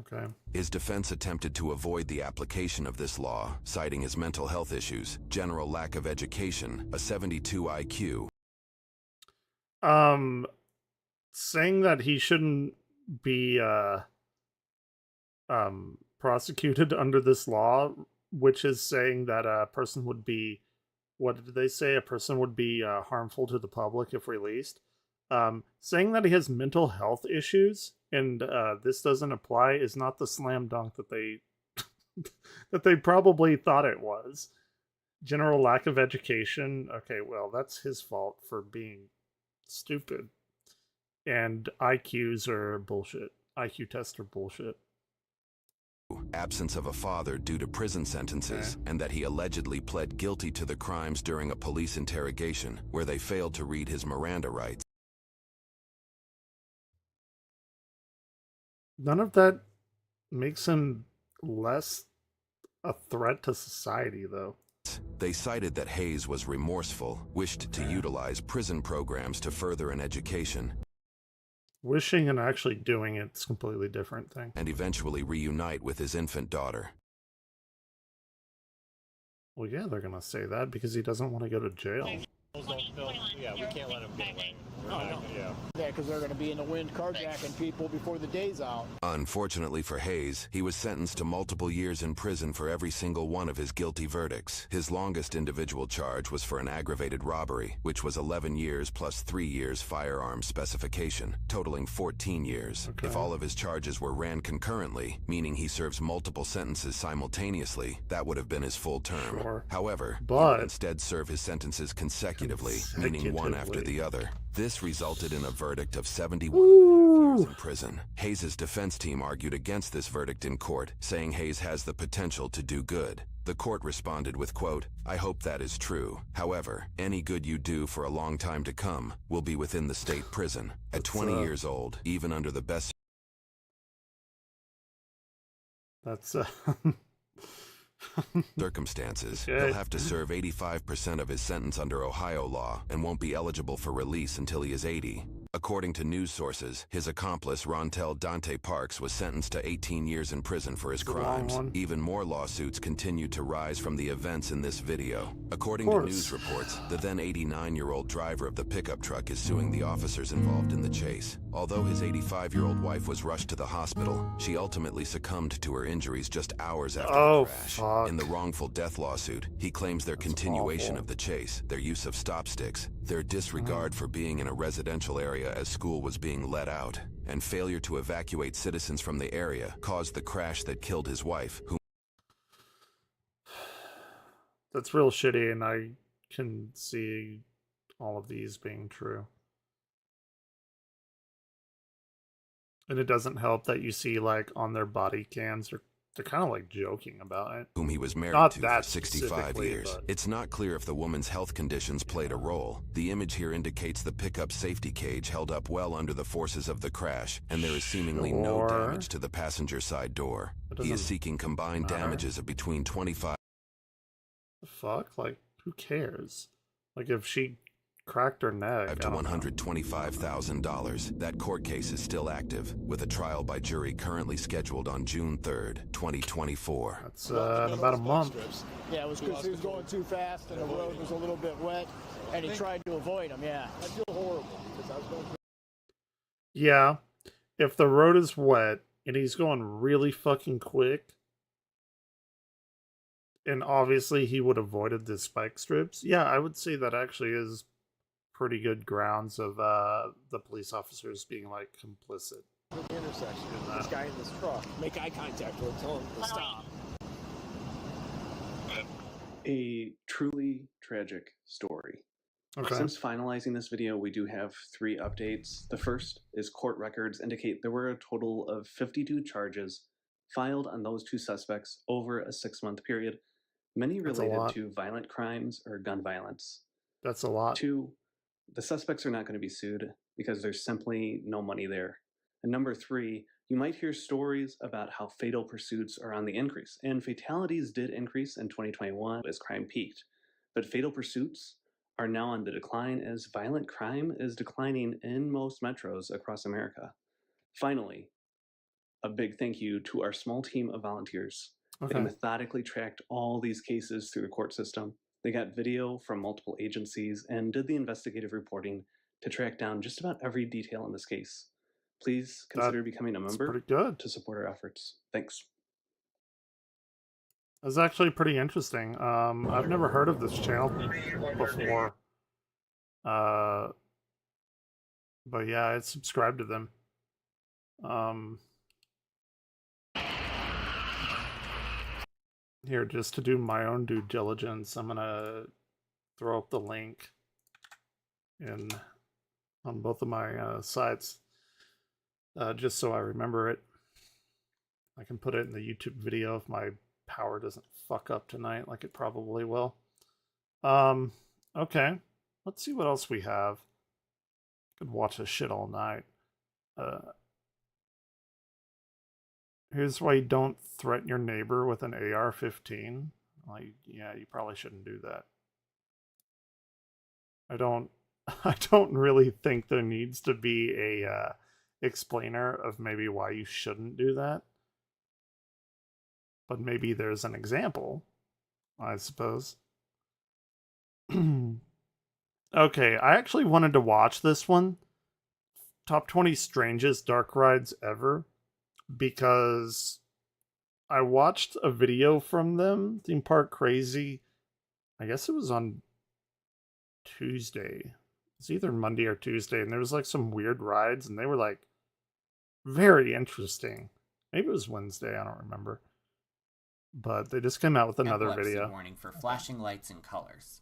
Speaker 1: Okay.
Speaker 9: His defense attempted to avoid the application of this law, citing his mental health issues, general lack of education, a 72 IQ.
Speaker 1: Saying that he shouldn't be prosecuted under this law, which is saying that a person would be, what did they say? A person would be harmful to the public if released. Saying that he has mental health issues and this doesn't apply is not the slam dunk that they that they probably thought it was. General lack of education. Okay, well, that's his fault for being stupid. And IQs are bullshit. IQ tests are bullshit.
Speaker 9: Absence of a father due to prison sentences, and that he allegedly pled guilty to the crimes during a police interrogation where they failed to read his Miranda rights.
Speaker 1: None of that makes him less a threat to society, though.
Speaker 9: They cited that Hayes was remorseful, wished to utilize prison programs to further an education.
Speaker 1: Wishing and actually doing it's a completely different thing.
Speaker 9: And eventually reunite with his infant daughter.
Speaker 1: Well, yeah, they're going to say that because he doesn't want to go to jail.
Speaker 6: Yeah, we can't let him get away.
Speaker 12: Yeah, because they're going to be in the wind carjacking people before the day's out.
Speaker 9: Unfortunately for Hayes, he was sentenced to multiple years in prison for every single one of his guilty verdicts. His longest individual charge was for an aggravated robbery, which was 11 years plus 3 years firearms specification, totaling 14 years.
Speaker 1: Okay.
Speaker 9: If all of his charges were ran concurrently, meaning he serves multiple sentences simultaneously, that would have been his full term.
Speaker 1: Sure.
Speaker 9: However, he
Speaker 1: but
Speaker 9: would instead serve his sentences consecutively, meaning one after the other. This resulted in a verdict of 71 years in prison. Hayes' defense team argued against this verdict in court, saying Hayes has the potential to do good. The court responded with, quote, "I hope that is true. However, any good you do for a long time to come will be within the state prison. At 20 years old, even under the best..."
Speaker 1: That's
Speaker 9: circumstances,
Speaker 1: okay.
Speaker 9: He'll have to serve 85% of his sentence under Ohio law and won't be eligible for release until he is 80. According to news sources, his accomplice, Rontel Dante Parks, was sentenced to 18 years in prison for his crimes. Even more lawsuits continued to rise from the events in this video. According to news reports, the then 89-year-old driver of the pickup truck is suing the officers involved in the chase. Although his 85-year-old wife was rushed to the hospital, she ultimately succumbed to her injuries just hours after the crash.
Speaker 1: Fuck.
Speaker 9: In the wrongful death lawsuit, he claims their continuation of the chase, their use of stop sticks, their disregard for being in a residential area as school was being let out, and failure to evacuate citizens from the area caused the crash that killed his wife, whom...
Speaker 1: That's real shitty, and I can see all of these being true. And it doesn't help that you see, like, on their body cams, they're kind of like joking about it.
Speaker 9: Whom he was married
Speaker 1: Not
Speaker 9: to
Speaker 1: that
Speaker 9: for 65 years.
Speaker 1: but-
Speaker 9: It's not clear if the woman's health conditions played a role. The image here indicates the pickup safety cage held up well under the forces of the crash, and there is seemingly no
Speaker 1: Sure.
Speaker 9: damage to the passenger side door.
Speaker 1: That
Speaker 9: He is
Speaker 1: doesn't
Speaker 9: seeking combined
Speaker 1: matter.
Speaker 9: damages of between 25...
Speaker 1: The fuck? Like, who cares? Like, if she cracked her neck, I
Speaker 9: to
Speaker 1: don't know.
Speaker 9: $125,000. That court case is still active, with a trial by jury currently scheduled on June 3rd, 2024.
Speaker 1: That's in about a month.
Speaker 12: Yeah, it was because he was going too fast and the road was a little bit wet, and he tried to avoid him, yeah.
Speaker 8: I feel horrible because I was going through.
Speaker 1: Yeah, if the road is wet and he's going really fucking quick, and obviously he would have avoided the spike strips, yeah, I would say that actually is pretty good grounds of the police officers being, like, complicit.
Speaker 8: The intersection.
Speaker 12: This guy in this truck, make eye contact with him, tell him to stop.
Speaker 14: A truly tragic story.
Speaker 1: Okay.
Speaker 14: Since finalizing this video, we do have 3 updates. The first is court records indicate there were a total of 52 charges filed on those 2 suspects over a 6-month period, many
Speaker 1: That's a
Speaker 14: related
Speaker 1: lot.
Speaker 14: to violent crimes or gun violence.
Speaker 1: That's a lot.
Speaker 14: 2, the suspects are not going to be sued because there's simply no money there. And number 3, you might hear stories about how fatal pursuits are on the increase, and fatalities did increase in 2021 as crime peaked. But fatal pursuits are now on the decline as violent crime is declining in most metros across America. Finally, a big thank you to our small team of volunteers.
Speaker 1: Okay.
Speaker 14: They methodically tracked all these cases through the court system. They got video from multiple agencies and did the investigative reporting to track down just about every detail in this case. Please consider becoming a member
Speaker 1: pretty good.
Speaker 14: to support our efforts. Thanks.
Speaker 1: That's actually pretty interesting. I've never heard of this channel before. But yeah, I subscribe to them. Here, just to do my own due diligence, I'm gonna throw up the link on both of my sites, just so I remember it. I can put it in the YouTube video if my power doesn't fuck up tonight, like it probably will. Okay, let's see what else we have. Could watch this shit all night. Here's why you don't threaten your neighbor with an AR-15. Like, yeah, you probably shouldn't do that. I don't really think there needs to be a explainer of maybe why you shouldn't do that. But maybe there's an example, I suppose. Okay, I actually wanted to watch this one. Top 20 strangest dark rides ever. Because I watched a video from them, Theme Park Crazy. I guess it was on Tuesday. It's either Monday or Tuesday, and there was like some weird rides, and they were like very interesting. Maybe it was Wednesday, I don't remember. But they just came out with another
Speaker 15: Epilepsy
Speaker 1: video.
Speaker 15: warning for flashing lights and colors.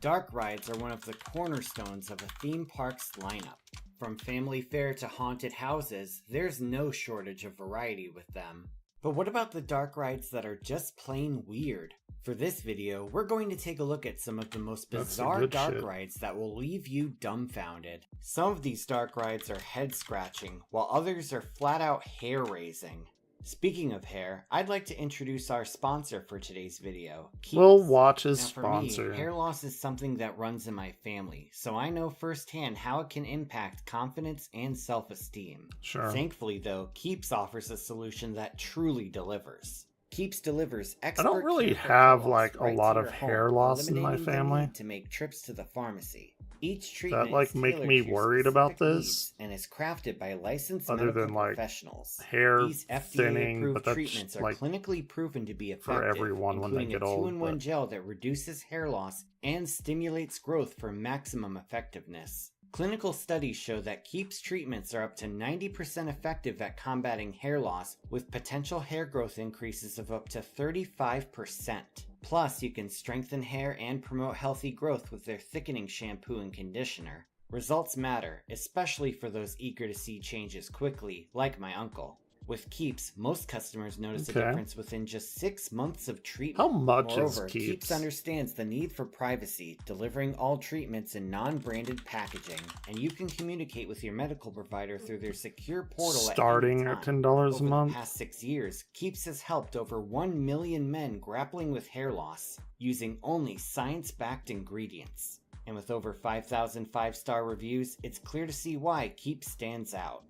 Speaker 15: Dark rides are one of the cornerstones of a theme park's lineup. From family fare to haunted houses, there's no shortage of variety with them. But what about the dark rides that are just plain weird? For this video, we're going to take a look at some of the most bizarre dark rides that will leave you dumbfounded. Some of these dark rides are head-scratching, while others are flat-out hair-raising. Speaking of hair, I'd like to introduce our sponsor for today's video, Keeps.
Speaker 1: We'll watch his
Speaker 15: Now, for
Speaker 1: sponsor.
Speaker 15: me, hair loss is something that runs in my family, so I know firsthand how it can impact confidence and self-esteem.
Speaker 1: Sure.
Speaker 15: Thankfully, though, Keeps offers a solution that truly delivers. Keeps delivers
Speaker 1: I
Speaker 15: expert
Speaker 1: don't really
Speaker 15: care for
Speaker 1: have
Speaker 15: hair loss
Speaker 1: like a
Speaker 15: right to
Speaker 1: lot
Speaker 15: your
Speaker 1: of
Speaker 15: home,
Speaker 1: hair loss in my
Speaker 15: eliminating the
Speaker 1: family.
Speaker 15: need to make trips to the pharmacy. Each
Speaker 1: Does
Speaker 15: treatment
Speaker 1: that like
Speaker 15: is
Speaker 1: make
Speaker 15: tailored
Speaker 1: me
Speaker 15: to your
Speaker 1: worried about
Speaker 15: specific
Speaker 1: this?
Speaker 15: needs and is crafted by licensed
Speaker 1: Other
Speaker 15: medical
Speaker 1: than like
Speaker 15: professionals.
Speaker 1: hair
Speaker 15: These
Speaker 1: thinning,
Speaker 15: FDA-approved
Speaker 1: but that's
Speaker 15: treatments are
Speaker 1: like
Speaker 15: clinically proven to be
Speaker 1: for
Speaker 15: effective,
Speaker 1: everyone when they
Speaker 15: including
Speaker 1: get
Speaker 15: a
Speaker 1: old.
Speaker 15: 2-in-1
Speaker 1: But
Speaker 15: gel that reduces hair loss and stimulates growth for maximum effectiveness. Clinical studies show that Keeps treatments are up to 90% effective at combating hair loss, with potential hair growth increases of up to 35%. Plus, you can strengthen hair and promote healthy growth with their thickening shampoo and conditioner. Results matter, especially for those eager to see changes quickly, like my uncle. With Keeps, most customers notice a
Speaker 1: Okay.
Speaker 15: difference within just 6 months of treatment.
Speaker 1: How much is
Speaker 15: Moreover,
Speaker 1: Keeps?
Speaker 15: understands the need for privacy, delivering all treatments in non-branded packaging, and you can communicate with your medical provider through their secure portal
Speaker 1: starting
Speaker 15: at any
Speaker 1: at
Speaker 15: time.
Speaker 1: $10 a
Speaker 15: Over
Speaker 1: month.
Speaker 15: the past 6 years, Keeps has helped over 1 million men grappling with hair loss, using only science-backed ingredients. And with over 5,000 5-star reviews, it's clear to see why Keeps stands out.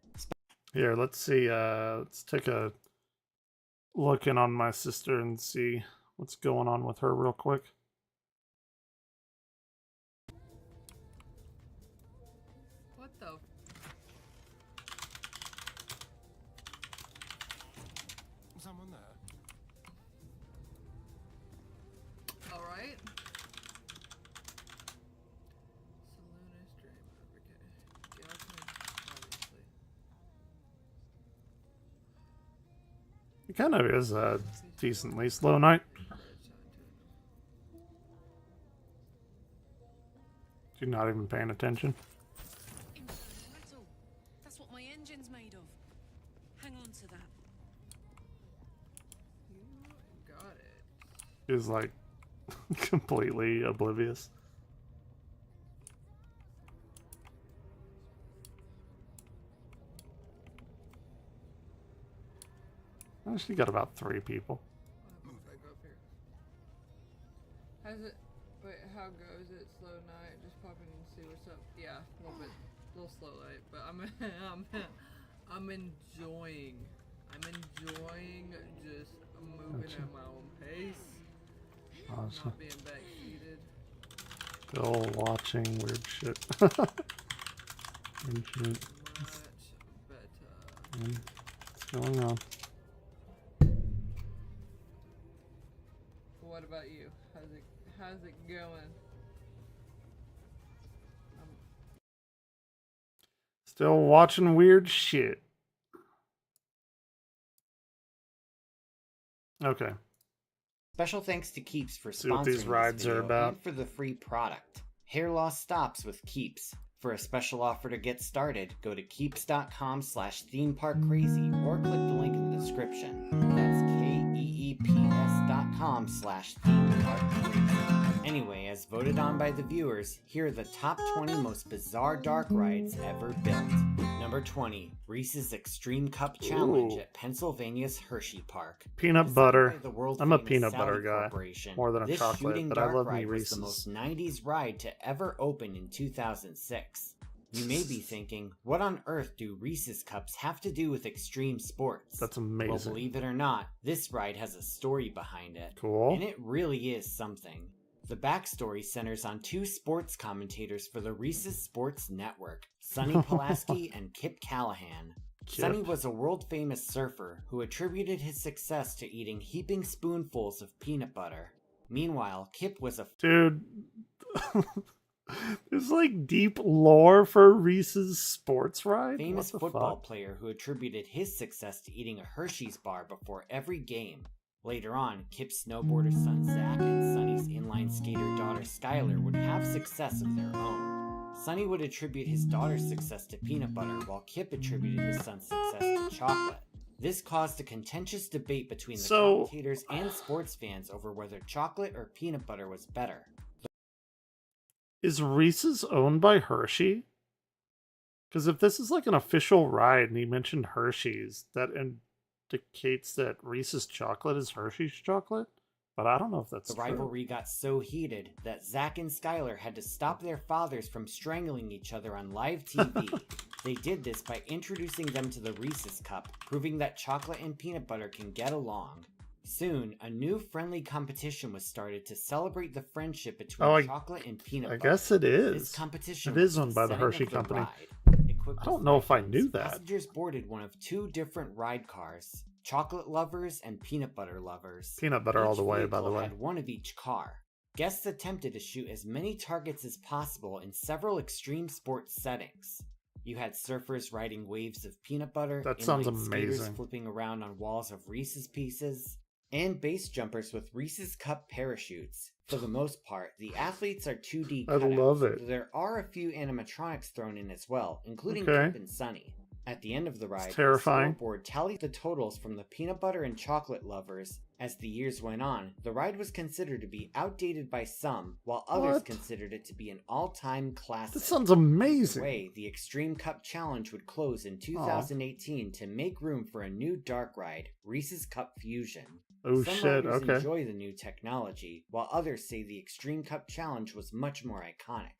Speaker 1: Here, let's see. Let's take a look in on my sister and see what's going on with her real quick.
Speaker 16: What the?
Speaker 8: Someone there.
Speaker 16: All right. Saloonist dream. Okay. Gelsman, obviously.
Speaker 1: It kind of is a decently slow night. You're not even paying attention.
Speaker 17: That's what my engine's made of. Hang on to that.
Speaker 16: You got it.
Speaker 1: Is like completely oblivious. Oh, she got about 3 people.
Speaker 16: Move back up here. How's it? Wait, how goes it? Slow night. Just pop in and see what's up. Yeah, a little bit, a little slow night, but I'm enjoying. I'm enjoying just moving
Speaker 1: Gotcha.
Speaker 16: at my own pace.
Speaker 1: Awesome.
Speaker 16: Not being backseated.
Speaker 1: Still watching weird shit. Weird shit. What's going on?
Speaker 16: What about you? How's it going?
Speaker 1: Still watching weird shit. Okay.
Speaker 15: Special thanks to Keeps for
Speaker 1: See what
Speaker 15: sponsoring
Speaker 1: these
Speaker 15: this
Speaker 1: rides are
Speaker 15: video
Speaker 1: about.
Speaker 15: and for the free product. Hair loss stops with Keeps. For a special offer to get started, go to keeps.com/themeparkcrazy or click the link in the description. That's keeps.com/themeparkcrazy. Anyway, as voted on by the viewers, here are the top 20 most bizarre dark rides ever built. Number 20, Reese's Extreme Cup Challenge
Speaker 1: Ooh.
Speaker 15: at Pennsylvania's Hershey Park.
Speaker 1: Peanut
Speaker 15: Designed
Speaker 1: butter.
Speaker 15: by the world
Speaker 1: I'm a
Speaker 15: famous
Speaker 1: peanut
Speaker 15: Saudi
Speaker 1: butter guy
Speaker 15: Corporation,
Speaker 1: more than a
Speaker 15: this
Speaker 1: chocolate,
Speaker 15: shooting
Speaker 1: but I
Speaker 15: dark
Speaker 1: love me
Speaker 15: ride was
Speaker 1: Reese's.
Speaker 15: the most 90s ride to ever open in 2006. You may be thinking, what on earth do Reese's Cups have to do with extreme sports?
Speaker 1: That's
Speaker 15: Well,
Speaker 1: amazing.
Speaker 15: believe it or not, this ride has a story behind it.
Speaker 1: Cool.
Speaker 15: And it really is something. The backstory centers on 2 sports commentators for the Reese's Sports Network, Sonny Pulaski and Kip Callahan.
Speaker 1: Kip.
Speaker 15: Sonny was a world-famous surfer who attributed his success to eating heaping spoonfuls of peanut butter. Meanwhile, Kip was a
Speaker 1: Dude. There's like deep lore for Reese's sports ride.
Speaker 15: famous
Speaker 1: What the
Speaker 15: football
Speaker 1: fuck?
Speaker 15: player who attributed his success to eating a Hershey's bar before every game. Later on, Kip's snowboarder son Zach and Sonny's inline skater daughter Skylar would have success of their own. Sonny would attribute his daughter's success to peanut butter, while Kip attributed his son's success to chocolate. This caused a contentious debate between the commentators and sports fans over whether chocolate or peanut butter was better.
Speaker 1: Is Reese's owned by Hershey? Because if this is like an official ride and he mentioned Hershey's, that and indicates that Reese's chocolate is Hershey's chocolate, but I don't know if that's
Speaker 15: The
Speaker 1: true.
Speaker 15: rivalry got so heated that Zach and Skylar had to stop their fathers from strangling each other on live TV. They did this by introducing them to the Reese's Cup, proving that chocolate and peanut butter can get along. Soon, a new friendly competition was started to celebrate the friendship between chocolate and peanut butter.
Speaker 1: I guess it is.
Speaker 15: This competition
Speaker 1: It is
Speaker 15: was
Speaker 1: owned by the
Speaker 15: setting
Speaker 1: Hershey
Speaker 15: of the
Speaker 1: Company.
Speaker 15: ride. Equipped
Speaker 1: I don't
Speaker 15: with
Speaker 1: know if I
Speaker 15: wagons,
Speaker 1: knew that.
Speaker 15: Passengers boarded one of two different ride cars, chocolate lovers and peanut butter lovers.
Speaker 1: Peanut butter all
Speaker 15: Each
Speaker 1: the way, by the
Speaker 15: vehicle
Speaker 1: way.
Speaker 15: had one of each car. Guests attempted to shoot as many targets as possible in several extreme sports settings. You had surfers riding waves of peanut butter,
Speaker 1: That sounds
Speaker 15: inline skaters
Speaker 1: amazing.
Speaker 15: flipping around on walls of Reese's Pieces, and base jumpers with Reese's Cup parachutes. For the most part, the athletes are 2D
Speaker 1: I
Speaker 15: cutouts,
Speaker 1: love it.
Speaker 15: though there are a few animatronics thrown in as well, including
Speaker 1: Okay.
Speaker 15: Kip and Sunny. At the end of the ride,
Speaker 1: terrifying.
Speaker 15: the scoreboard tallied the totals from the peanut butter and chocolate lovers. As the years went on, the ride was considered to be outdated by some, while others
Speaker 1: What?
Speaker 15: considered it to be an all-time classic.
Speaker 1: This sounds amazing.
Speaker 15: Either way, the Extreme Cup Challenge would close in 2018 to make room for a new dark ride, Reese's Cup Fusion.
Speaker 1: Oh,
Speaker 15: Some
Speaker 1: shit,
Speaker 15: riders
Speaker 1: okay.
Speaker 15: enjoy the new technology, while others say the Extreme Cup Challenge was much more iconic.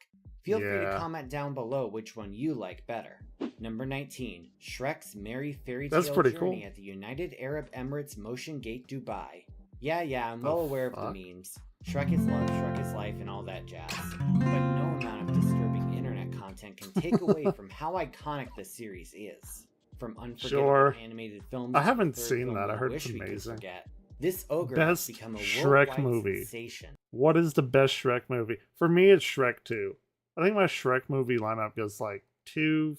Speaker 15: Feel free to
Speaker 1: Yeah.
Speaker 15: comment down below which one you like better. Number 19, Shrek's Merry Fairy Tale
Speaker 1: That's pretty
Speaker 15: Journey
Speaker 1: cool.
Speaker 15: at the United Arab Emirates Motion Gate Dubai. Yeah, I'm well aware of the memes. Shrek is love, Shrek is life, and all that jazz. But no amount of disturbing internet content can take away from how iconic the series is. From unforgettable
Speaker 1: Sure.
Speaker 15: animated films,
Speaker 1: I
Speaker 15: to
Speaker 1: haven't
Speaker 15: the third
Speaker 1: seen
Speaker 15: film
Speaker 1: that. I
Speaker 15: we
Speaker 1: heard
Speaker 15: wish
Speaker 1: it's
Speaker 15: we could
Speaker 1: amazing.
Speaker 15: forget. This ogre
Speaker 1: Best
Speaker 15: has become a
Speaker 1: Shrek
Speaker 15: worldwide
Speaker 1: movie.
Speaker 15: sensation.
Speaker 1: What is the best Shrek movie? For me, it's Shrek 2. I think my Shrek movie lineup goes like 2,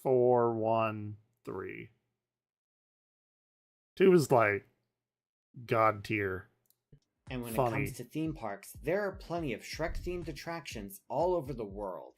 Speaker 1: 4, 1, 3. 2 is like god tier.
Speaker 15: And when
Speaker 1: Funny.
Speaker 15: it comes to theme parks, there are plenty of Shrek-themed attractions all over the world.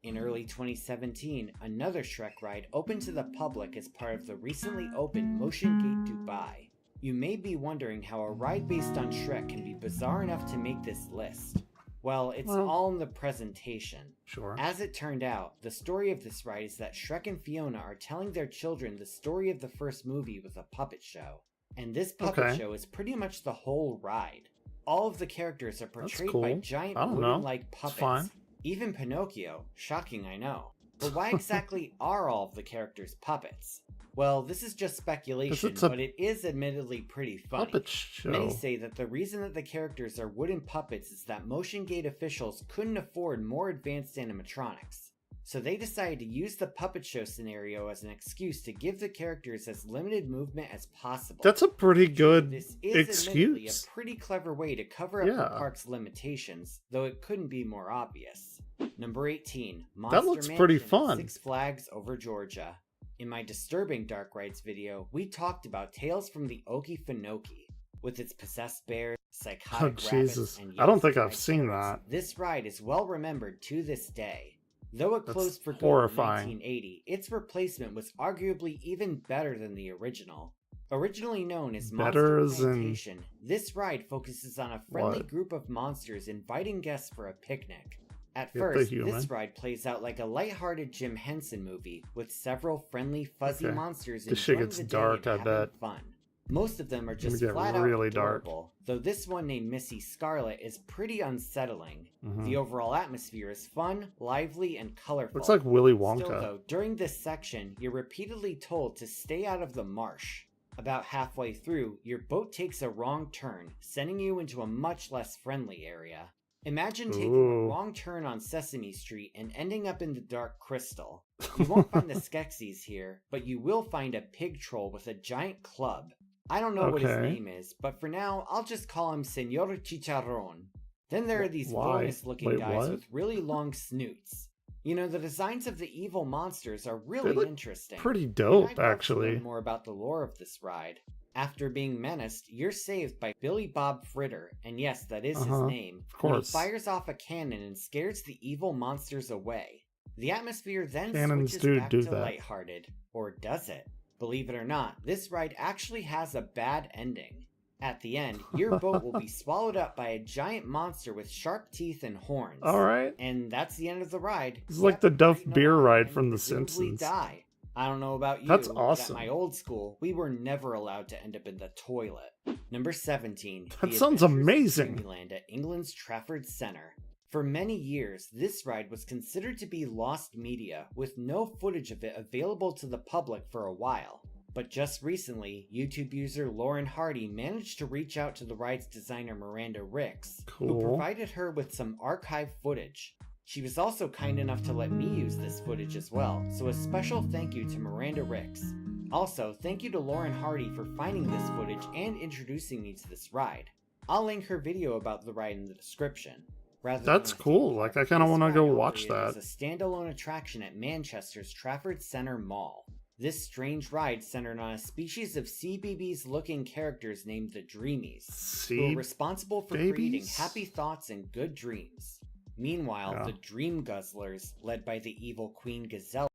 Speaker 15: In early 2017, another Shrek ride opened to the public as part of the recently opened Motion Gate Dubai. You may be wondering how a ride based on Shrek can be bizarre enough to make this list. Well, it's all in the presentation.
Speaker 1: Sure.
Speaker 15: As it turned out, the story of this ride is that Shrek and Fiona are telling their children the story of the first movie with a puppet show. And this puppet
Speaker 1: Okay.
Speaker 15: show is pretty much the whole ride. All of the characters are portrayed
Speaker 1: cool.
Speaker 15: by giant
Speaker 1: I don't know.
Speaker 15: wooden-like
Speaker 1: It's
Speaker 15: puppets.
Speaker 1: fine.
Speaker 15: Even Pinocchio. Shocking, I know. But why exactly are all of the characters puppets? Well, this is just speculation,
Speaker 1: it's a
Speaker 15: but it is admittedly pretty funny.
Speaker 1: Puppet show.
Speaker 15: Many say that the reason that the characters are wooden puppets is that Motion Gate officials couldn't afford more advanced animatronics. So they decided to use the puppet show scenario as an excuse to give the characters as limited movement as possible.
Speaker 1: That's a pretty good
Speaker 15: This is admittedly a
Speaker 1: excuse.
Speaker 15: pretty clever way to cover up the
Speaker 1: Yeah.
Speaker 15: park's limitations, though it couldn't be more obvious. Number 18,
Speaker 1: That
Speaker 15: Monster
Speaker 1: looks pretty
Speaker 15: Mansion at
Speaker 1: fun.
Speaker 15: Six Flags Over Georgia. In my disturbing Dark Rides video, we talked about Tales from the Okefenokee. With its possessed bears, psychotic
Speaker 1: Oh,
Speaker 15: rabbits,
Speaker 1: Jesus.
Speaker 15: and
Speaker 1: I don't
Speaker 15: yes,
Speaker 1: think I've
Speaker 15: fried
Speaker 1: seen
Speaker 15: carrots,
Speaker 1: that.
Speaker 15: This ride is well remembered to this day. Though it
Speaker 1: That's
Speaker 15: closed for good
Speaker 1: horrifying.
Speaker 15: in 1980, its replacement was arguably even better than the original. Originally known as
Speaker 1: Better
Speaker 15: Monster
Speaker 1: as in
Speaker 15: Plantation, this ride focuses on a friendly
Speaker 1: what?
Speaker 15: group of monsters inviting guests for a picnic. At
Speaker 1: Get the
Speaker 15: first,
Speaker 1: human.
Speaker 15: this ride plays out like a lighthearted Jim Henson movie, with several friendly, fuzzy
Speaker 1: Okay.
Speaker 15: monsters
Speaker 1: This shit
Speaker 15: enjoying
Speaker 1: gets
Speaker 15: the day
Speaker 1: dark,
Speaker 15: and
Speaker 1: I
Speaker 15: having
Speaker 1: bet.
Speaker 15: fun. Most of them are
Speaker 1: It's gonna
Speaker 15: just
Speaker 1: get
Speaker 15: flat out
Speaker 1: really dark.
Speaker 15: adorable, though this one named Missy Scarlet is pretty unsettling.
Speaker 1: Mhm.
Speaker 15: The overall atmosphere is fun, lively, and colorful.
Speaker 1: Looks like Willy Wonka.
Speaker 15: Still, though, during this section, you're repeatedly told to stay out of the marsh. About halfway through, your boat takes a wrong turn, sending you into a much less friendly area. Imagine taking a
Speaker 1: Ooh.
Speaker 15: wrong turn on Sesame Street and ending up in the Dark Crystal. You won't find the Skeksis here, but you will find a pig troll with a giant club. I don't know what his
Speaker 1: Okay.
Speaker 15: name is, but for now, I'll just call him Senor Chicharron. Then there are these
Speaker 1: Why?
Speaker 15: villainous-looking
Speaker 1: Wait,
Speaker 15: guys
Speaker 1: what?
Speaker 15: with really long snoots. You know, the designs of the evil monsters are really
Speaker 1: look
Speaker 15: interesting.
Speaker 1: pretty
Speaker 15: And
Speaker 1: dope,
Speaker 15: I'd love to
Speaker 1: actually.
Speaker 15: learn more about the lore of this ride. After being menaced, you're saved by Billy Bob Fritter, and yes, that is his name.
Speaker 1: Of
Speaker 15: When he
Speaker 1: course.
Speaker 15: fires off a cannon and scares the evil monsters away. The atmosphere then
Speaker 1: Cannons
Speaker 15: switches
Speaker 1: do
Speaker 15: back
Speaker 1: do
Speaker 15: to
Speaker 1: that.
Speaker 15: lighthearted. Or does it? Believe it or not, this ride actually has a bad ending. At the end, your boat will be swallowed up by a giant monster with sharp teeth and horns.
Speaker 1: Alright.
Speaker 15: And that's the end of the ride.
Speaker 1: It's like
Speaker 15: Yep,
Speaker 1: the Duff
Speaker 15: straighten
Speaker 1: beer
Speaker 15: up
Speaker 1: ride
Speaker 15: and
Speaker 1: from The
Speaker 15: presumably
Speaker 1: Simpsons.
Speaker 15: Die. I don't know about you,
Speaker 1: That's
Speaker 15: but
Speaker 1: awesome.
Speaker 15: at my old school, we were never allowed to end up in the toilet. Number 17.
Speaker 1: That
Speaker 15: The
Speaker 1: sounds
Speaker 15: Adventures of
Speaker 1: amazing.
Speaker 15: Dreamland at England's Trafford Centre. For many years, this ride was considered to be lost media, with no footage of it available to the public for a while. But just recently, YouTube user Lauren Hardy managed to reach out to the ride's designer Miranda Ricks, who
Speaker 1: Cool.
Speaker 15: provided her with some archive footage. She was also kind enough to let me use this footage as well, so a special thank you to Miranda Ricks. Also, thank you to Lauren Hardy for finding this footage and introducing me to this ride. I'll link her video about the ride in the description. Rather than
Speaker 1: That's
Speaker 15: a theme
Speaker 1: cool.
Speaker 15: park,
Speaker 1: Like, I kind of
Speaker 15: this
Speaker 1: want to go
Speaker 15: ride
Speaker 1: watch
Speaker 15: operated
Speaker 1: that.
Speaker 15: as a standalone attraction at Manchester's Trafford Centre Mall. This strange ride centered on a species of CBeebies-looking characters named the Dreamies, who are responsible for creating
Speaker 1: Babies?
Speaker 15: happy thoughts and good dreams. Meanwhile,
Speaker 1: Yeah.
Speaker 15: the Dream Guzzlers, led by the evil Queen Gazelle,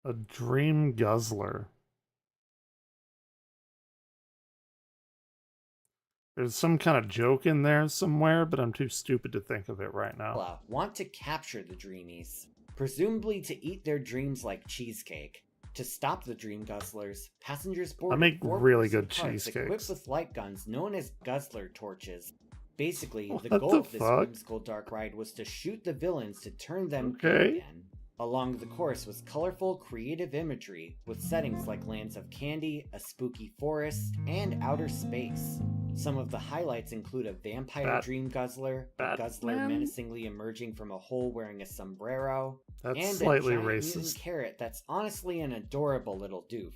Speaker 1: A dream guzzler. There's some kind of joke in there somewhere, but I'm too stupid to think of it right now.
Speaker 15: want to capture the Dreamies, presumably to eat their dreams like cheesecake. To stop the Dream Guzzlers, passengers boarded
Speaker 1: make
Speaker 15: 4
Speaker 1: really
Speaker 15: person
Speaker 1: good
Speaker 15: carts equipped
Speaker 1: cheesecakes.
Speaker 15: with light guns known as Guzzler torches. Basically, the
Speaker 1: What
Speaker 15: goal
Speaker 1: the
Speaker 15: of this
Speaker 1: fuck?
Speaker 15: whimsical dark ride was to shoot the villains to turn them good
Speaker 1: Okay.
Speaker 15: again. Along the course was colorful, creative imagery, with settings like lands of candy, a spooky forest, and outer space. Some of the highlights include a vampire dream guzzler, a guzzler
Speaker 1: Batman?
Speaker 15: menacingly emerging from a hole wearing a sombrero,
Speaker 1: That's
Speaker 15: and
Speaker 1: slightly
Speaker 15: a giant
Speaker 1: racist.
Speaker 15: mutant carrot that's honestly an adorable little doof.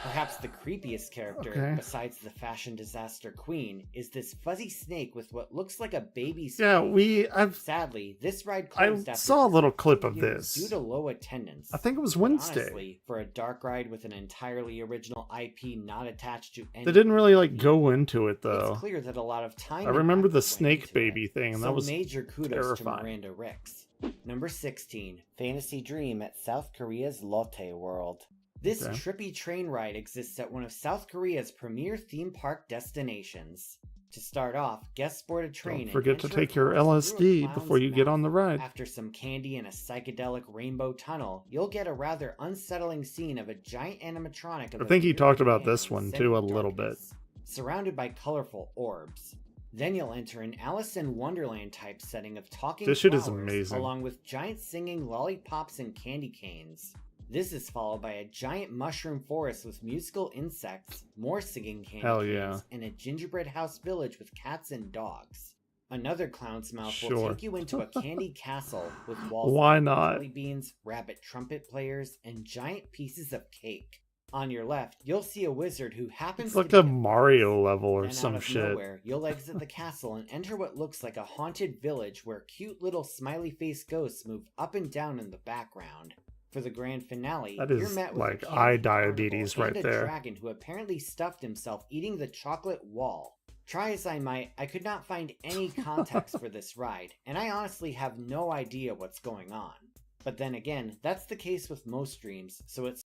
Speaker 15: Perhaps the creepiest character,
Speaker 1: Okay.
Speaker 15: besides the fashion disaster queen, is this fuzzy snake with what looks like a baby's
Speaker 1: Yeah,
Speaker 15: face. Sadly, this ride closed
Speaker 1: I
Speaker 15: after
Speaker 1: saw a little clip
Speaker 15: 2
Speaker 1: of
Speaker 15: years
Speaker 1: this.
Speaker 15: due to low attendance.
Speaker 1: I think it was
Speaker 15: But
Speaker 1: Wednesday.
Speaker 15: honestly, for a dark ride with an entirely original IP not attached to any
Speaker 1: They didn't really like go into it though.
Speaker 15: it's clear that a lot of time
Speaker 1: I
Speaker 15: and
Speaker 1: remember the
Speaker 15: effort went
Speaker 1: snake
Speaker 15: into
Speaker 1: baby thing, and
Speaker 15: so
Speaker 1: that was
Speaker 15: major kudos to
Speaker 1: terrifying.
Speaker 15: Miranda Ricks. Number 16, Fantasy Dream at South Korea's Lotte World. This
Speaker 1: Okay.
Speaker 15: trippy train ride exists at one of South Korea's premier theme park destinations. To start off, guests board a train
Speaker 1: Don't
Speaker 15: and
Speaker 1: forget to
Speaker 15: enter a
Speaker 1: take your
Speaker 15: course through a
Speaker 1: LSD
Speaker 15: clown's
Speaker 1: before you get
Speaker 15: mouth.
Speaker 1: on the ride.
Speaker 15: After some candy and a psychedelic rainbow tunnel, you'll get a rather unsettling scene of a giant animatronic of
Speaker 1: I
Speaker 15: a
Speaker 1: think he
Speaker 15: bearded
Speaker 1: talked about
Speaker 15: man
Speaker 1: this
Speaker 15: in
Speaker 1: one too a little bit.
Speaker 15: semi-darkness, surrounded by colorful orbs. Then you'll enter an Alice in Wonderland type setting of talking
Speaker 1: This shit is
Speaker 15: flowers,
Speaker 1: amazing.
Speaker 15: along with giant singing lollipops and candy canes. This is followed by a giant mushroom forest with musical insects, more singing candy
Speaker 1: Hell
Speaker 15: canes,
Speaker 1: yeah.
Speaker 15: and a gingerbread house village with cats and dogs. Another clown's mouth will
Speaker 1: Sure.
Speaker 15: take you into a candy castle with walls
Speaker 1: Why
Speaker 15: lined with
Speaker 1: not?
Speaker 15: jelly beans, rabbit trumpet players, and giant pieces of cake. On your left, you'll see a wizard who happens
Speaker 1: It's like
Speaker 15: to
Speaker 1: a
Speaker 15: be
Speaker 1: Mario level or
Speaker 15: then
Speaker 1: some
Speaker 15: out of
Speaker 1: shit.
Speaker 15: nowhere, you'll exit the castle and enter what looks like a haunted village where cute little smiley face ghosts move up and down in the background. For the grand finale,
Speaker 1: That
Speaker 15: you're
Speaker 1: is
Speaker 15: met with
Speaker 1: like
Speaker 15: a
Speaker 1: eye
Speaker 15: candy
Speaker 1: diabetes
Speaker 15: carnival
Speaker 1: right
Speaker 15: and a
Speaker 1: there.
Speaker 15: dragon who apparently stuffed himself eating the chocolate wall. Try as I might, I could not find any context for this ride, and I honestly have no idea what's going on. But then again, that's the case with most dreams, so it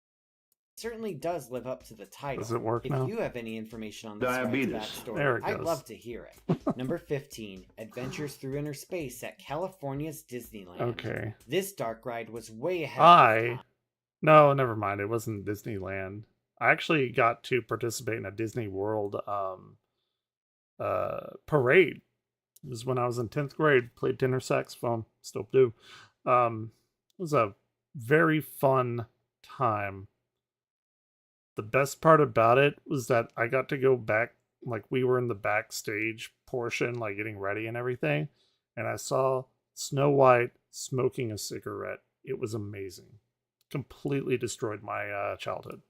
Speaker 15: certainly does live up to the title.
Speaker 1: Does it work
Speaker 15: if
Speaker 1: now?
Speaker 15: you have any information on this
Speaker 1: Diabetes.
Speaker 15: ride's backstory,
Speaker 1: There it
Speaker 15: I'd
Speaker 1: goes.
Speaker 15: love to hear it. Number 15, Adventures Through Inner Space at California's Disneyland.
Speaker 1: Okay.
Speaker 15: This dark ride was way ahead of its time.
Speaker 1: No, never mind. It wasn't Disneyland. I actually got to participate in a Disney World parade. It was when I was in 10th grade, played tenor saxophone, still do. It was a very fun time. The best part about it was that I got to go back, like we were in the backstage portion, like getting ready and everything, and I saw Snow White smoking a cigarette. It was amazing. Completely destroyed my childhood.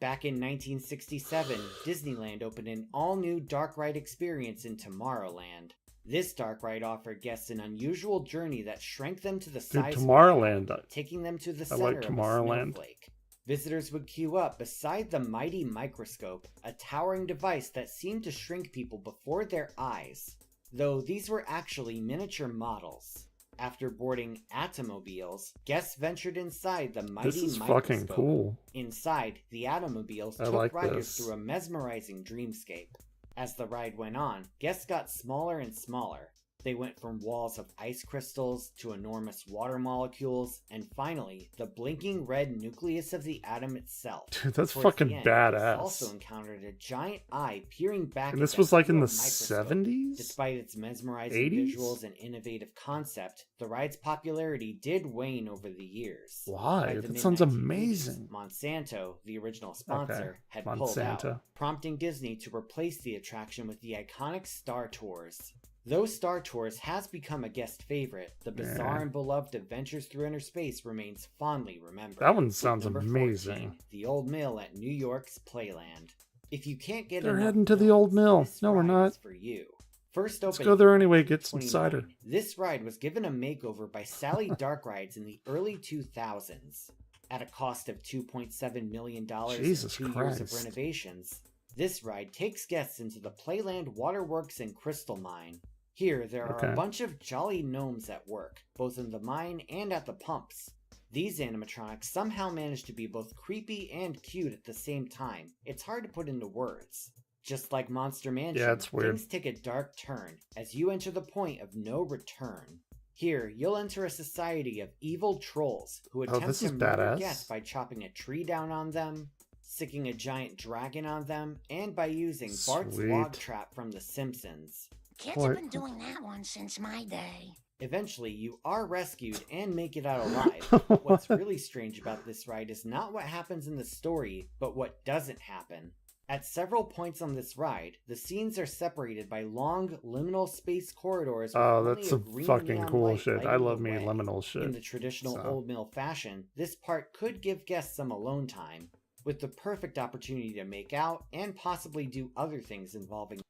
Speaker 15: Back in 1967, Disneyland opened an all-new dark ride experience in Tomorrowland. This dark ride offered guests an unusual journey that shrank them to the size of
Speaker 1: Tomorrowland.
Speaker 15: taking them to the
Speaker 1: I
Speaker 15: center
Speaker 1: like
Speaker 15: of a
Speaker 1: Tomorrowland.
Speaker 15: snowflake. Visitors would queue up beside the mighty microscope, a towering device that seemed to shrink people before their eyes, though these were actually miniature models. After boarding Atomobiles, guests ventured inside the mighty
Speaker 1: This is
Speaker 15: microscope.
Speaker 1: fucking cool.
Speaker 15: Inside, the Atomobiles
Speaker 1: I
Speaker 15: took
Speaker 1: like
Speaker 15: riders
Speaker 1: this.
Speaker 15: through a mesmerizing dreamscape. As the ride went on, guests got smaller and smaller. They went from walls of ice crystals to enormous water molecules, and finally, the blinking red nucleus of the atom itself.
Speaker 1: Dude, that's
Speaker 15: Towards
Speaker 1: fucking
Speaker 15: the end,
Speaker 1: badass.
Speaker 15: Chris also encountered a giant eye peering back
Speaker 1: And
Speaker 15: at
Speaker 1: this
Speaker 15: them
Speaker 1: was like in
Speaker 15: through a
Speaker 1: the
Speaker 15: microscope.
Speaker 1: 70s?
Speaker 15: Despite its mesmerizing
Speaker 1: 80s?
Speaker 15: visuals and innovative concept, the ride's popularity did wane over the years.
Speaker 1: Why?
Speaker 15: By the
Speaker 1: That sounds
Speaker 15: mid-1980s,
Speaker 1: amazing.
Speaker 15: Monsanto, the original sponsor, had pulled
Speaker 1: Monsanto.
Speaker 15: out, prompting Disney to replace the attraction with the iconic Star Tours. Though Star Tours has become a guest favorite, the bizarre and beloved Adventures Through Inner Space remains fondly remembered.
Speaker 1: That one
Speaker 15: With
Speaker 1: sounds
Speaker 15: number
Speaker 1: amazing.
Speaker 15: 14, the Old Mill at New York's Playland. If you can't get
Speaker 1: They're
Speaker 15: enough
Speaker 1: heading to the old mill.
Speaker 15: this
Speaker 1: No, we're
Speaker 15: ride
Speaker 1: not.
Speaker 15: is for you. First
Speaker 1: Let's
Speaker 15: opening
Speaker 1: go there anyway, get some
Speaker 15: 29.
Speaker 1: cider.
Speaker 15: This ride was given a makeover by Sally Dark Rides in the early 2000s. At a cost of $2.7 million
Speaker 1: Jesus
Speaker 15: and 2 years of
Speaker 1: Christ.
Speaker 15: renovations, this ride takes guests into the Playland Waterworks and Crystal Mine. Here, there are
Speaker 1: Okay.
Speaker 15: a bunch of jolly gnomes at work, both in the mine and at the pumps. These animatronics somehow manage to be both creepy and cute at the same time. It's hard to put into words. Just like Monster Mansion,
Speaker 1: Yeah, it's weird.
Speaker 15: things take a dark turn as you enter the point of no return. Here, you'll enter a society of evil trolls who attempt
Speaker 1: this
Speaker 15: to
Speaker 1: is
Speaker 15: murder
Speaker 1: badass.
Speaker 15: guests by chopping a tree down on them, sicking a giant dragon on them, and by using Bart's
Speaker 1: Sweet.
Speaker 15: log trap from The Simpsons.
Speaker 18: Kids
Speaker 1: What?
Speaker 18: have been doing that one since my day.
Speaker 15: Eventually, you are rescued and make it out alive. But what's really strange about this ride is not what happens in the story, but what doesn't happen. At several points on this ride, the scenes are separated by long, liminal space corridors. With
Speaker 1: Oh,
Speaker 15: only
Speaker 1: that's
Speaker 15: a
Speaker 1: some
Speaker 15: green
Speaker 1: fucking
Speaker 15: neon
Speaker 1: cool
Speaker 15: light
Speaker 1: shit. I
Speaker 15: lighting
Speaker 1: love
Speaker 15: the
Speaker 1: me
Speaker 15: way.
Speaker 1: liminal shit.
Speaker 15: In the traditional
Speaker 1: so.
Speaker 15: Old Mill fashion, this part could give guests some alone time, with the perfect opportunity to make out and possibly do other things involving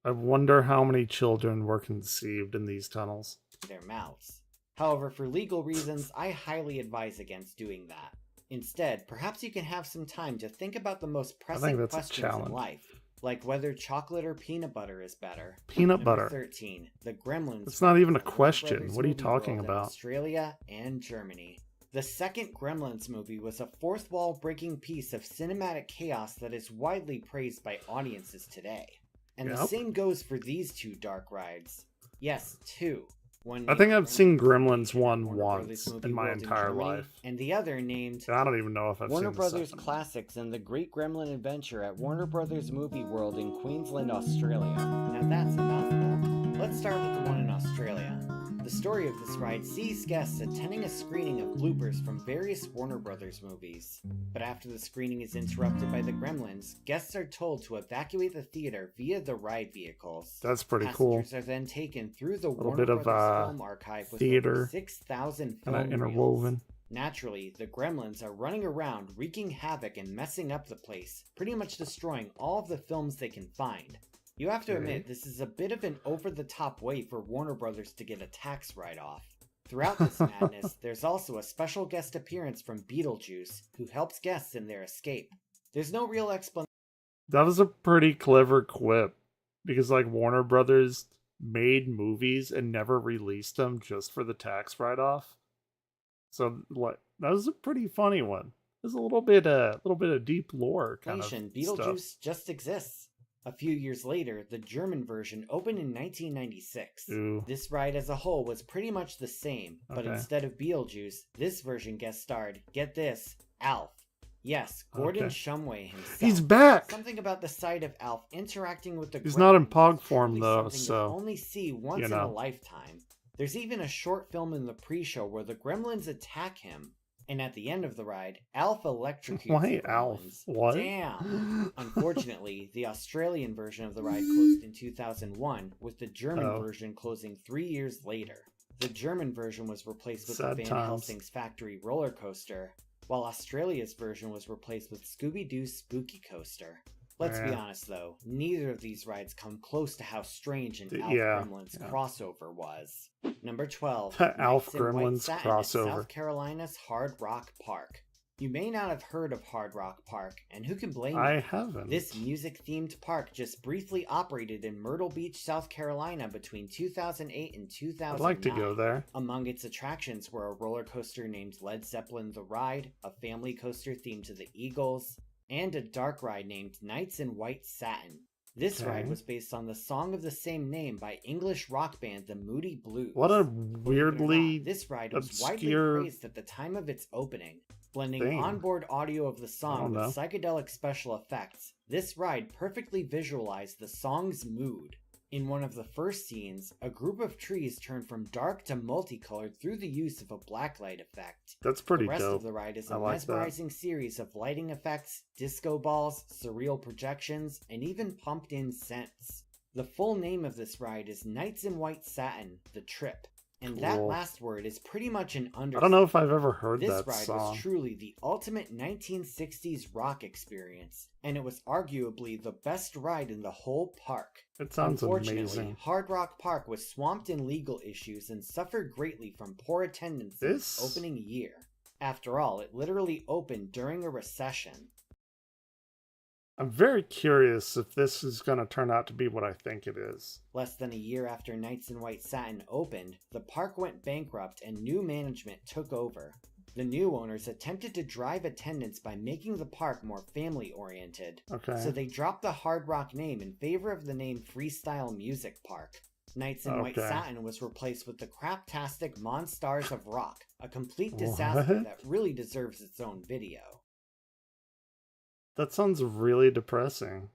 Speaker 1: I wonder how many children were conceived in these tunnels.
Speaker 15: their mouths. However, for legal reasons, I highly advise against doing that. Instead, perhaps you can have some time to think about the most pressing
Speaker 1: that's a
Speaker 15: questions
Speaker 1: challenge.
Speaker 15: in life, like whether chocolate or peanut butter is better.
Speaker 1: Peanut
Speaker 15: Number
Speaker 1: butter.
Speaker 15: 13, The Gremlins.
Speaker 1: It's not even a
Speaker 15: from Warner
Speaker 1: question.
Speaker 15: Brothers
Speaker 1: What are you
Speaker 15: Movie
Speaker 1: talking
Speaker 15: World in
Speaker 1: about?
Speaker 15: Australia and Germany. The second Gremlins movie was a fourth wall breaking piece of cinematic chaos that is widely praised by audiences today. And the
Speaker 1: Yep.
Speaker 15: same goes for these two dark rides. Yes, two. One
Speaker 1: I think
Speaker 15: named
Speaker 1: I've seen
Speaker 15: Gremlins
Speaker 1: Gremlins 1
Speaker 15: Warner Brothers
Speaker 1: once
Speaker 15: Movie
Speaker 1: in my
Speaker 15: World
Speaker 1: entire
Speaker 15: Germany,
Speaker 1: life.
Speaker 15: and the other named
Speaker 1: I don't even know if I've
Speaker 15: Warner
Speaker 1: seen the
Speaker 15: Brothers
Speaker 1: second one.
Speaker 15: Classics and the Great Gremlin Adventure at Warner Brothers Movie World in Queensland, Australia. Now that's a mouthful. Let's start with the one in Australia. The story of this ride sees guests attending a screening of bloopers from various Warner Brothers movies. But after the screening is interrupted by the Gremlins, guests are told to evacuate the theater via the ride vehicles.
Speaker 1: That's pretty cool.
Speaker 15: Passengers are then taken through the
Speaker 1: Little
Speaker 15: Warner
Speaker 1: bit of,
Speaker 15: Brothers film archive with
Speaker 1: theater,
Speaker 15: over 6,000
Speaker 1: Kinda
Speaker 15: film reels.
Speaker 1: interwoven.
Speaker 15: Naturally, the Gremlins are running around wreaking havoc and messing up the place, pretty much destroying all of the films they can find. You have to
Speaker 1: Okay.
Speaker 15: admit, this is a bit of an over-the-top way for Warner Brothers to get a tax write-off. Throughout this madness, there's also a special guest appearance from Beetlejuice, who helps guests in their escape. There's no real explanation.
Speaker 1: That was a pretty clever quip. Because, like, Warner Brothers made movies and never released them just for the tax write-off. So, like, that was a pretty funny one. There's a little bit of deep lore kind of
Speaker 15: Beetlejuice
Speaker 1: stuff.
Speaker 15: just exists. A few years later, the German version opened in 1996.
Speaker 1: Ooh.
Speaker 15: This ride as a whole was pretty much the same, but
Speaker 1: Okay.
Speaker 15: instead of Beetlejuice, this version guest starred, get this, Alf. Yes, Gordon
Speaker 1: Okay.
Speaker 15: Shumway himself.
Speaker 1: He's back!
Speaker 15: Something about the sight of Alf interacting with the
Speaker 1: He's not in
Speaker 15: Gremlins
Speaker 1: Pog
Speaker 15: is
Speaker 1: form,
Speaker 15: truly
Speaker 1: though,
Speaker 15: something
Speaker 1: so,
Speaker 15: you'll only see once
Speaker 1: you
Speaker 15: in a
Speaker 1: know.
Speaker 15: lifetime. There's even a short film in the pre-show where the Gremlins attack him. And at the end of the ride, Alf electrocutes
Speaker 1: Why
Speaker 15: the
Speaker 1: Alf?
Speaker 15: Gremlins.
Speaker 1: What?
Speaker 15: Damn! Unfortunately, the Australian version of the ride closed in 2001, with the German
Speaker 1: Oh.
Speaker 15: version closing 3 years later. The German version was replaced with
Speaker 1: Sad
Speaker 15: the Van
Speaker 1: times.
Speaker 15: Helsing's Factory roller coaster, while Australia's version was replaced with Scooby-Doo's Spooky Coaster. Let's be
Speaker 1: Yeah.
Speaker 15: honest though, neither of these rides come close to how strange an Alf
Speaker 1: Yeah,
Speaker 15: Gremlins
Speaker 1: yeah.
Speaker 15: crossover was. Number 12.
Speaker 1: The Alf
Speaker 15: Knights in White
Speaker 1: Gremlins
Speaker 15: Satin at
Speaker 1: crossover.
Speaker 15: South Carolina's Hard Rock Park. You may not have heard of Hard Rock Park, and who can blame
Speaker 1: I
Speaker 15: you?
Speaker 1: haven't.
Speaker 15: This music-themed park just briefly operated in Myrtle Beach, South Carolina between 2008 and 2009.
Speaker 1: I'd like to go there.
Speaker 15: Among its attractions were a roller coaster named Led Zeppelin The Ride, a family coaster themed to the Eagles, and a dark ride named Knights in White Satin. This
Speaker 1: Okay.
Speaker 15: ride was based on the song of the same name by English rock band The Moody Blues.
Speaker 1: What a
Speaker 15: Believe it or
Speaker 1: weirdly
Speaker 15: not, this ride was widely
Speaker 1: obscure
Speaker 15: praised at the time of its opening. Blending
Speaker 1: thing.
Speaker 15: onboard audio of the song with
Speaker 1: know.
Speaker 15: psychedelic special effects, this ride perfectly visualized the song's mood. In one of the first scenes, a group of trees turn from dark to multicolored through the use of a blacklight effect.
Speaker 1: That's pretty
Speaker 15: The rest
Speaker 1: dope.
Speaker 15: of the ride is
Speaker 1: I
Speaker 15: a
Speaker 1: like that.
Speaker 15: mesmerizing series of lighting effects, disco balls, surreal projections, and even pumped-in scents. The full name of this ride is Knights in White Satin, The Trip. And that
Speaker 1: Cool.
Speaker 15: last word is pretty much an understatement.
Speaker 1: I don't know if I've ever heard
Speaker 15: This
Speaker 1: that
Speaker 15: ride
Speaker 1: song.
Speaker 15: was truly the ultimate 1960s rock experience, and it was arguably the best ride in the whole park.
Speaker 1: It sounds
Speaker 15: Unfortunately,
Speaker 1: amazing.
Speaker 15: Hard Rock Park was swamped in legal issues and suffered greatly from poor attendance in its
Speaker 1: This-
Speaker 15: opening year. After all, it literally opened during a recession.
Speaker 1: I'm very curious if this is going to turn out to be what I think it is.
Speaker 15: Less than a year after Knights in White Satin opened, the park went bankrupt and new management took over. The new owners attempted to drive attendance by making the park more family-oriented.
Speaker 1: Okay.
Speaker 15: So they dropped the Hard Rock name in favor of the name Freestyle Music Park. Knights in White
Speaker 1: Okay.
Speaker 15: Satin was replaced with the craptastic Monstars of Rock, a complete disaster
Speaker 1: What?
Speaker 15: that really deserves its own video.
Speaker 1: That sounds really depressing.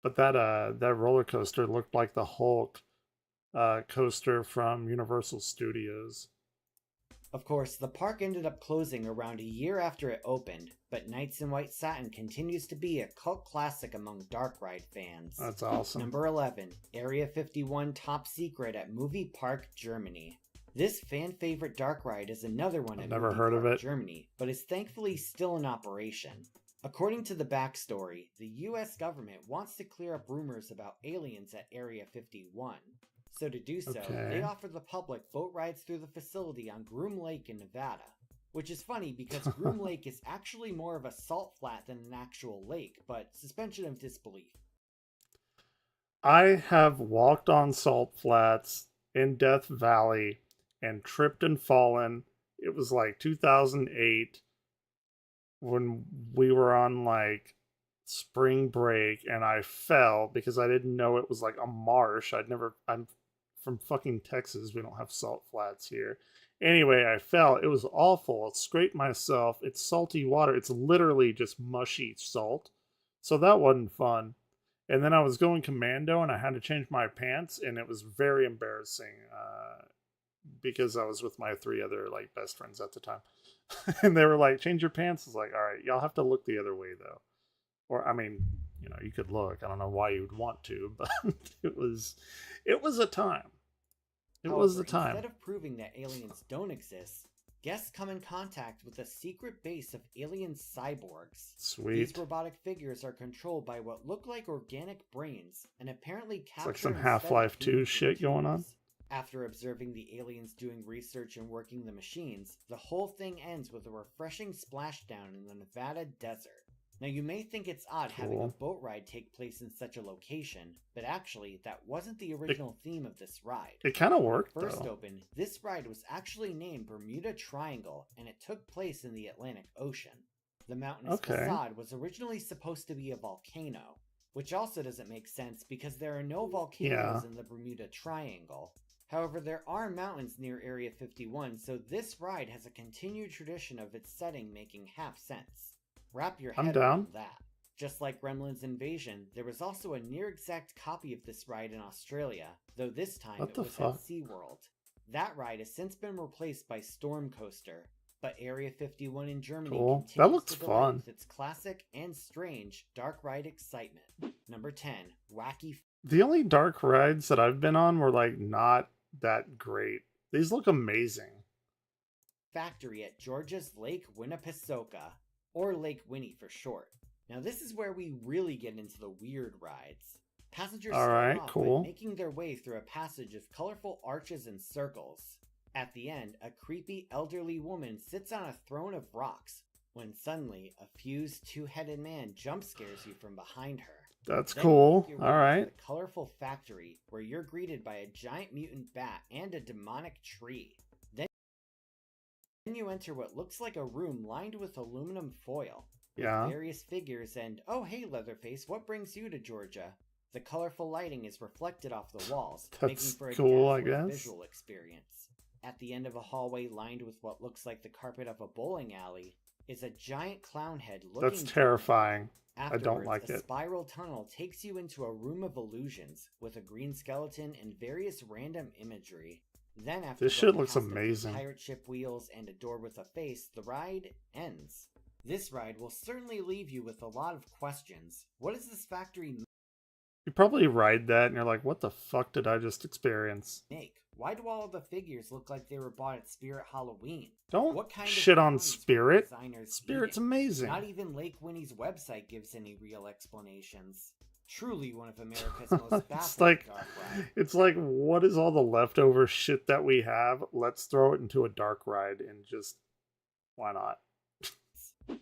Speaker 1: But that roller coaster looked like the Hulk coaster from Universal Studios.
Speaker 15: Of course, the park ended up closing around a year after it opened, but Knights in White Satin continues to be a cult classic among dark ride fans.
Speaker 1: That's awesome.
Speaker 15: Number 11, Area 51 Top Secret at Movie Park, Germany. This fan-favorite dark ride is another one at
Speaker 1: never
Speaker 15: Movie
Speaker 1: heard of
Speaker 15: Park,
Speaker 1: it.
Speaker 15: Germany, but is thankfully still in operation. According to the backstory, the US government wants to clear up rumors about aliens at Area 51. So to do so,
Speaker 1: Okay.
Speaker 15: they offer the public boat rides through the facility on Groom Lake in Nevada. Which is funny because Groom Lake is actually more of a salt flat than an actual lake, but suspension of disbelief.
Speaker 1: I have walked on salt flats in Death Valley and tripped and fallen. It was like 2008 when we were on like spring break and I fell because I didn't know it was like a marsh. I'm from fucking Texas. We don't have salt flats here. Anyway, I fell. It was awful. I scraped myself. It's salty water. It's literally just mushy salt. So that wasn't fun. And then I was going commando and I had to change my pants and it was very embarrassing because I was with my 3 other like best friends at the time. And they were like, change your pants. I was like, all right, y'all have to look the other way though. Or, I mean, you know, you could look. I don't know why you would want to, but it was a time. It was the time.
Speaker 15: Instead of proving that aliens don't exist, guests come in contact with a secret base of alien cyborgs.
Speaker 1: Sweet.
Speaker 15: These robotic figures are controlled by what look like organic brains and apparently capture
Speaker 1: It's like some
Speaker 15: and study
Speaker 1: Half-Life 2
Speaker 15: human
Speaker 1: shit going on.
Speaker 15: After observing the aliens doing research and working the machines, the whole thing ends with a refreshing splashdown in the Nevada desert. Now you may think it's odd having a
Speaker 1: Cool.
Speaker 15: boat ride take place in such a location, but actually that wasn't the original theme of this ride.
Speaker 1: It kind of worked
Speaker 15: First
Speaker 1: though.
Speaker 15: opened, this ride was actually named Bermuda Triangle, and it took place in the Atlantic Ocean. The mountainous
Speaker 1: Okay.
Speaker 15: facade was originally supposed to be a volcano, which also doesn't make sense because there are no volcanoes
Speaker 1: Yeah.
Speaker 15: in the Bermuda Triangle. However, there are mountains near Area 51, so this ride has a continued tradition of its setting making half sense. Wrap your
Speaker 1: I'm
Speaker 15: head
Speaker 1: down.
Speaker 15: around that. Just like Gremlins Invasion, there was also a near-exact copy of this ride in Australia, though this time
Speaker 1: What
Speaker 15: it
Speaker 1: the
Speaker 15: was
Speaker 1: fuck?
Speaker 15: at SeaWorld. That ride has since been replaced by Storm Coaster, but Area 51 in Germany
Speaker 1: Cool.
Speaker 15: continues
Speaker 1: That looks
Speaker 15: to delight
Speaker 1: fun.
Speaker 15: with its classic and strange dark ride excitement. Number 10, Wacky
Speaker 1: The only dark rides that I've been on were like not that great. These look amazing.
Speaker 15: Factory at Georgia's Lake Winnipesaukee, or Lake Winnie for short. Now this is where we really get into the weird rides. Passengers start
Speaker 1: Alright,
Speaker 15: off
Speaker 1: cool.
Speaker 15: by making their way through a passage of colorful arches and circles. At the end, a creepy elderly woman sits on a throne of rocks, when suddenly a fused two-headed man jump scares you from behind her.
Speaker 1: That's
Speaker 15: Then
Speaker 1: cool.
Speaker 15: you make your way to
Speaker 1: Alright.
Speaker 15: the colorful factory, where you're greeted by a giant mutant bat and a demonic tree. Then you enter what looks like a room lined with aluminum foil.
Speaker 1: Yeah.
Speaker 15: with various figures and, oh hey Leatherface, what brings you to Georgia? The colorful lighting is reflected off the walls, making
Speaker 1: That's
Speaker 15: for a
Speaker 1: cool, I
Speaker 15: dazzling
Speaker 1: guess.
Speaker 15: visual experience. At the end of a hallway lined with what looks like the carpet of a bowling alley is a giant clown head looking
Speaker 1: That's terrifying. I don't
Speaker 15: Afterwards,
Speaker 1: like
Speaker 15: a
Speaker 1: it.
Speaker 15: spiral tunnel takes you into a room of illusions with a green skeleton and various random imagery. Then after
Speaker 1: This shit
Speaker 15: going
Speaker 1: looks
Speaker 15: past a few
Speaker 1: amazing.
Speaker 15: pirate ship wheels and a door with a face, the ride ends. This ride will certainly leave you with a lot of questions. What is this factory
Speaker 1: You probably ride that and you're like, what the fuck did I just experience?
Speaker 15: make? Why do all of the figures look like they were bought at Spirit Halloween?
Speaker 1: Don't
Speaker 15: What kind of
Speaker 1: shit on
Speaker 15: bounties were
Speaker 1: Spirit.
Speaker 15: designers
Speaker 1: Spirit's
Speaker 15: eating?
Speaker 1: amazing.
Speaker 15: Not even Lake Winnie's website gives any real explanations. Truly one of America's most
Speaker 1: It's
Speaker 15: baffling
Speaker 1: like,
Speaker 15: dark rides.
Speaker 1: it's like, what is all the leftover shit that we have? Let's throw it into a dark ride and just, why not?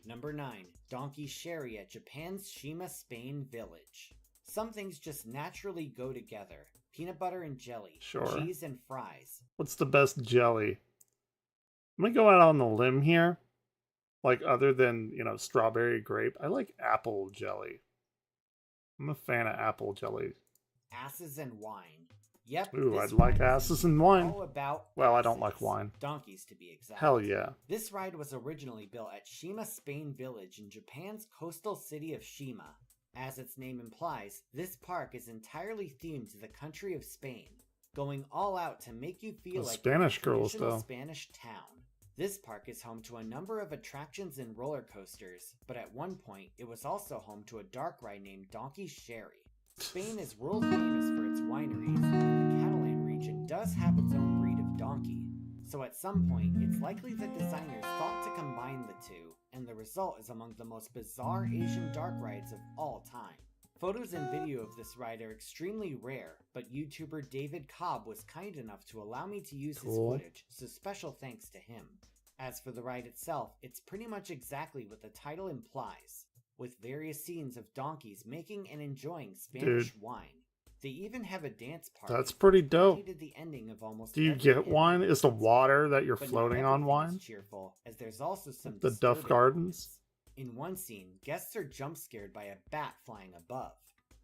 Speaker 15: Number 9. Donkey Sherry at Japan's Shima, Spain village. Some things just naturally go together. Peanut butter and jelly,
Speaker 1: Sure.
Speaker 15: cheese and fries.
Speaker 1: What's the best jelly? I'm gonna go out on the limb here. Like, other than, you know, strawberry grape, I like apple jelly. I'm a fan of apple jelly.
Speaker 15: Asses and wine. Yep.
Speaker 1: Ooh,
Speaker 15: this
Speaker 1: I'd like
Speaker 15: ride is
Speaker 1: asses and wine.
Speaker 15: all about
Speaker 1: Well, I don't like
Speaker 15: asses.
Speaker 1: wine.
Speaker 15: Donkeys to be exact.
Speaker 1: Hell yeah.
Speaker 15: This ride was originally built at Shima, Spain village in Japan's coastal city of Shima. As its name implies, this park is entirely themed to the country of Spain, going all out to make you feel
Speaker 1: The
Speaker 15: like
Speaker 1: Spanish
Speaker 15: you're in a
Speaker 1: girls,
Speaker 15: traditional
Speaker 1: though.
Speaker 15: Spanish town. This park is home to a number of attractions and roller coasters, but at one point it was also home to a dark ride named Donkey Sherry. Spain is world famous for its wineries, and the Catalan region does have its own breed of donkey. So at some point, it's likely that designers thought to combine the two, and the result is among the most bizarre Asian dark rides of all time. Photos and video of this ride are extremely rare, but YouTuber David Cobb was kind enough to allow me to use his
Speaker 1: Cool.
Speaker 15: footage, so special thanks to him. As for the ride itself, it's pretty much exactly what the title implies, with various scenes of donkeys making and enjoying Spanish
Speaker 1: Dude.
Speaker 15: wine. They even have a dance party.
Speaker 1: That's pretty dope.
Speaker 15: dedicated the ending of almost
Speaker 1: Do you
Speaker 15: every
Speaker 1: get
Speaker 15: anime
Speaker 1: wine? Is the water that you're
Speaker 15: but not
Speaker 1: floating on
Speaker 15: everything
Speaker 1: wine?
Speaker 15: is cheerful, as there's also some
Speaker 1: The Duff
Speaker 15: disturbing
Speaker 1: Gardens?
Speaker 15: moments. In one scene, guests are jump scared by a bat flying above.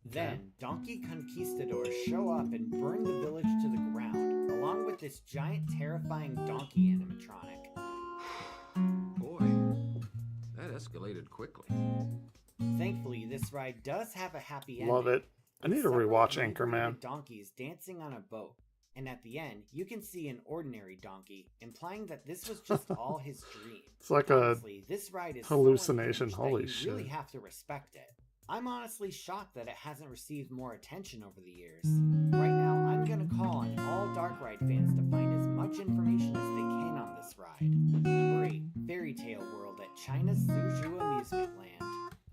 Speaker 15: Then, donkey conquistadors show up and burn the village to the ground, along with this giant terrifying donkey animatronic.
Speaker 19: Boy, that escalated quickly.
Speaker 15: Thankfully, this ride does have a happy ending.
Speaker 1: Love it. I need to
Speaker 15: Several
Speaker 1: rewatch
Speaker 15: inebriated
Speaker 1: Anchorman.
Speaker 15: donkeys dancing on a boat. And at the end, you can see an ordinary donkey, implying that this was just all his dream.
Speaker 1: It's like a
Speaker 15: Honestly, this ride is
Speaker 1: hallucination.
Speaker 15: so
Speaker 1: Holy
Speaker 15: unhinged that you really
Speaker 1: shit.
Speaker 15: have to respect it. I'm honestly shocked that it hasn't received more attention over the years. Right now, I'm gonna call on all Dark Ride fans to find as much information as they can on this ride. Number 8, Fairy Tale World at China's Suzhou Amusement Land.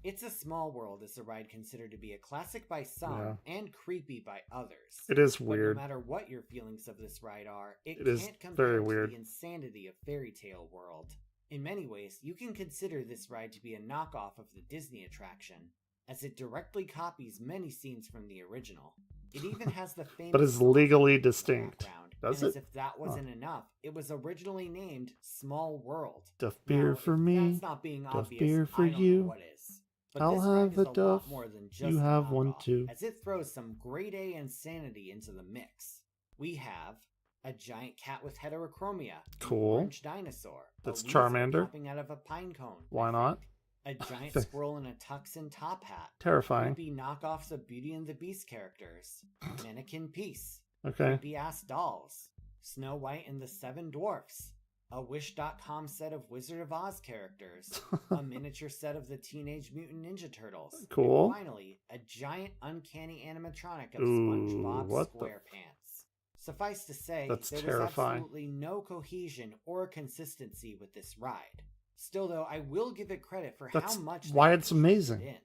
Speaker 15: It's a Small World is a ride considered to be a classic by some and creepy by others.
Speaker 1: It is
Speaker 15: But
Speaker 1: weird.
Speaker 15: no matter what your feelings of this ride are, it
Speaker 1: It is
Speaker 15: can't compare
Speaker 1: very
Speaker 15: to
Speaker 1: weird.
Speaker 15: the insanity of Fairy Tale World. In many ways, you can consider this ride to be a knockoff of the Disney attraction, as it directly copies many scenes from the original. It even has the famous
Speaker 1: But it's legally distinct. Does
Speaker 15: and as
Speaker 1: it?
Speaker 15: if that wasn't enough, it was originally named Small World.
Speaker 1: Duff beer
Speaker 15: Now,
Speaker 1: for
Speaker 15: if
Speaker 1: me.
Speaker 15: that's not being
Speaker 1: Duff
Speaker 15: obvious,
Speaker 1: beer for
Speaker 15: I don't know
Speaker 1: you.
Speaker 15: what is. But
Speaker 1: I'll
Speaker 15: this ride
Speaker 1: have
Speaker 15: is
Speaker 1: a
Speaker 15: lot
Speaker 1: Duff.
Speaker 15: more than just
Speaker 1: You
Speaker 15: a
Speaker 1: have one
Speaker 15: knockoff,
Speaker 1: too.
Speaker 15: as it throws some grade A insanity into the mix. We have a giant cat with heterochromia, an
Speaker 1: Cool.
Speaker 15: orange dinosaur,
Speaker 1: That's
Speaker 15: a weasel
Speaker 1: Charmander.
Speaker 15: popping out of a pine cone,
Speaker 1: Why not?
Speaker 15: a giant
Speaker 1: Th-
Speaker 15: squirrel in a tux and top hat,
Speaker 1: Terrifying.
Speaker 15: creepy knockoffs of Beauty and the Beast characters, Mannequin Peace,
Speaker 1: Okay.
Speaker 15: creepy ass dolls, Snow White and the Seven Dwarfs, a Wish.com set of Wizard of Oz characters, a miniature set of the Teenage Mutant Ninja Turtles,
Speaker 1: Cool.
Speaker 15: and finally, a giant uncanny animatronic of
Speaker 1: Ooh,
Speaker 15: SpongeBob
Speaker 1: what the
Speaker 15: SquarePants. Suffice to say,
Speaker 1: That's
Speaker 15: there was
Speaker 1: terrifying.
Speaker 15: absolutely no cohesion or consistency with this ride. Still though, I will give it credit for
Speaker 1: That's
Speaker 15: how much
Speaker 1: why
Speaker 15: they
Speaker 1: it's
Speaker 15: pushed
Speaker 1: amazing.
Speaker 15: it in.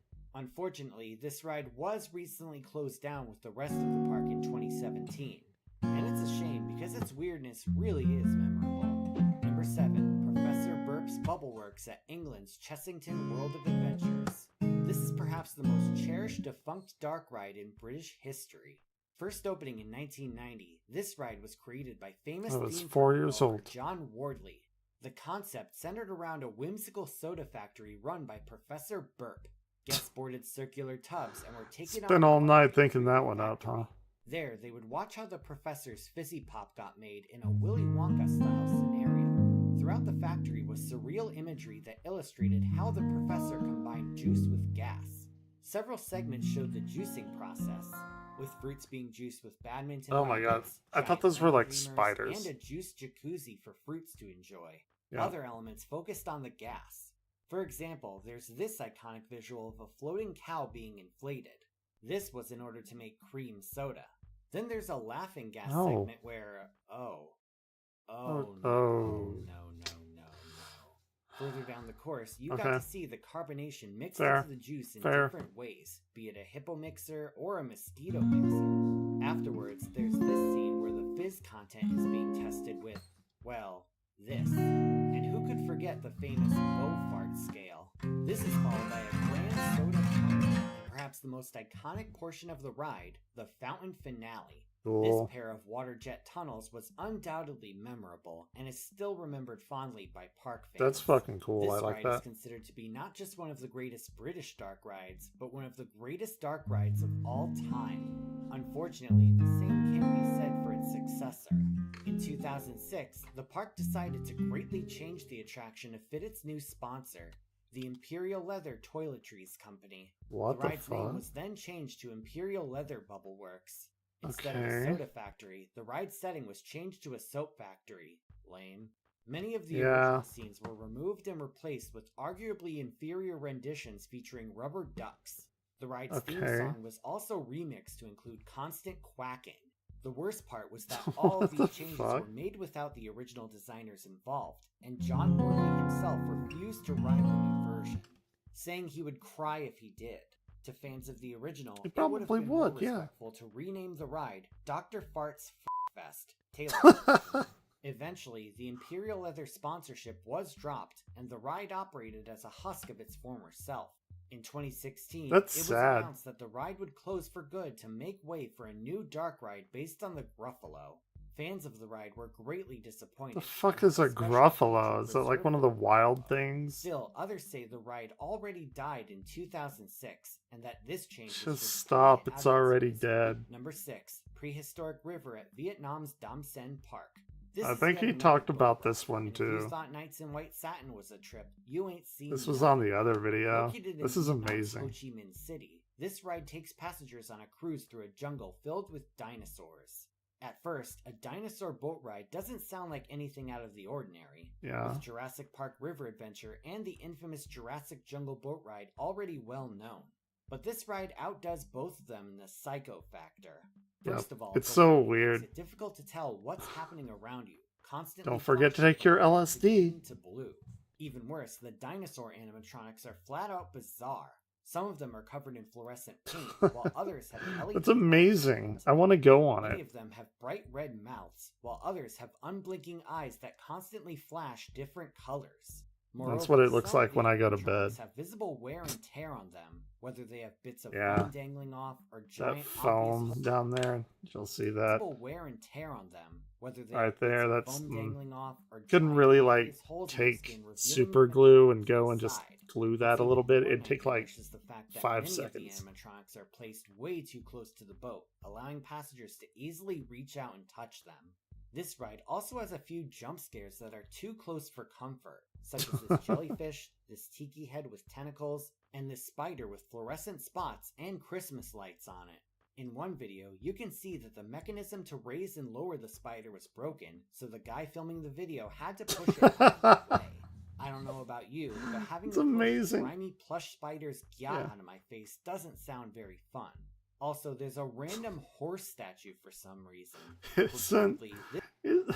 Speaker 15: Unfortunately, this ride was recently closed down with the rest of the park in 2017. And it's a shame because its weirdness really is memorable. Number 7, Professor Burp's Bubbleworks at England's Chessington World of Adventures. This is perhaps the most cherished defunct dark ride in British history. First opening in 1990, this ride was created by famous
Speaker 1: I was
Speaker 15: theme
Speaker 1: 4
Speaker 15: park
Speaker 1: years
Speaker 15: developer
Speaker 1: old.
Speaker 15: John Wardley. The concept centered around a whimsical soda factory run by Professor Burp. Guests boarded circular tubs and were taken
Speaker 1: Spent all night thinking that one up, huh?
Speaker 15: There, they would watch how the professor's fizzy pop got made in a Willy Wonka-style scenario. Throughout the factory was surreal imagery that illustrated how the professor combined juice with gas. Several segments showed the juicing process, with fruits being juiced with badminton.
Speaker 1: Oh my god. I thought those were like spiders.
Speaker 15: And a juice jacuzzi for fruits to enjoy.
Speaker 1: Yeah.
Speaker 15: Other elements focused on the gas. For example, there's this iconic visual of a floating cow being inflated. This was in order to make cream soda. Then there's a laughing gas segment where, no. Further down the course, you got to see the carbonation mixed into the juice in different ways, be it a hippo mixer or a mosquito mixer. Afterwards, there's this scene where the fizz content is being tested with, well, this. And who could forget the famous Beaufort scale? This is followed by a grand soda fountain, and perhaps the most iconic portion of the ride, the fountain finale.
Speaker 1: Cool.
Speaker 15: This pair of water jet tunnels was undoubtedly memorable and is still remembered fondly by park fans.
Speaker 1: That's fucking cool.
Speaker 15: This
Speaker 1: I like
Speaker 15: ride
Speaker 1: that.
Speaker 15: is considered to be not just one of the greatest British dark rides, but one of the greatest dark rides of all time. Unfortunately, the same can't be said for its successor. In 2006, the park decided to greatly change the attraction to fit its new sponsor, the Imperial Leather Toiletries Company.
Speaker 1: What
Speaker 15: the
Speaker 1: the
Speaker 15: ride's name
Speaker 1: fuck?
Speaker 15: was then changed to Imperial Leather Bubble Works. Instead of
Speaker 1: Okay.
Speaker 15: a soda factory, the ride setting was changed to a soap factory. Lame. Many of the
Speaker 1: Yeah.
Speaker 15: original scenes were removed and replaced with arguably inferior renditions featuring rubber ducks. The ride's theme
Speaker 1: Okay.
Speaker 15: song was also remixed to include constant quacking. The worst part was that all of
Speaker 1: What the
Speaker 15: these changes
Speaker 1: fuck?
Speaker 15: were made without the original designers involved, and John Morley himself refused to ride the new version, saying he would cry if he did. To fans of the original,
Speaker 1: He
Speaker 15: it would have
Speaker 1: probably
Speaker 15: been more
Speaker 1: would, yeah.
Speaker 15: respectful to rename the ride Dr. Fart's Fest Taylor. Eventually, the Imperial Leather sponsorship was dropped, and the ride operated as a husk of its former self. In 2016,
Speaker 1: That's
Speaker 15: it was
Speaker 1: sad.
Speaker 15: announced that the ride would close for good to make way for a new dark ride based on the Gruffalo. Fans of the ride were greatly disappointed.
Speaker 1: The fuck is a Gruffalo? Is it like one of the wild things?
Speaker 15: Still, others say the ride already died in 2006, and that this change was
Speaker 1: Just
Speaker 15: just
Speaker 1: stop.
Speaker 15: treated
Speaker 1: It's
Speaker 15: as
Speaker 1: already
Speaker 15: its
Speaker 1: dead.
Speaker 15: Number 6, Prehistoric River at Vietnam's Dam Sen Park. This
Speaker 1: I
Speaker 15: is
Speaker 1: think
Speaker 15: yet
Speaker 1: he
Speaker 15: another
Speaker 1: talked
Speaker 15: boat
Speaker 1: about
Speaker 15: ride,
Speaker 1: this one
Speaker 15: and if you
Speaker 1: too.
Speaker 15: thought Nights in White Satin was a trip, you ain't seen
Speaker 1: This was
Speaker 15: nothing.
Speaker 1: on the other video.
Speaker 15: Located in
Speaker 1: This is
Speaker 15: Vietnam's
Speaker 1: amazing.
Speaker 15: Ho Chi Minh City, this ride takes passengers on a cruise through a jungle filled with dinosaurs. At first, a dinosaur boat ride doesn't sound like anything out of the ordinary,
Speaker 1: Yeah.
Speaker 15: with Jurassic Park River Adventure and the infamous Jurassic Jungle boat ride already well known. But this ride outdoes both of them in the psycho factor. First
Speaker 1: Yep.
Speaker 15: of all,
Speaker 1: It's
Speaker 15: the
Speaker 1: so
Speaker 15: ride makes
Speaker 1: weird.
Speaker 15: it difficult to tell what's happening around you. Constantly
Speaker 1: Don't forget to
Speaker 15: flashing
Speaker 1: take your
Speaker 15: from red to
Speaker 1: LSD.
Speaker 15: green to blue. Even worse, the dinosaur animatronics are flat out bizarre. Some of them are covered in fluorescent paint, while others have LED
Speaker 1: It's amazing. I want to go on
Speaker 15: Many
Speaker 1: it.
Speaker 15: of them have bright red mouths, while others have unblinking eyes that constantly flash different colors.
Speaker 1: That's what it looks
Speaker 15: some
Speaker 1: like when I go to
Speaker 15: animatronics
Speaker 1: bed.
Speaker 15: have visible wear and tear on them, whether they have bits of
Speaker 1: Yeah.
Speaker 15: foam dangling off or
Speaker 1: That
Speaker 15: giant
Speaker 1: foam
Speaker 15: obvious
Speaker 1: down there. You'll see that.
Speaker 15: visible wear and tear on them, whether they
Speaker 1: Right
Speaker 15: have
Speaker 1: there.
Speaker 15: bits of
Speaker 1: That's
Speaker 15: foam dangling off or
Speaker 1: couldn't
Speaker 15: giant
Speaker 1: really like
Speaker 15: obvious holes in the
Speaker 1: take
Speaker 15: skin, revealing
Speaker 1: super
Speaker 15: the
Speaker 1: glue and go and just
Speaker 15: inside.
Speaker 1: glue that a
Speaker 15: What's
Speaker 1: little
Speaker 15: even
Speaker 1: bit.
Speaker 15: more
Speaker 1: It'd take like
Speaker 15: nightmarish is the fact that
Speaker 1: 5
Speaker 15: many
Speaker 1: seconds.
Speaker 15: of the animatronics are placed way too close to the boat, allowing passengers to easily reach out and touch them. This ride also has a few jump scares that are too close for comfort, such as this jellyfish, this tiki head with tentacles, and this spider with fluorescent spots and Christmas lights on it. In one video, you can see that the mechanism to raise and lower the spider was broken, so the guy filming the video had to push it out of the way. I don't know about you, but having
Speaker 1: It's
Speaker 15: to push
Speaker 1: amazing.
Speaker 15: grimy plush spider's gyat
Speaker 1: Yeah.
Speaker 15: onto my face doesn't sound very fun. Also, there's a random horse statue for some reason.
Speaker 1: Isn't-
Speaker 15: Presumably,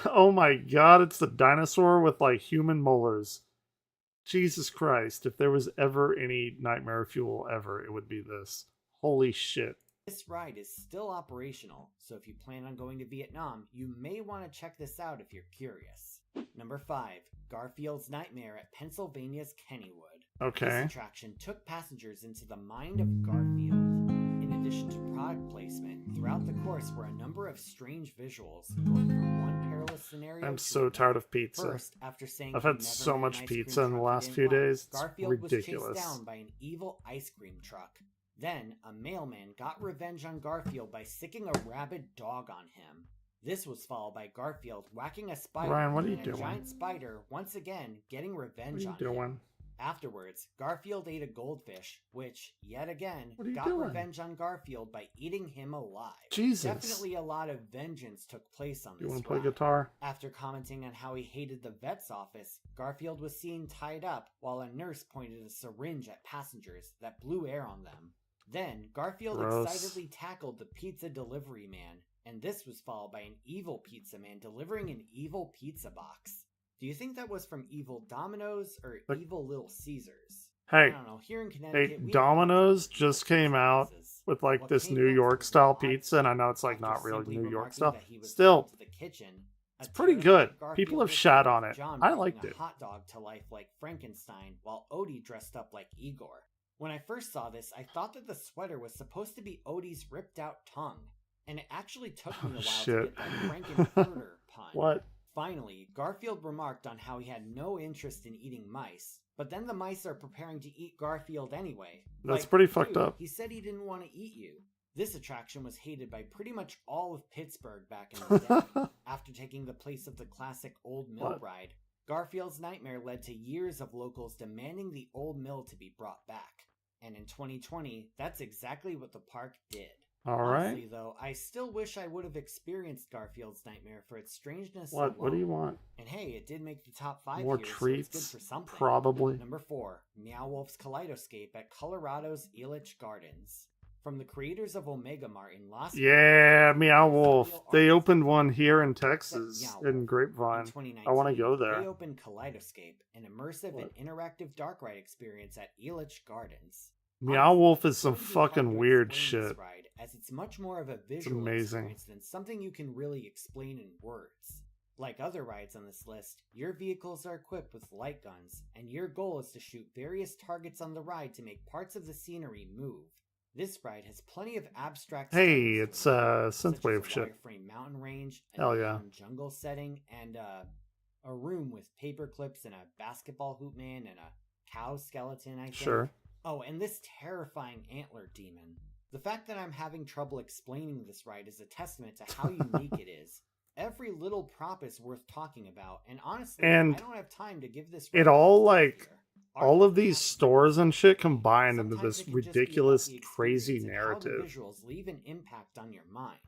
Speaker 1: Oh my god, it's the dinosaur with like human molars. Jesus Christ, if there was ever any nightmare fuel ever, it would be this. Holy shit.
Speaker 15: This ride is still operational, so if you plan on going to Vietnam, you may want to check this out if you're curious. Number 5, Garfield's Nightmare at Pennsylvania's Kennywood.
Speaker 1: Okay.
Speaker 15: This attraction took passengers into the mind of Garfield. In addition to product placement, throughout the course were a number of strange visuals, going from one parallel a scenario
Speaker 1: I'm
Speaker 15: to
Speaker 1: so
Speaker 15: it.
Speaker 1: tired of pizza.
Speaker 15: First, after saying
Speaker 1: I've
Speaker 15: he'd
Speaker 1: had
Speaker 15: never
Speaker 1: so
Speaker 15: met an
Speaker 1: much
Speaker 15: ice cream
Speaker 1: pizza in the
Speaker 15: truck he
Speaker 1: last
Speaker 15: didn't
Speaker 1: few
Speaker 15: like,
Speaker 1: days. It's
Speaker 15: Garfield
Speaker 1: ridiculous.
Speaker 15: was chased down by an evil ice cream truck. Then, a mailman got revenge on Garfield by sicking a rabid dog on him. This was followed by Garfield whacking a spider
Speaker 1: Ryan, what are you
Speaker 15: and
Speaker 1: doing?
Speaker 15: a giant spider once again getting
Speaker 1: What
Speaker 15: revenge
Speaker 1: are
Speaker 15: on
Speaker 1: you
Speaker 15: him.
Speaker 1: doing?
Speaker 15: Afterwards, Garfield ate a goldfish, which, yet again,
Speaker 1: What are you
Speaker 15: got
Speaker 1: doing?
Speaker 15: revenge on Garfield by eating him alive.
Speaker 1: Jesus.
Speaker 15: Definitely a lot of vengeance took place on
Speaker 1: You
Speaker 15: this
Speaker 1: want to play
Speaker 15: ride.
Speaker 1: guitar?
Speaker 15: After commenting on how he hated the vet's office, Garfield was seen tied up while a nurse pointed a syringe at passengers that blew air on them. Then, Garfield
Speaker 1: Gross.
Speaker 15: excitedly tackled the pizza delivery man, and this was followed by an evil pizza man delivering an evil pizza box. Do you think that was from Evil Domino's or Evil Little Caesars? I
Speaker 1: Hey,
Speaker 15: don't know. Here in Connecticut, we have
Speaker 1: Domino's just came out with like
Speaker 15: What
Speaker 1: this
Speaker 15: came
Speaker 1: New
Speaker 15: next
Speaker 1: York
Speaker 15: was
Speaker 1: style
Speaker 15: an odd
Speaker 1: pizza, and I know it's like
Speaker 15: after
Speaker 1: not real
Speaker 15: simply
Speaker 1: New York
Speaker 15: remarking
Speaker 1: style.
Speaker 15: that he was
Speaker 1: Still,
Speaker 15: called to the kitchen,
Speaker 1: it's
Speaker 15: a
Speaker 1: pretty
Speaker 15: terror
Speaker 1: good.
Speaker 15: Garfield
Speaker 1: People have
Speaker 15: was
Speaker 1: shat
Speaker 15: bringing
Speaker 1: on it.
Speaker 15: John
Speaker 1: I
Speaker 15: bringing
Speaker 1: liked
Speaker 15: a
Speaker 1: it.
Speaker 15: hot dog to life like Frankenstein, while Odie dressed up like Igor. When I first saw this, I thought that the sweater was supposed to be Odie's ripped out tongue, and it actually took me a while to
Speaker 1: Shit.
Speaker 15: get that Frankenfurter pun.
Speaker 1: What?
Speaker 15: Finally, Garfield remarked on how he had no interest in eating mice, but then the mice are preparing to eat Garfield anyway.
Speaker 1: That's
Speaker 15: Like,
Speaker 1: pretty fucked
Speaker 15: dude,
Speaker 1: up.
Speaker 15: He said he didn't want to eat you. This attraction was hated by pretty much all of Pittsburgh back in the day. After taking the place of the classic Old Mill
Speaker 1: What?
Speaker 15: ride, Garfield's nightmare led to years of locals demanding the Old Mill to be brought back. And in 2020, that's exactly what the park did.
Speaker 1: All
Speaker 15: Honestly,
Speaker 1: right.
Speaker 15: though, I still wish I would have experienced Garfield's nightmare for its strangeness
Speaker 1: What? What do you
Speaker 15: alone.
Speaker 1: want?
Speaker 15: And hey, it did make the top 5
Speaker 1: More
Speaker 15: here, so it's
Speaker 1: treats?
Speaker 15: good for something.
Speaker 1: Probably.
Speaker 15: Number 4, Meow Wolf's Kaleidoscape at Colorado's Elitch Gardens. From the creators of Omega Mart in Las Vegas,
Speaker 1: Yeah, Meow Wolf. They opened one here in
Speaker 15: Except
Speaker 1: Texas,
Speaker 15: Meow
Speaker 1: in
Speaker 15: Wolf.
Speaker 1: Grapevine.
Speaker 15: In 2019,
Speaker 1: I want to go
Speaker 15: they
Speaker 1: there.
Speaker 15: opened Kaleidoscape, an immersive and interactive dark ride experience at Elitch Gardens.
Speaker 1: Meow Wolf is some
Speaker 15: It's really hard
Speaker 1: fucking
Speaker 15: to
Speaker 1: weird
Speaker 15: explain this
Speaker 1: shit.
Speaker 15: ride, as it's much more of a visual
Speaker 1: amazing.
Speaker 15: experience than something you can really explain in words. Like other rides on this list, your vehicles are equipped with light guns, and your goal is to shoot various targets on the ride to make parts of the scenery move. This ride has plenty of abstract
Speaker 1: Hey,
Speaker 15: settings to
Speaker 1: it's
Speaker 15: enjoy,
Speaker 1: synthwave
Speaker 15: such as a
Speaker 1: shit.
Speaker 15: wireframe mountain range, a
Speaker 1: Hell yeah.
Speaker 15: neon jungle setting, and a room with paper clips and a basketball hoop man and a cow skeleton, I think.
Speaker 1: Sure.
Speaker 15: Oh, and this terrifying antler demon. The fact that I'm having trouble explaining this ride is a testament to how unique it is. Every little prop is worth talking about, and honestly,
Speaker 1: And
Speaker 15: I don't have time to give this
Speaker 1: It
Speaker 15: ride
Speaker 1: all
Speaker 15: justice
Speaker 1: like
Speaker 15: here.
Speaker 1: all of these stores and shit combined into
Speaker 15: Sometimes
Speaker 1: this
Speaker 15: it can just be about
Speaker 1: ridiculous,
Speaker 15: the
Speaker 1: crazy
Speaker 15: experience and how the
Speaker 1: narrative.
Speaker 15: visuals leave an impact on your mind.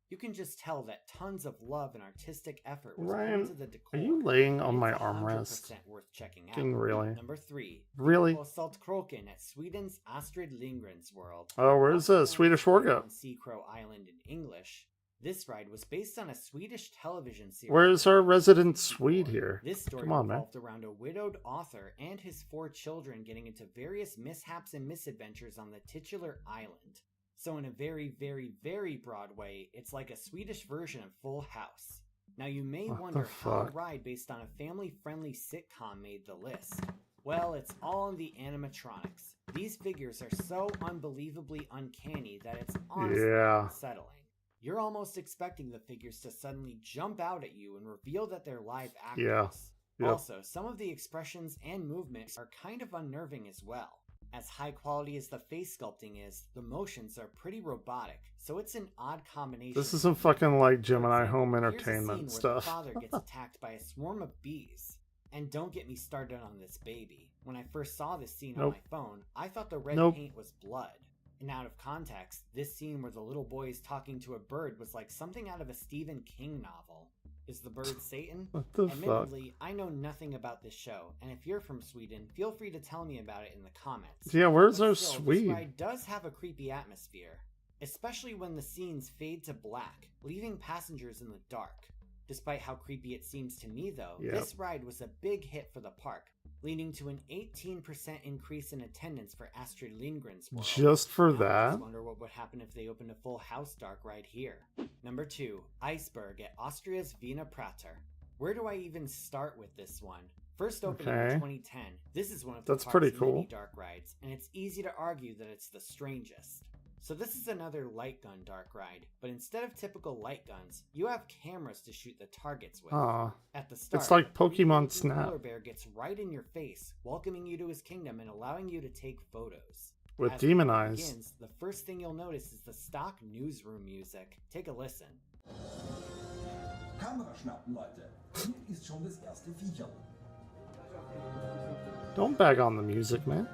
Speaker 15: You can just tell that tons of love and artistic effort was put
Speaker 1: Ryan,
Speaker 15: into the decor.
Speaker 1: are you laying on
Speaker 15: and
Speaker 1: my
Speaker 15: it's
Speaker 1: armrest?
Speaker 15: 100% worth checking out.
Speaker 1: Fucking really?
Speaker 15: Number 3.
Speaker 1: Really?
Speaker 15: Saltkroken at Sweden's Astrid Lindgren's World.
Speaker 1: Oh, where's the Swedish Wargo?
Speaker 15: On Sea Crow Island in English. This ride was based on a Swedish television series.
Speaker 1: Where's our resident Swede here?
Speaker 15: This story
Speaker 1: Come on, man.
Speaker 15: revolved around a widowed author and his 4 children getting into various mishaps and misadventures on the titular island. So in a very, very, very broad way, it's like a Swedish version of Full House. Now you may
Speaker 1: What the
Speaker 15: wonder how a
Speaker 1: fuck?
Speaker 15: ride based on a family-friendly sitcom made the list. Well, it's all in the animatronics. These figures are so unbelievably uncanny that it's honestly
Speaker 1: Yeah.
Speaker 15: unsettling. You're almost expecting the figures to suddenly jump out at you and reveal that they're live actors.
Speaker 1: Yeah. Yep.
Speaker 15: Also, some of the expressions and movements are kind of unnerving as well. As high quality as the face sculpting is, the motions are pretty robotic, so it's an odd combination.
Speaker 1: This isn't fucking like Gemini Home
Speaker 15: Here's a
Speaker 1: Entertainment
Speaker 15: scene
Speaker 1: stuff.
Speaker 15: where the father gets attacked by a swarm of bees. And don't get me started on this baby. When I first saw this scene on
Speaker 1: Nope.
Speaker 15: my phone, I thought the red
Speaker 1: Nope.
Speaker 15: paint was blood. And out of context, this scene where the little boy is talking to a bird was like something out of a Stephen King novel. Is the bird Satan?
Speaker 1: What the fuck?
Speaker 15: Admittedly, I know nothing about this show, and if you're from Sweden, feel free to tell me about it in the comments.
Speaker 1: Yeah, where's
Speaker 15: But
Speaker 1: our
Speaker 15: still,
Speaker 1: Swede?
Speaker 15: This ride does have a creepy atmosphere, especially when the scenes fade to black, leaving passengers in the dark. Despite how creepy it seems to me, though,
Speaker 1: Yep.
Speaker 15: this ride was a big hit for the park, leading to an 18% increase in attendance for Astrid Lindgren's World.
Speaker 1: Just for
Speaker 15: Now I
Speaker 1: that?
Speaker 15: just wonder what would happen if they opened a Full House dark ride here. Number 2, Iceberg at Austria's Wiener Prater. Where do I even start with this one? First opened in
Speaker 1: Okay.
Speaker 15: 2010, this is one of the
Speaker 1: That's
Speaker 15: park's
Speaker 1: pretty
Speaker 15: many
Speaker 1: cool.
Speaker 15: dark rides, and it's easy to argue that it's the strangest. So this is another light gun dark ride, but instead of typical light guns, you have cameras to shoot the targets with. At the start,
Speaker 1: it's like
Speaker 15: the
Speaker 1: Pokemon
Speaker 15: evil
Speaker 1: Snap.
Speaker 15: polar bear gets right in your face, welcoming you to his kingdom and allowing you to take photos.
Speaker 1: With
Speaker 15: As
Speaker 1: demon
Speaker 15: the video
Speaker 1: eyes.
Speaker 15: begins, the first thing you'll notice is the stock newsroom music. Take a listen.
Speaker 20: Kamera schnappen, Leute. Hier ist schon das erste Viecherl.
Speaker 1: Don't bag on the music, man.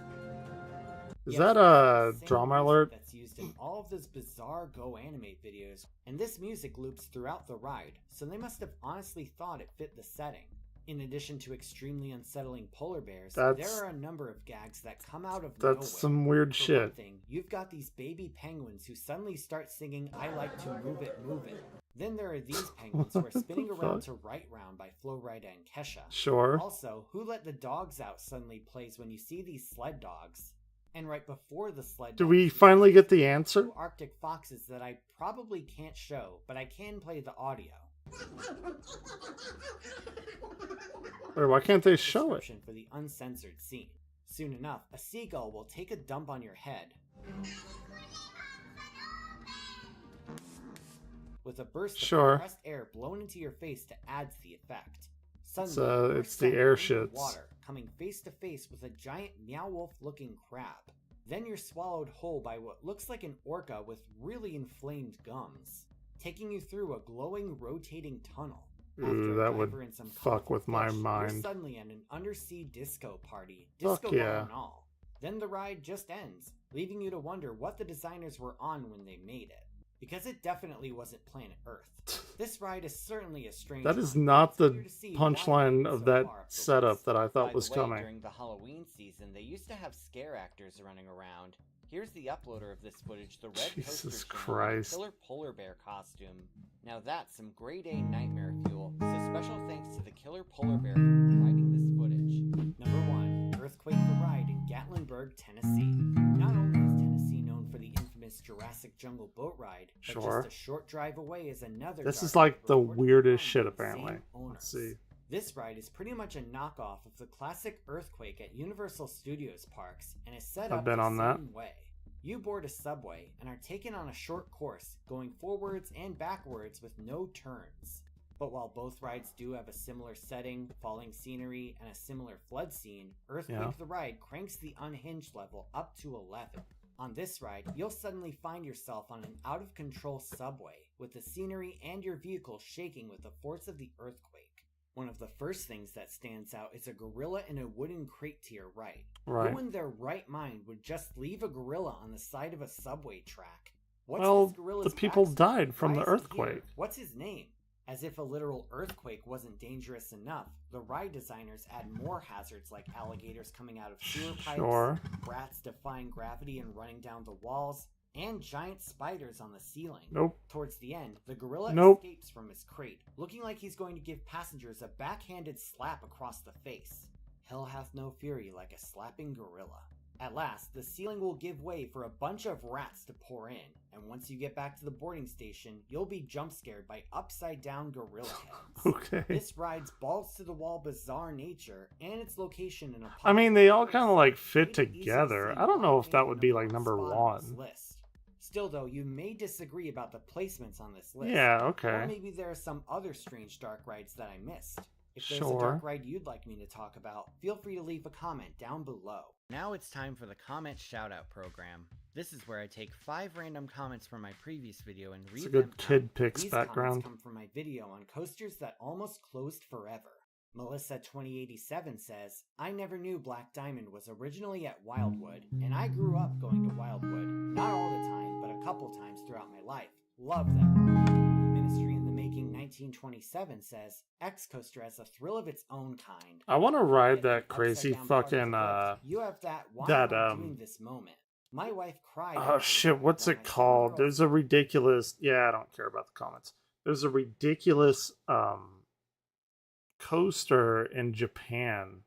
Speaker 1: Is
Speaker 15: Yes,
Speaker 1: that
Speaker 15: it's
Speaker 1: a
Speaker 15: the same
Speaker 1: drama
Speaker 15: music
Speaker 1: alert?
Speaker 15: That's used in all of those bizarre Go Animate videos, and this music loops throughout the ride, so they must have honestly thought it fit the setting. In addition to extremely unsettling polar bears, there are a number of gags that come out of nowhere.
Speaker 1: That's some weird
Speaker 15: For
Speaker 1: shit.
Speaker 15: one thing, you've got these baby penguins who suddenly start singing "I Like to Move It, Move It." Then there are these penguins who are spinning
Speaker 1: the
Speaker 15: around
Speaker 1: fuck?
Speaker 15: to Right Round by Flo Rida and Kesha.
Speaker 1: Sure.
Speaker 15: Also, Who Let the Dogs Out suddenly plays when you see these sled dogs. And right before the sled
Speaker 1: Do
Speaker 15: dogs,
Speaker 1: we finally get the answer?
Speaker 15: two Arctic foxes that I probably can't show, but I can play the audio.
Speaker 1: Or why can't they show it?
Speaker 15: Description for the uncensored scene. Soon enough, a seagull will take a dump on your head. With a burst
Speaker 1: Sure.
Speaker 15: of compressed air blown into your face to add to the effect. Suddenly,
Speaker 1: It's,
Speaker 15: you
Speaker 1: it's
Speaker 15: burst
Speaker 1: the
Speaker 15: out
Speaker 1: air
Speaker 15: into
Speaker 1: shits.
Speaker 15: water, coming face to face with a giant meow wolf looking crab. Then you're swallowed whole by what looks like an orca with really inflamed gums, taking you through a glowing, rotating tunnel.
Speaker 1: Ooh, that would fuck with my
Speaker 15: You're
Speaker 1: mind.
Speaker 15: suddenly at an undersea disco party,
Speaker 1: Fuck
Speaker 15: disco
Speaker 1: yeah.
Speaker 15: ball and all. Then the ride just ends, leaving you to wonder what the designers were on when they made it. Because it definitely wasn't Planet Earth. This ride is certainly a strange
Speaker 1: That is
Speaker 15: one.
Speaker 1: not
Speaker 15: It's
Speaker 1: the
Speaker 15: clear to see
Speaker 1: punchline
Speaker 15: why
Speaker 1: of
Speaker 15: so
Speaker 1: that
Speaker 15: far off the
Speaker 1: setup
Speaker 15: list.
Speaker 1: that I thought
Speaker 15: By
Speaker 1: was
Speaker 15: the way,
Speaker 1: coming.
Speaker 15: during the Halloween season, they used to have scare actors running around. Here's the uploader of this footage, the Red
Speaker 1: Jesus
Speaker 15: Coaster Channel,
Speaker 1: Christ.
Speaker 15: killer polar bear costume. Now that's some grade A nightmare fuel, so special thanks to the killer polar bear for providing this footage. Number 1, Earthquake the Ride in Gatlinburg, Tennessee. Not only is Tennessee known for the infamous Jurassic Jungle boat ride, but
Speaker 1: Sure.
Speaker 15: just a short drive away is another
Speaker 1: This
Speaker 15: dark
Speaker 1: is like
Speaker 15: ride
Speaker 1: the
Speaker 15: reported
Speaker 1: weirdest
Speaker 15: from
Speaker 1: shit,
Speaker 15: the
Speaker 1: apparently.
Speaker 15: same owners.
Speaker 1: Let's see.
Speaker 15: This ride is pretty much a knockoff of the classic Earthquake at Universal Studios parks and is set
Speaker 1: I've
Speaker 15: up
Speaker 1: been
Speaker 15: the
Speaker 1: on that.
Speaker 15: same way. You board a subway and are taken on a short course, going forwards and backwards with no turns. But while both rides do have a similar setting, falling scenery, and a similar flood scene, Earthquake the Ride cranks the unhinged level up to 11. On this ride, you'll suddenly find yourself on an out-of-control subway, with the scenery and your vehicle shaking with the force of the earthquake. One of the first things that stands out is a gorilla in a wooden crate to your right.
Speaker 1: Right.
Speaker 15: Who in their right mind would just leave a gorilla on the side of a subway track? What's
Speaker 1: Well,
Speaker 15: this gorilla's
Speaker 1: the people
Speaker 15: backstory?
Speaker 1: died from
Speaker 15: Why
Speaker 1: the
Speaker 15: is he
Speaker 1: earthquake.
Speaker 15: here? What's his name? As if a literal earthquake wasn't dangerous enough, the ride designers add more hazards like alligators coming out of sewer pipes,
Speaker 1: Sure.
Speaker 15: rats defying gravity and running down the walls, and giant spiders on the ceiling.
Speaker 1: Nope.
Speaker 15: Towards the end, the gorilla
Speaker 1: Nope.
Speaker 15: escapes from his crate, looking like he's going to give passengers a backhanded slap across the face. Hell hath no fury like a slapping gorilla. At last, the ceiling will give way for a bunch of rats to pour in, and once you get back to the boarding station, you'll be jump scared by upside down gorilla heads.
Speaker 1: Okay.
Speaker 15: This ride's balls to the wall bizarre nature and its location in a
Speaker 1: I mean, they all kind of like fit together. I don't know if that would be like number one.
Speaker 15: list. Still though, you may disagree about the placements on this list.
Speaker 1: Yeah, okay.
Speaker 15: Or maybe there are some other strange dark rides that I missed. If there's a
Speaker 1: Sure.
Speaker 15: dark ride you'd like me to talk about, feel free to leave a comment down below. Now it's time for the comment shoutout program. This is where I take 5 random comments from my previous video and read
Speaker 1: It's a
Speaker 15: them
Speaker 1: good Kid
Speaker 15: out.
Speaker 1: Picks
Speaker 15: These
Speaker 1: background.
Speaker 15: comments come from my video on coasters that almost closed forever. Melissa2087 says, I never knew Black Diamond was originally at Wildwood, and I grew up going to Wildwood. Not all the time, but a couple times throughout my life. Love them. Ministry in the Making 1927 says, X Coaster has a thrill of its own kind.
Speaker 1: I want to ride that
Speaker 15: Upside
Speaker 1: crazy
Speaker 15: down part of the
Speaker 1: fucking
Speaker 15: lift. You have that. Why
Speaker 1: that
Speaker 15: am I doing this moment? My wife cried.
Speaker 1: oh
Speaker 15: after
Speaker 1: shit, what's it called? There's a ridiculous, yeah, I don't care about the comments. There's a ridiculous coaster in Japan.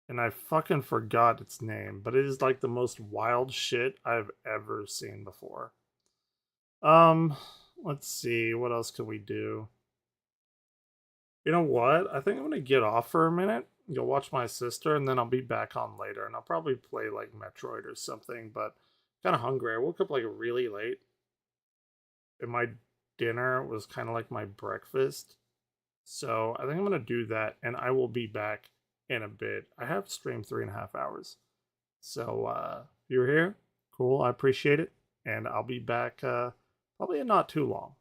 Speaker 1: And I fucking forgot its name, but it is like the most wild shit I've ever seen before. Let's see, what else can we do? You know what? I think I'm gonna get off for a minute, go watch my sister, and then I'll be back on later, and I'll probably play like Metroid or something, but kind of hungry. I woke up like really late. And my dinner was kind of like my breakfast. So I think I'm going to do that. And I will be back in a bit. I have streamed 3.5 hours. So you're here. Cool. I appreciate it. And I'll be back probably in not too long.